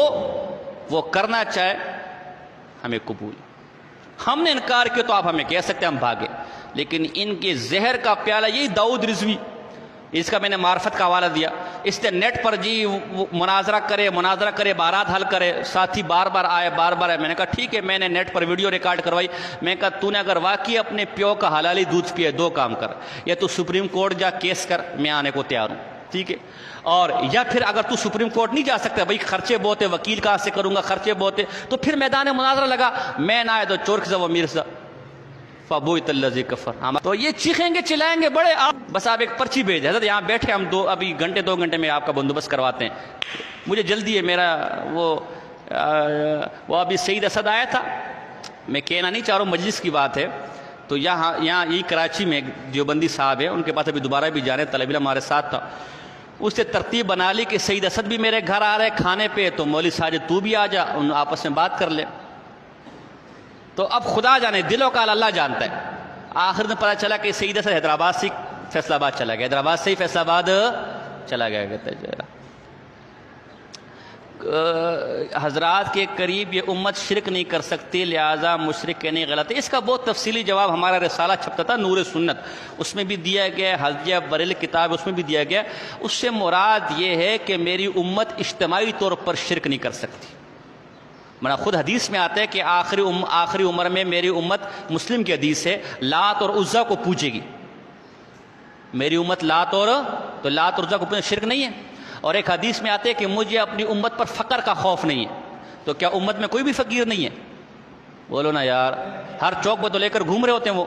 وہ کرنا چاہے ہمیں قبول. ہم نے انکار کیا تو آپ ہمیں کہہ سکتے ہیں ہم بھاگے، لیکن ان کے زہر کا پیالہ یہی داؤد رضوی، اس کا میں نے معرفت کا حوالہ دیا. اس نے نیٹ پر جی مناظرہ کرے بارات حل کرے. ساتھی بار بار آئے. میں نے کہا ٹھیک ہے، میں نے نیٹ پر ویڈیو ریکارڈ کروائی. میں نے کہا تو نے اگر واقعی اپنے پیو کا حلالی دودھ پیے، 2 کام کر، یا تو سپریم کورٹ جا کیس کر، میں آنے کو تیار ہوں، ٹھیک ہے، اور یا پھر اگر تو سپریم کورٹ نہیں جا سکتا، بھائی خرچے بہت ہے، وکیل کہاں سے کروں گا، خرچے بہت ہے، تو پھر میدان مناظرہ لگا. میں نہ آئے تو چور کسا و میرسا فَبُوِتَ الَّذِي كَفَرَ. تو یہ چیخیں گے چلائیں گے بڑے. بس آپ ایک پرچی بھیج حضرت، یہاں بیٹھے ہم 2 گھنٹے میں آپ کا بندوبست کرواتے ہیں. مجھے جلدی ہے، میرا وہ ابھی سعید اسد آیا تھا، میں کہنا نہیں چاہ رہا ہوں، مجلس کی بات ہے. تو یہاں یہی کراچی میں دیوبندی صاحب ہے، ان کے پاس ابھی دوبارہ بھی جانے، طالب علم ہمارے ساتھ تھا. اس سے ترتیب بنا لی کہ سعید اسد بھی میرے گھر آ رہے کھانے پہ، تو مولوی ساجد تو بھی آ جا، ان آپس میں بات کر لے. تو اب خدا جانے، دلوں کا اللہ جانتا ہے. آخر میں پتہ چلا کہ سعید اسد حیدرآباد سے فیصل آباد چلا گیا، حیدرآباد سے ہی فیصل آباد چلا گیا. کہتے ہیں حضرات کے قریب یہ امت شرک نہیں کر سکتی، لہذا مشرک کہنے غلط ہے. اس کا بہت تفصیلی جواب ہمارا رسالہ چھپتا تھا نور سنت، اس میں بھی دیا گیا، حجیہ بریل کتاب اس میں بھی دیا گیا. اس سے مراد یہ ہے کہ میری امت اجتماعی طور پر شرک نہیں کر سکتی. منا خود حدیث میں آتا ہے کہ آخری عمر میں میری امت، مسلم کی حدیث ہے، لات اور عزا کو پوجے گی. میری امت لات اور عزا کو پوجے، شرک نہیں ہے. اور ایک حدیث میں آتے ہے کہ مجھے اپنی امت پر فقر کا خوف نہیں ہے. تو کیا امت میں کوئی بھی فقیر نہیں ہے؟ بولو نا یار، ہر چوک پہ تو لے کر گھوم رہے ہوتے ہیں وہ.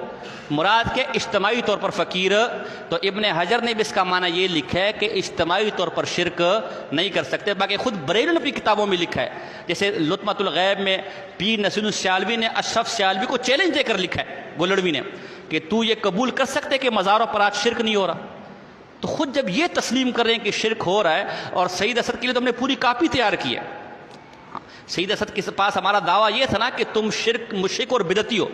مراد کے اجتماعی طور پر فقیر. تو ابن حجر نے بھی اس کا معنی یہ لکھا ہے کہ اجتماعی طور پر شرک نہیں کر سکتے. باقی خود بریلوی نے اپنی کتابوں میں لکھا ہے، جیسے لطمۃ الغیب میں پیر نصیر السیالوی نے اشرف سیالوی کو چیلنج دے کر لکھا ہے، گولڑوی نے، کہ تو یہ قبول کر سکتے کہ مزاروں پر آج شرک نہیں ہو رہا. تو خود جب یہ تسلیم کر رہے ہیں کہ شرک ہو رہا ہے، اور سعید اسد کے لیے تو ہم نے پوری کاپی تیار کی ہے. سعید اسد کے پاس ہمارا دعویٰ یہ تھا نا کہ تم مشرک اور بدعتی ہو،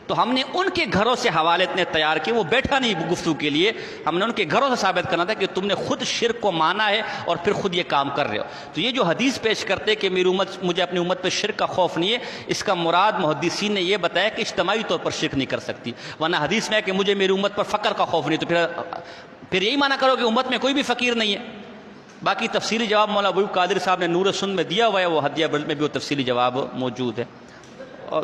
تو ہم نے ان کے گھروں سے حوالے اتنے تیار کیے. وہ بیٹھا نہیں گفتگو کے لیے، ہم نے ان کے گھروں سے ثابت کرنا تھا کہ تم نے خود شرک کو مانا ہے اور پھر خود یہ کام کر رہے ہو. تو یہ جو حدیث پیش کرتے کہ میری امت، مجھے اپنی امت پہ شرک کا خوف نہیں ہے، اس کا مراد محدثین نے یہ بتایا کہ اجتماعی طور پر شرک نہیں کر سکتی. ورنہ حدیث میں ہے کہ مجھے میری امت پر فقر کا خوف نہیں، تو پھر یہی مانا کرو کہ امت میں کوئی بھی فقیر نہیں ہے. باقی تفصیلی جواب مولانا ابو قادر صاحب نے نور سن میں دیا ہوا ہے، وہ ہدیہ بلد میں بھی وہ تفصیلی جواب موجود ہے. اور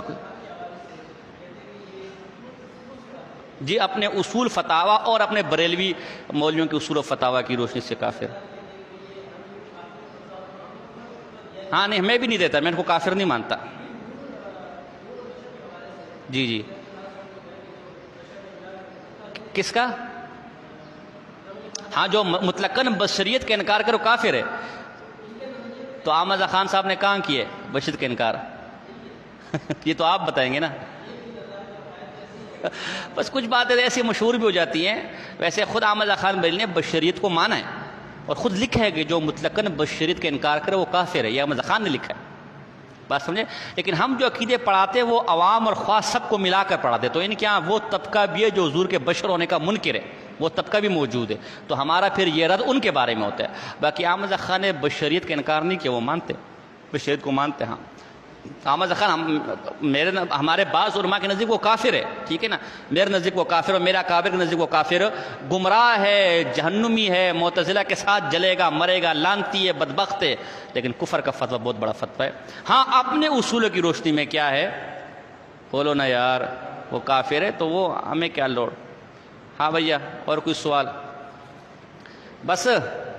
جی اپنے اصول فتاوی اور اپنے بریلوی مولویوں کے اصول و فتاوی کی روشنی سے کافر. ہاں نہیں، میں بھی نہیں دیتا، میں ان کو کافر نہیں مانتا. جی کس کا؟ ہاں جو مطلقاً بشریت کا انکار کرو کافر ہے. تو احمد رضا خان صاحب نے کہاں کیے بشریت کا انکار؟ یہ تو آپ بتائیں گے نا. بس کچھ باتیں ایسی مشہور بھی ہو جاتی ہیں. ویسے خود احمد رضا خان بریلوی نے بشریت کو مانا ہے اور خود لکھا ہے کہ جو مطلقاً بشریت کا انکار کرے وہ کافر ہے. یہ احمد رضا خان نے لکھا ہے. بات سمجھے؟ لیکن ہم جو عقیدے پڑھاتے ہیں وہ عوام اور خواص سب کو ملا کر پڑھاتے. تو ان کے یہاں وہ طبقہ بھی ہے جو حضور کے بشر ہونے کا منکر ہے, وہ طبقہ بھی موجود ہے. تو ہمارا پھر یہ رد ان کے بارے میں ہوتا ہے. باقی احمد رضا خان نے بشریت کا انکار نہیں کیا, وہ مانتے بشریت کو مانتے. ہاں احمد رضا خان ہمارے بعض علماء کے نزدیک وہ کافر ہے, ٹھیک ہے نا. میرے نزدیک وہ کافر اور میرا کابر کے نزدیک وہ کافر گمراہ ہے, جہنمی ہے, معتزلہ کے ساتھ جلے گا, مرے گا, لعنتی ہے, بدبخت ہے. لیکن کفر کا فتویٰ بہت بڑا فتویٰ ہے. ہاں اپنے اصولوں کی روشنی میں کیا ہے بولو نا یار, وہ کافر ہے تو وہ ہمیں کیا لوڑ. ہاں بھیا اور کوئی سوال؟ بس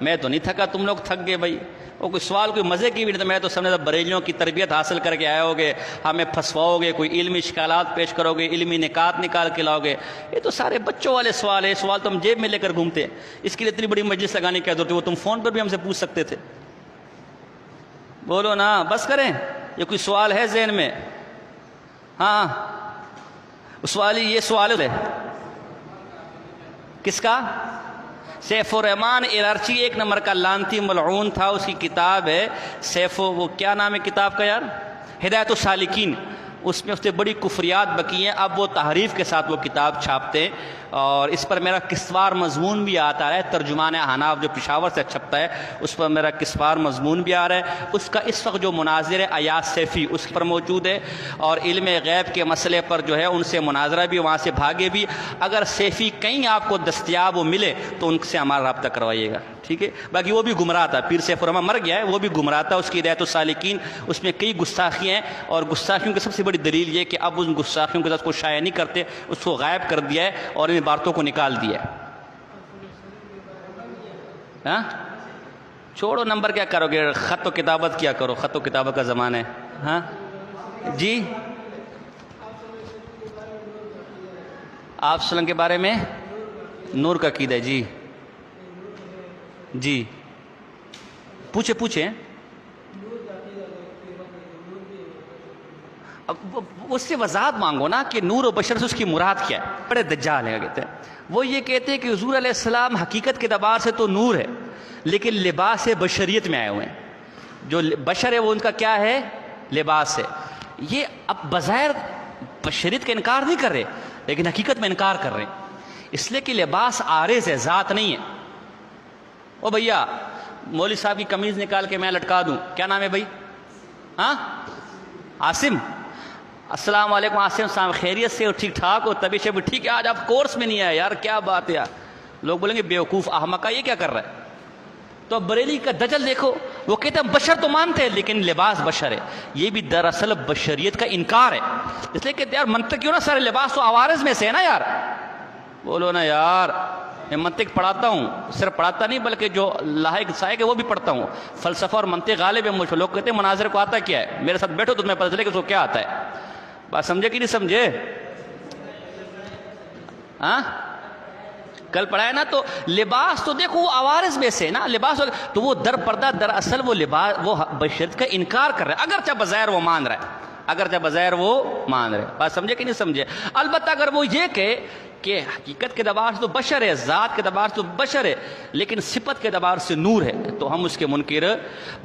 میں تو نہیں تھکا, تم لوگ تھک گئے بھائی. وہ کوئی سوال کوئی مزے کی بھی نہیں. تو میں تو سمجھتا بریلیوں کی تربیت حاصل کر کے آئے ہوگے, ہمیں پھنسواؤ گے, کوئی علمی اشکالات پیش کرو گے, علمی نکات نکال کے لاؤ گے. یہ تو سارے بچوں والے سوال ہے. سوال تو ہم جیب میں لے کر گھومتے ہیں. اس کے لیے اتنی بڑی مجلس لگانے کی کیا ضرورت ہے؟ وہ تم فون پر بھی ہم سے پوچھ سکتے تھے. بولو نا, بس کریں. یہ کوئی سوال ہے ذہن میں؟ ہاں سوال ہی یہ سوال ہے. کس کا؟ سیف الرحمان ارارچی 1 نمبر کا لانتی ملعون تھا. اس کی کتاب ہے وہ کیا نام ہے کتاب کا یار؟ ہدایت السالکین. اس میں اس نے بڑی کفریات بکی ہیں. اب وہ تحریف کے ساتھ وہ کتاب چھاپتے ہیں اور اس پر میرا قسطوار مضمون بھی آتا ہے. ترجمان احناف جو پشاور سے چھپتا ہے اس پر میرا قسطوار مضمون بھی آ رہا ہے. اس کا اس وقت جو مناظر ہے ایاز سیفی اس پر موجود ہے, اور علم غیب کے مسئلے پر جو ہے ان سے مناظرہ بھی, وہاں سے بھاگے بھی. اگر سیفی کہیں آپ کو دستیاب وہ ملے تو ان سے ہمارا رابطہ کروائیے گا, ٹھیک ہے. باقی وہ بھی گمراہ تھا, پیر سیف الرحمان مر گیا ہے, وہ بھی گمراہ تھا. اس کی ہدایت السالکین اس میں کئی گستاخی ہیں, اور گستاخیوں کی سب سے بڑی دلیل یہ کہ اب ان گستاخیوں کے ساتھ کو شائع نہیں کرتے, اس کو غائب کر دیا ہے اور ان باتوں کو نکال دیا ہے. ہاں چھوڑو, نمبر کیا کرو گے, خط و کتابت کیا کرو, خط و کتابت کا زمانہ ہے. ہاں جی, آپ وسلم کے بارے میں نور کا عقیدہ ہے. جی جی پوچھیں. اب اس سے وضاحت مانگو نا کہ نور و بشر سے اس کی مراد کیا ہے. بڑے دجال ہیں کہتے ہیں. وہ یہ کہتے ہیں کہ حضور علیہ السلام حقیقت کے اعتبار سے تو نور ہے لیکن لباس بشریت میں آئے ہوئے ہیں. جو بشر ہے وہ ان کا کیا ہے؟ لباس ہے. یہ اب بظاہر بشریت کا انکار نہیں کر رہے لیکن حقیقت میں انکار کر رہے ہیں, اس لیے کہ لباس عارض ہے, ذات نہیں ہے. او بھیا مولوی صاحب کی قمیض نکال کے میں لٹکا دوں, کیا نام ہے بھائی؟ ہاں عاصم, السلام علیکم عاصم صاحب, خیریت سے ہو؟ ٹھیک ٹھاک ہو؟ طبیعت شبیعت ٹھیک ہے؟ آج آپ کورس میں نہیں آئے یار, کیا بات ہے یار. لوگ بولیں گے بیوقوف احمقا یہ کیا کر رہا ہے. تو بریلی کا دجل دیکھو, وہ کہتے ہیں بشر تو مانتے ہیں لیکن لباس بشر ہے. یہ بھی دراصل بشریت کا انکار ہے. اس لیے کہ یار منطق کیوں نا, سارے لباس تو عوارض میں سے ہے نا یار. بولو نا یار, میں منطق پڑھاتا ہوں, صرف پڑھاتا نہیں بلکہ جو لاحق سائق ہے وہ بھی پڑھتا ہوں. فلسفہ اور منطق غالب ہے مجھ پر. لوگ کہتے ہیں مناظر کو آتا کیا ہے, میرے ساتھ بیٹھو تو تمہیں پتہ چلے کہ اس کو کیا آتا ہے. بات سمجھے کہ نہیں سمجھے؟ ہاں کل پڑھایا نا. تو لباس تو دیکھو وہ عوارض میں سے نا, لباس تو وہ در پردہ دراصل وہ لباس وہ بشریت کا انکار کر رہا ہے, اگرچہ بظاہر وہ مان رہا ہے, اگرچہ بظاہر وہ مان رہے. بات سمجھے کہ نہیں سمجھے؟ البتہ اگر وہ یہ کہ حقیقت کے اعتبار سے تو بشر ہے, ذات کے اعتبار سے تو بشر ہے لیکن صفت کے اعتبار سے نور ہے, تو ہم اس کے منکر.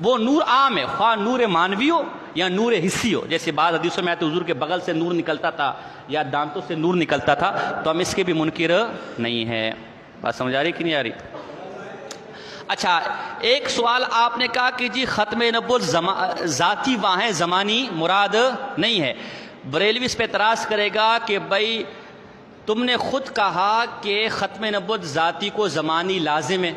وہ نور عام ہے, خواہ نور مانوی ہو یا نور حسی ہو. جیسے بعض حدیثوں میں آتے حضور کے بغل سے نور نکلتا تھا یا دانتوں سے نور نکلتا تھا, تو ہم اس کے بھی منکر نہیں ہیں. بات سمجھ آ رہی کہ نہیں آ رہی؟ اچھا ایک سوال آپ نے کہا کہ جی ختم نبوت ذاتی وہاں ہے, زمانی مراد نہیں ہے. بریلوی اس پہ اعتراض کرے گا کہ بھائی تم نے خود کہا کہ ختم نبوت ذاتی کو زمانی لازم ہے,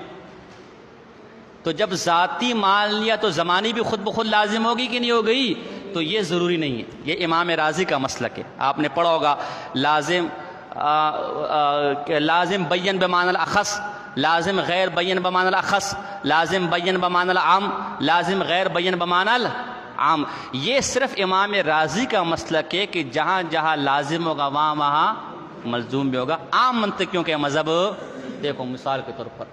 تو جب ذاتی مان لیا تو زمانی بھی خود بخود لازم ہوگی کہ نہیں ہو گئی؟ تو یہ ضروری نہیں ہے. یہ امام رازی کا مسلک ہے, آپ نے پڑھا ہوگا. لازم بین بمعنی الاخص, لازم غیر بین بمعنی الاخص, لازم بین بمعنی العام, لازم غیر بین بمعنی العام. یہ صرف امام رازی کا مسلک ہے کہ جہاں جہاں لازم ہوگا وہاں وہاں ملزوم بھی ہوگا. عام منطقیوں کے مذہب دیکھو, مثال کے طور پر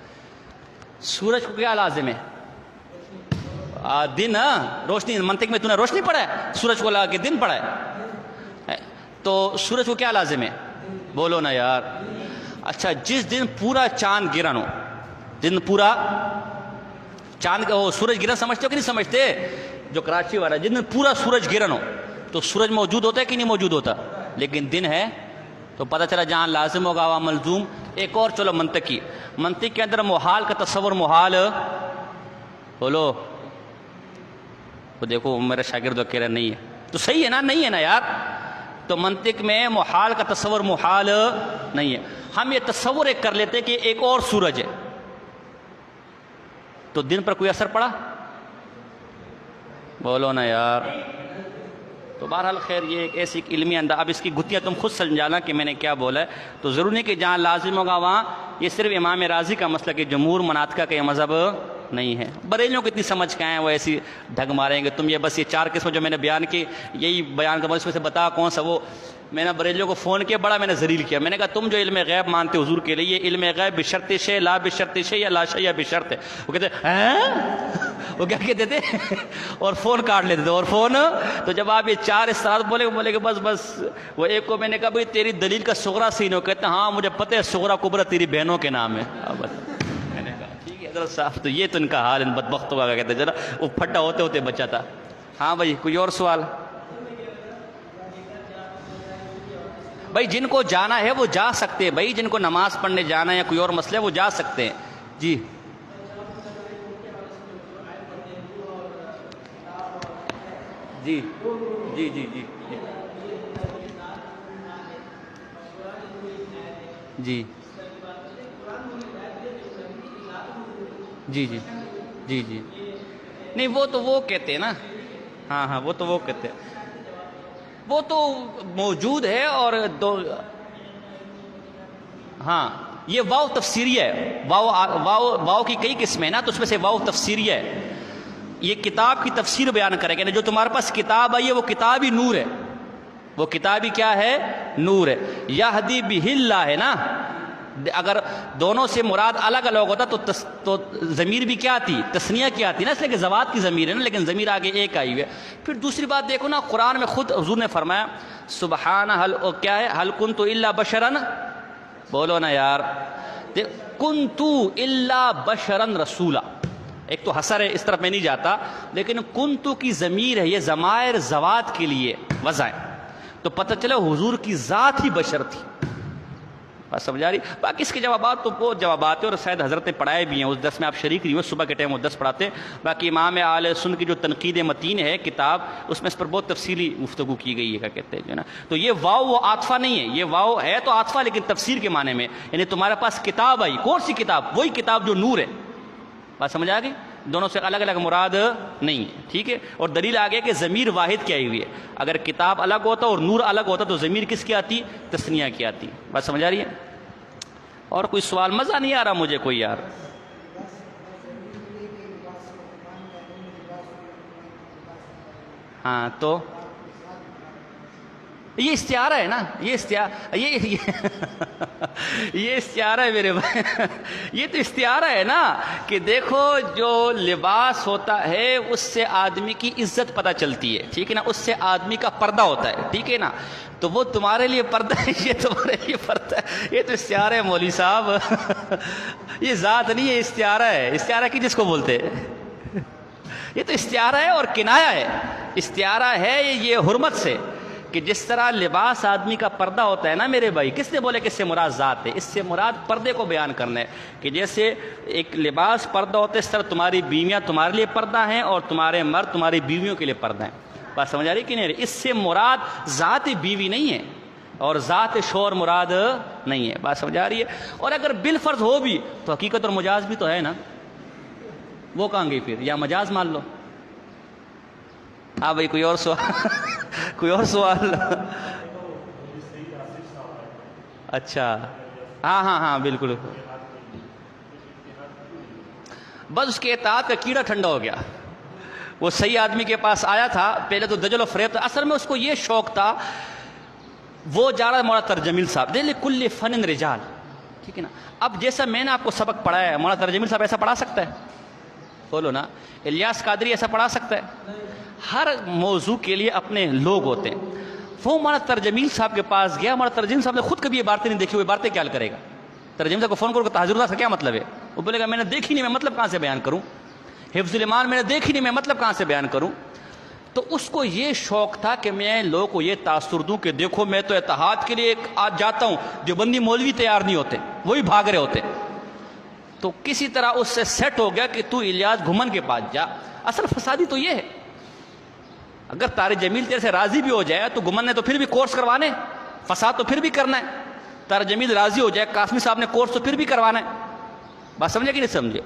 سورج کو کیا لازم ہے؟ دن روشنی، منطق میں تُو نے روشنی پڑھا ہے، سورج کو لگا کے دن پڑھا ہے، تو سورج کو کیا لازم ہے؟ بولو نا یار۔ اچھا جس دن پورا چاند گرن ہو، دن پورا چاند کا ہو، سورج گرن سمجھتے ہو کہ نہیں سمجھتے؟ جو کراچی والا، جس دن پورا سورج گرن ہو تو سورج موجود ہوتا ہے کہ نہیں موجود ہوتا؟ لیکن دن ہے، تو پتہ چلا جہاں لازم ہوگا وہاں ملزوم۔ ایک اور چلو منطقی، منطق کے اندر محال کا تصور محال، بولو، وہ دیکھو میرا شاگرد کہہ رہا نہیں ہے، تو صحیح ہے نا؟ نہیں ہے نا یار؟ تو منطق میں محال کا تصور محال نہیں ہے۔ ہم یہ تصور ایک کر لیتے کہ ایک اور سورج ہے، تو دن پر کوئی اثر پڑا؟ بولو نا یار۔ تو بہرحال خیر یہ ایک ایسی علمی انداز، اب اس کی گتھیاں تم خود سمجھانا کہ میں نے کیا بولا ہے۔ تو ضروری نہیں کہ جہاں لازم ہوگا وہاں، یہ صرف امام راضی کا مسئلہ کہ جمہور مناطقہ کا یہ مذہب نہیں ہے۔ بریلیوں کو اتنی سمجھ کے آئے ہیں، وہ ایسی ڈھگ ماریں گے تم، یہ بس یہ 4 قسم جو میں نے بیان کی یہی بیان کروں، اس میں سے بتا کون سا وہ۔ میں نے بریلیوں کو فون کیا، بڑا میں نے ذلیل کیا، میں نے کہا تم جو علم غیب مانتے حضور کے لیے، یہ علم غیب بشرط شے لا بشرط شے یا لا شے یا بشرط ہے۔ وہ کہتے ہیں وہ کیا کہتے تھے اور فون کاٹ لیتے تھے، اور فون تو جب آپ یہ 4 استعارات بولے کہ بس وہ ایک کو میں نے کہا بھئی تیری دلیل کا صغرا سین ہو، کہتے ہیں ہاں مجھے پتہ ہے صغرا کبرا تیری بہنوں کے نام ہے۔ میں نے کہا ٹھیک ہے حضرت صاحب، تو یہ تو ان کا حال ان بدبختوں کا کہتے ہیں، ذرا وہ پھٹا ہوتے ہوتے بچا تھا۔ ہاں بھائی کوئی اور سوال؟ بھائی جن کو جانا ہے وہ جا سکتے ہیں، بھائی جن کو نماز پڑھنے جانا ہے یا کوئی اور مسئلہ ہے وہ جا سکتے ہیں۔ جی جی جی جی جی جی جی جی جی جی نہیں وہ تو وہ کہتے ہیں نا، ہاں ہاں وہ تو وہ کہتے ہیں، وہ تو موجود ہے۔ اور ہاں یہ واو تفسیریہ ہے، واو کی کئی قسمیں نا، تو اس میں سے واو تفسیریہ ہے، یہ کتاب کی تفسیر بیان کرے گا۔ جو تمہارے پاس کتاب آئی ہے وہ کتاب ہی نور ہے، وہ کتاب ہی کیا ہے؟ نور ہے۔ یہدی بہ اللہ ہے نا، اگر دونوں سے مراد الگ الگ ہوتا تو ضمیر بھی کیا آتی؟ تثنیہ کیا آتی نا، اس لیے کہ ذوات کی ضمیر ہے نا، لیکن ضمیر آگے ایک آئی ہوئی ہے۔ پھر دوسری بات دیکھو نا، قرآن میں خود حضور نے فرمایا سبحانہ کیا ہے؟ ہل کنت الا بشرا، بولو نا یار، کنت الا بشرا رسولا۔ ایک تو حسر ہے، اس طرف میں نہیں جاتا، لیکن کنتو کی ضمیر ہے، یہ ضمائر ذوات کے لیے وضع ہے، تو پتہ چلا حضور کی ذات ہی بشر تھی۔ بات سمجھا رہی؟ باقی اس کے جوابات تو بہت جوابات ہیں، اور شاید حضرت نے پڑھائے بھی ہیں، اس درس میں آپ شریک نہیں ہوئے، صبح کے ٹائم وہ درس پڑھاتے ہیں۔ باقی امام اہل سنت کی جو تنقید متین ہے کتاب، اس میں اس پر بہت تفصیلی گفتگو کی گئی ہے، کیا کہتے ہیں جو ہے نا۔ تو یہ واو وہ عاطفہ نہیں ہے، یہ واو ہے تو عاطفہ لیکن تفسیر کے معنی میں، یعنی تمہارے پاس کتاب آئی، کون سی کتاب؟ وہی کتاب جو نور ہے۔ بات سمجھ آ گئی؟ دونوں سے الگ الگ مراد نہیں ہے، ٹھیک ہے۔ اور دلیل آگے کہ ضمیر واحد کی آئی ہوئی ہے، اگر کتاب الگ ہوتا اور نور الگ ہوتا تو ضمیر کس کی آتی؟ تثنیہ کی آتی۔ بات سمجھ آ رہی ہے؟ اور کوئی سوال؟ مزہ نہیں آ رہا مجھے کوئی یار۔ ہاں تو یہ استعارہ ہے نا، یہ استعارہ ہے میرے بھائی، یہ تو استعارہ ہے نا، کہ دیکھو جو لباس ہوتا ہے اس سے آدمی کی عزت پتہ چلتی ہے، ٹھیک ہے نا، اس سے آدمی کا پردہ ہوتا ہے، ٹھیک ہے نا، تو وہ تمہارے لیے پردہ ہے، یہ تمہارے لیے پردہ ہے، یہ تو استعارہ ہے مولوی صاحب، یہ ذات نہیں ہے، استعارہ ہے۔ استعارہ کی جس کو بولتے ہیں، یہ تو استعارہ ہے اور کنایہ ہے۔ استعارہ ہے یہ حرمت سے، کہ جس طرح لباس آدمی کا پردہ ہوتا ہے نا میرے بھائی، کس نے بولے کہ اس سے مراد ذات ہے؟ اس سے مراد پردے کو بیان کرنا ہے، کہ جیسے ایک لباس پردہ ہوتا ہے، اس طرح تمہاری بیویاں تمہارے لیے پردہ ہیں اور تمہارے مرد تمہاری بیویوں کے لیے پردہ ہیں۔ بات سمجھ آ رہی کہ نہیں؟ اس سے مراد ذات بیوی نہیں ہے اور ذات شوہر مراد نہیں ہے۔ بات سمجھ آ رہی ہے؟ اور اگر بالفرض ہو بھی تو حقیقت اور مجاز بھی تو ہے نا، وہ کہاں گئی پھر؟ یا مجاز مان لو۔ ہاں بھائی کوئی اور سوال؟ کوئی اور سوال؟ اچھا ہاں ہاں ہاں بالکل، بس اس کے اطاعت کا کیڑا ٹھنڈا ہو گیا۔ وہ صحیح آدمی کے پاس آیا تھا، پہلے تو دجل و فریب تھا، اصل میں اس کو یہ شوق تھا، وہ جا رہا ہے مولانا ترجمیل صاحب، دے کل فن رجال، ٹھیک ہے نا۔ اب جیسا میں نے آپ کو سبق پڑھایا ہے، مولانا ترجمیل صاحب ایسا پڑھا سکتا ہے؟ بولو نا، الیاس قادری ایسا پڑھا سکتا ہے؟ ہر موضوع کے لیے اپنے لوگ ہوتے ہیں. وہ ہمارا ترجمیل صاحب کے پاس گیا، ہمارا ترجمیل صاحب نے خود کبھی یہ باتیں نہیں دیکھی، وہ باتیں کیا کرے گا؟ ترجمیل صاحب کو فون کرو کہ تحذیر اللہ کا کیا مطلب ہے؟ وہ بولے گا میں نے دیکھی نہیں، میں مطلب کہاں سے بیان کروں؟ حفظ الایمان میں نے دیکھی نہیں، میں مطلب کہاں سے بیان کروں؟ تو اس کو یہ شوق تھا کہ میں لوگوں کو یہ تاثر دوں کہ دیکھو میں تو اتحاد کے لیے آج جاتا ہوں، جو بندی مولوی تیار نہیں ہوتے، وہی بھاگ رہے ہوتے. تو کسی طرح اس سے سیٹ ہو گیا کہ تو الیاس گھمن کے پاس جا. اصل فسادی تو یہ ہے، اگر طارق جمیل تیرے سے راضی بھی ہو جائے تو گھمن نے تو پھر بھی کورس کروانے، فساد تو پھر بھی کرنا ہے. طارق جمیل راضی ہو جائے، قاسمی صاحب نے کورس تو پھر بھی کروانا ہے. بات سمجھے کہ نہیں سمجھے؟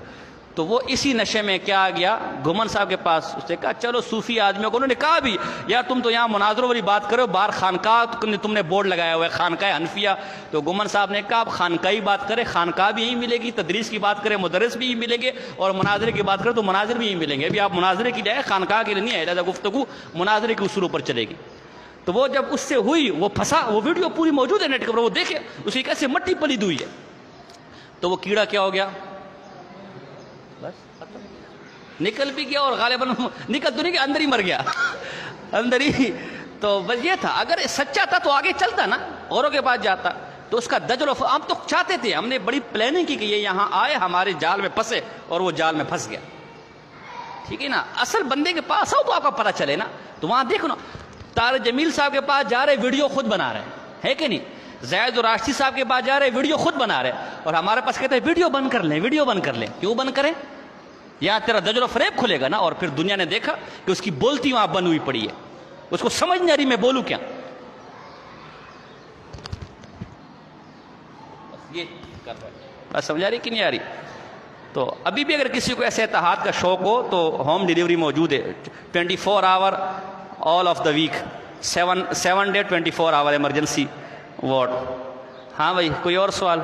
تو وہ اسی نشے میں کیا آ گیا گھمن صاحب کے پاس. اس نے کہا چلو صوفی آدمیوں کو، انہوں نے کہا بھی یار تم تو یہاں مناظروں والی بات کرو، باہر خانقاہ تم نے بورڈ لگایا ہوا ہے خانقاہ حنفیہ. تو گھمن صاحب نے کہا اب خانقاہی بات کرے، خانقاہ بھی یہیں ملے گی، تدریس کی بات کرے مدرس بھی یہیں ملیں گے، اور مناظرے کی بات کرے تو مناظر بھی یہیں ملیں گے. ابھی آپ مناظرے کی جائے، خانقاہ کے لیے نہیں ہے، لہٰذا گفتگو مناظرے کے اصولوں پر چلے گی. تو وہ جب اس سے ہوئی، وہ پھنسا، وہ ویڈیو پوری موجود ہے نیٹ کے اوپر، وہ دیکھے اس کی کیسے مٹی پلید ہوئی ہے. تو وہ کیڑا کیا ہو گیا، بس نکل بھی گیا، اور غالباً نکل تو نہیں گیا، اندر ہی مر گیا اندر ہی. تو بس یہ تھا، اگر سچا تھا تو آگے چلتا نا، اوروں کے پاس جاتا. تو اس کا دجل ہم تو چاہتے تھے، ہم نے بڑی پلاننگ کی کہ یہ یہاں آئے، ہمارے جال میں پھنسے، اور وہ جال میں پھنس گیا. ٹھیک ہے نا؟ اصل بندے کے پاس آؤ تو آپ کو پتہ چلے نا. تو وہاں دیکھو نا، طارق جمیل صاحب کے پاس جا رہے، ویڈیو خود بنا رہے ہیں، ہے کہ نہیں؟ زید راشدی صاحب کے پاس جا رہے، ویڈیو خود بنا رہے، اور ہمارے پاس کہتے ہیں ویڈیو بند کر لیں، ویڈیو بند کر لیں. کیوں بند کریں؟ یہاں تیرا دجل و فریب کھلے گا نا، اور پھر دنیا نے دیکھا کہ اس کی بولتی وہاں بن ہوئی پڑی ہے، اس کو سمجھ نہیں آ رہی میں بولوں کیا. یہ کر رہا ہے، بس سمجھ آ رہی کہ نہیں آ رہی؟ تو ابھی بھی اگر کسی کو ایسے اتحاد کا شوق ہو تو ہوم ڈیلیوری موجود ہے، 24 hour all of the week, 7 day 24 hour emergency ward. ہاں بھائی، کوئی اور سوال؟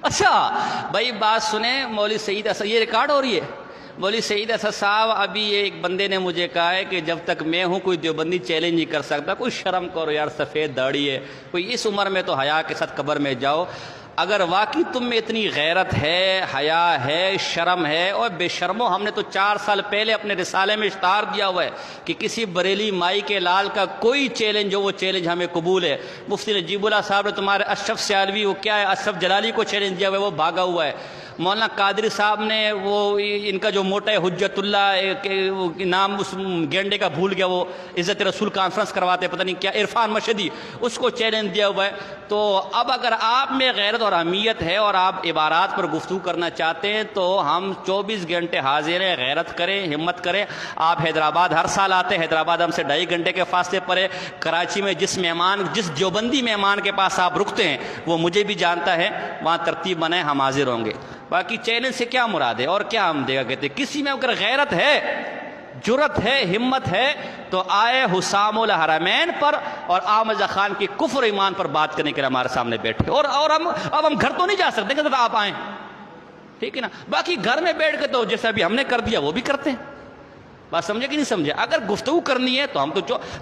اچھا بھائی بات سنیں، مولوی سعید اسد، یہ ریکارڈ ہو رہی ہے. مولوی سعید اسد صاحب، ابھی ایک بندے نے مجھے کہا ہے کہ جب تک میں ہوں کوئی دیوبندی چیلنج نہیں کر سکتا. کوئی شرم کرو یار، سفید داڑھی ہے، کوئی اس عمر میں تو حیا کے ساتھ قبر میں جاؤ. اگر واقعی تم میں اتنی غیرت ہے، حیا ہے، شرم ہے، اور بے شرمو، ہم نے تو 4 سال پہلے اپنے رسالے میں اشتہار دیا ہوا ہے کہ کسی بریلی مائی کے لال کا کوئی چیلنج ہو، وہ چیلنج ہمیں قبول ہے. مفتی نجیب اللہ صاحب نے تمہارے اشرف سیالوی، وہ کیا ہے، اشرف جلالی کو چیلنج دیا ہوا ہے، وہ بھاگا ہوا ہے. مولانا قادری صاحب نے وہ ان کا جو موٹا ہے حجت اللہ نام اس گینڈے کا بھول گیا، وہ عزت رسول کانفرنس کرواتے پتہ نہیں کیا، عرفان مشہدی، اس کو چیلنج دیا ہوا ہے. تو اب اگر آپ میں غیرت اور اہمیت ہے اور آپ عبارات پر گفتگو کرنا چاہتے ہیں تو ہم 24 گھنٹے حاضر ہیں. غیرت کریں، ہمت کریں. آپ حیدرآباد ہر سال آتے ہیں، حیدرآباد ہم سے 2.5 گھنٹے کے فاصلے پر ہے. کراچی میں جس دیوبندی مہمان کے پاس آپ رکتے ہیں وہ مجھے بھی جانتا ہے، وہاں ترتیب بنائے، ہم حاضر ہوں گے. باقی چیلنج سے کیا مراد ہے اور کیا ہم دے گا؟ کہتے کسی میں اگر غیرت ہے، جرت ہے، ہمت ہے تو آئے حسام الحرمین پر اور احمد خان کی کفر ایمان پر بات کرنے کے لیے ہمارے سامنے بیٹھے. اور اب ہم گھر تو نہیں جا سکتے کہ آپ آئیں، ٹھیک ہے نا؟ باقی گھر میں بیٹھ کے تو جیسا بھی ہم نے کر دیا وہ بھی کرتے ہیں. بات سمجھے کہ نہیں سمجھے؟ اگر گفتگو کرنی ہے تو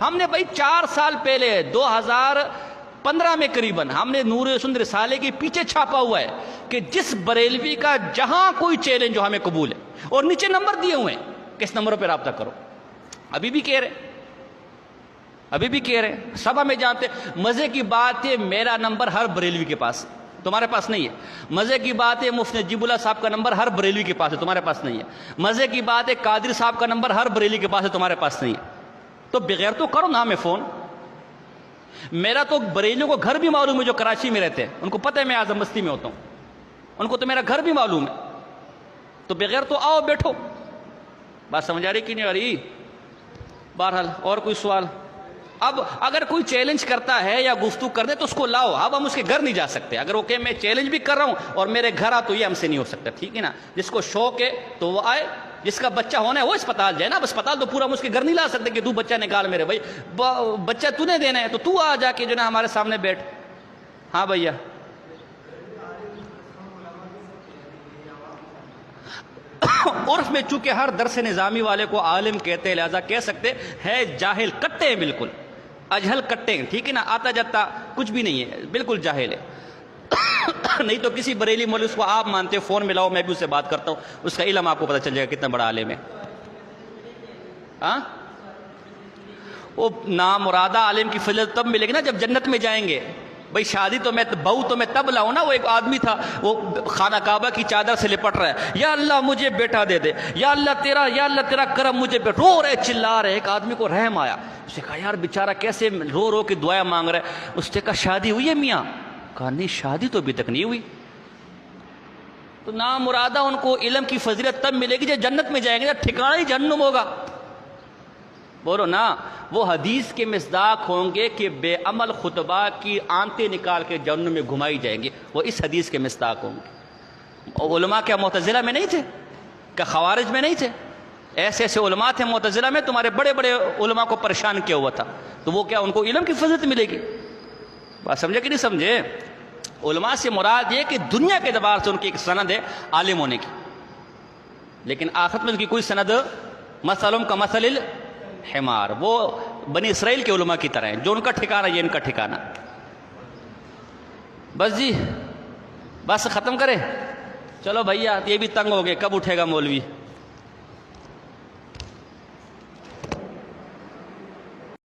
ہم نے بھائی 4 سال پہلے 2015 میں قریباً ہم نے نور سند رسالے کے پیچھے چھاپا ہوا ہے کہ جس بریلوی کا جہاں کوئی چیلنج جو ہمیں قبول ہے، اور نیچے نمبر دیے ہوئے ہیں، کس نمبر پہ رابطہ کرو. ابھی بھی کہہ رہے سب ہمیں جانتے. مزے کی بات ہے میرا نمبر ہر بریلوی کے پاس، تمہارے پاس نہیں ہے. مزے کی بات ہے مفتی نجیب اللہ صاحب کا نمبر ہر بریلوی کے پاس ہے، تمہارے پاس نہیں ہے. مزے کی بات ہے قادری صاحب کا نمبر ہر بریلوی کے پاس ہے، تمہارے پاس نہیں ہے. تو بغیر تو کرو نا ہمیں فون. میرا تو بریلیوں کو گھر بھی معلوم ہے جو کراچی میں رہتے ہیں، ان کو پتہ ہے میں اعظم بستی میں ہوتا ہوں، ان کو تو میرا گھر بھی معلوم ہے. تو بغیر تو آؤ بیٹھو. بات سمجھ آ رہی کہ نہیں آ رہی؟ بہرحال اور کوئی سوال؟ اب اگر کوئی چیلنج کرتا ہے یا گفتگو کر دے تو اس کو لاؤ. اب ہم اس کے گھر نہیں جا سکتے. اگر وہ کہ میں چیلنج بھی کر رہا ہوں اور میرے گھر آ تو یہ ہم سے نہیں ہو سکتا، ٹھیک ہے نا؟ جس کو شوق ہے تو وہ آئے، جس کا بچہ ہونا ہے وہ اسپتال جائے نا. اب اسپتال تو پورا ہم اس کے گھر نہیں لا سکتے کہ تو بچہ نکال میرے. بھائی بچہ تو نے دینا ہے تو تو آ جا کے جو نا ہمارے سامنے بیٹھ. ہاں بھیا، عرف میں چونکہ ہر درس نظامی والے کو عالم کہتے ہیں، لہذا کہہ سکتے ہے جاہل کٹے ہیں، بالکل اجہل کٹے ہیں، ٹھیک ہے نا؟ آتا جاتا کچھ بھی نہیں ہے، بالکل جاہل ہے. نہیں تو کسی بریلی مولوی اس کو آپ مانتے ہو، فون ملاؤ میں بھی اس سے بات کرتا ہوں، اس کا علم آپ کو پتہ چل جائے گا کتنا بڑا عالم ہے. ہاں وہ نامرادہ عالم کی فضیلت تب ملے گی نا جب جنت میں جائیں گے. بھائی شادی تو میں بہو تو میں تب لاؤں نا. وہ ایک آدمی تھا وہ خانہ کعبہ کی چادر سے لپٹ رہا ہے، یا اللہ مجھے بیٹا دے دے، یا اللہ تیرا کرم مجھے بیٹا، رو رہے چلا رہے. ایک آدمی کو رحم آیا، اس نے کہا یار بیچارہ کیسے رو رو کے دعائیں مانگ رہا ہے. اس نے کہا شادی ہوئی ہے میاں؟ کہا نہیں شادی تو ابھی تک نہیں ہوئی. تو نامرادہ ان کو علم کی فضیلت تب ملے گی جب جنت میں جائیں گے، جب ٹھکانہ ہی جہنم ہوگا. بولو نا. وہ حدیث کے مصداق ہوں گے کہ بے عمل خطبہ کی آنتیں نکال کے جہنم میں گھمائی جائیں گے، وہ اس حدیث کے مصداق ہوں گے. علماء کیا معتزلہ میں نہیں تھے؟ کیا خوارج میں نہیں تھے؟ ایسے ایسے علماء تھے معتزلہ میں، تمہارے بڑے بڑے علماء کو پریشان کیا ہوا تھا. تو وہ کیا ان کو علم کی فضیلت ملے گی؟ بات سمجھے کہ نہیں سمجھے؟ علماء سے مراد یہ کہ دنیا کے اعتبار سے ان کی ایک سند ہے عالم ہونے کی، لیکن آخرت میں ان کی کوئی سند مثلهم كمثل الحمار، وہ بنی اسرائیل کے علماء کی طرح ہیں، جو ان کا ٹھکانہ یہ ان کا ٹھکانہ. بس جی بس ختم کرے. چلو بھیا یہ بھی تنگ ہو گئے، کب اٹھے گا مولوی؟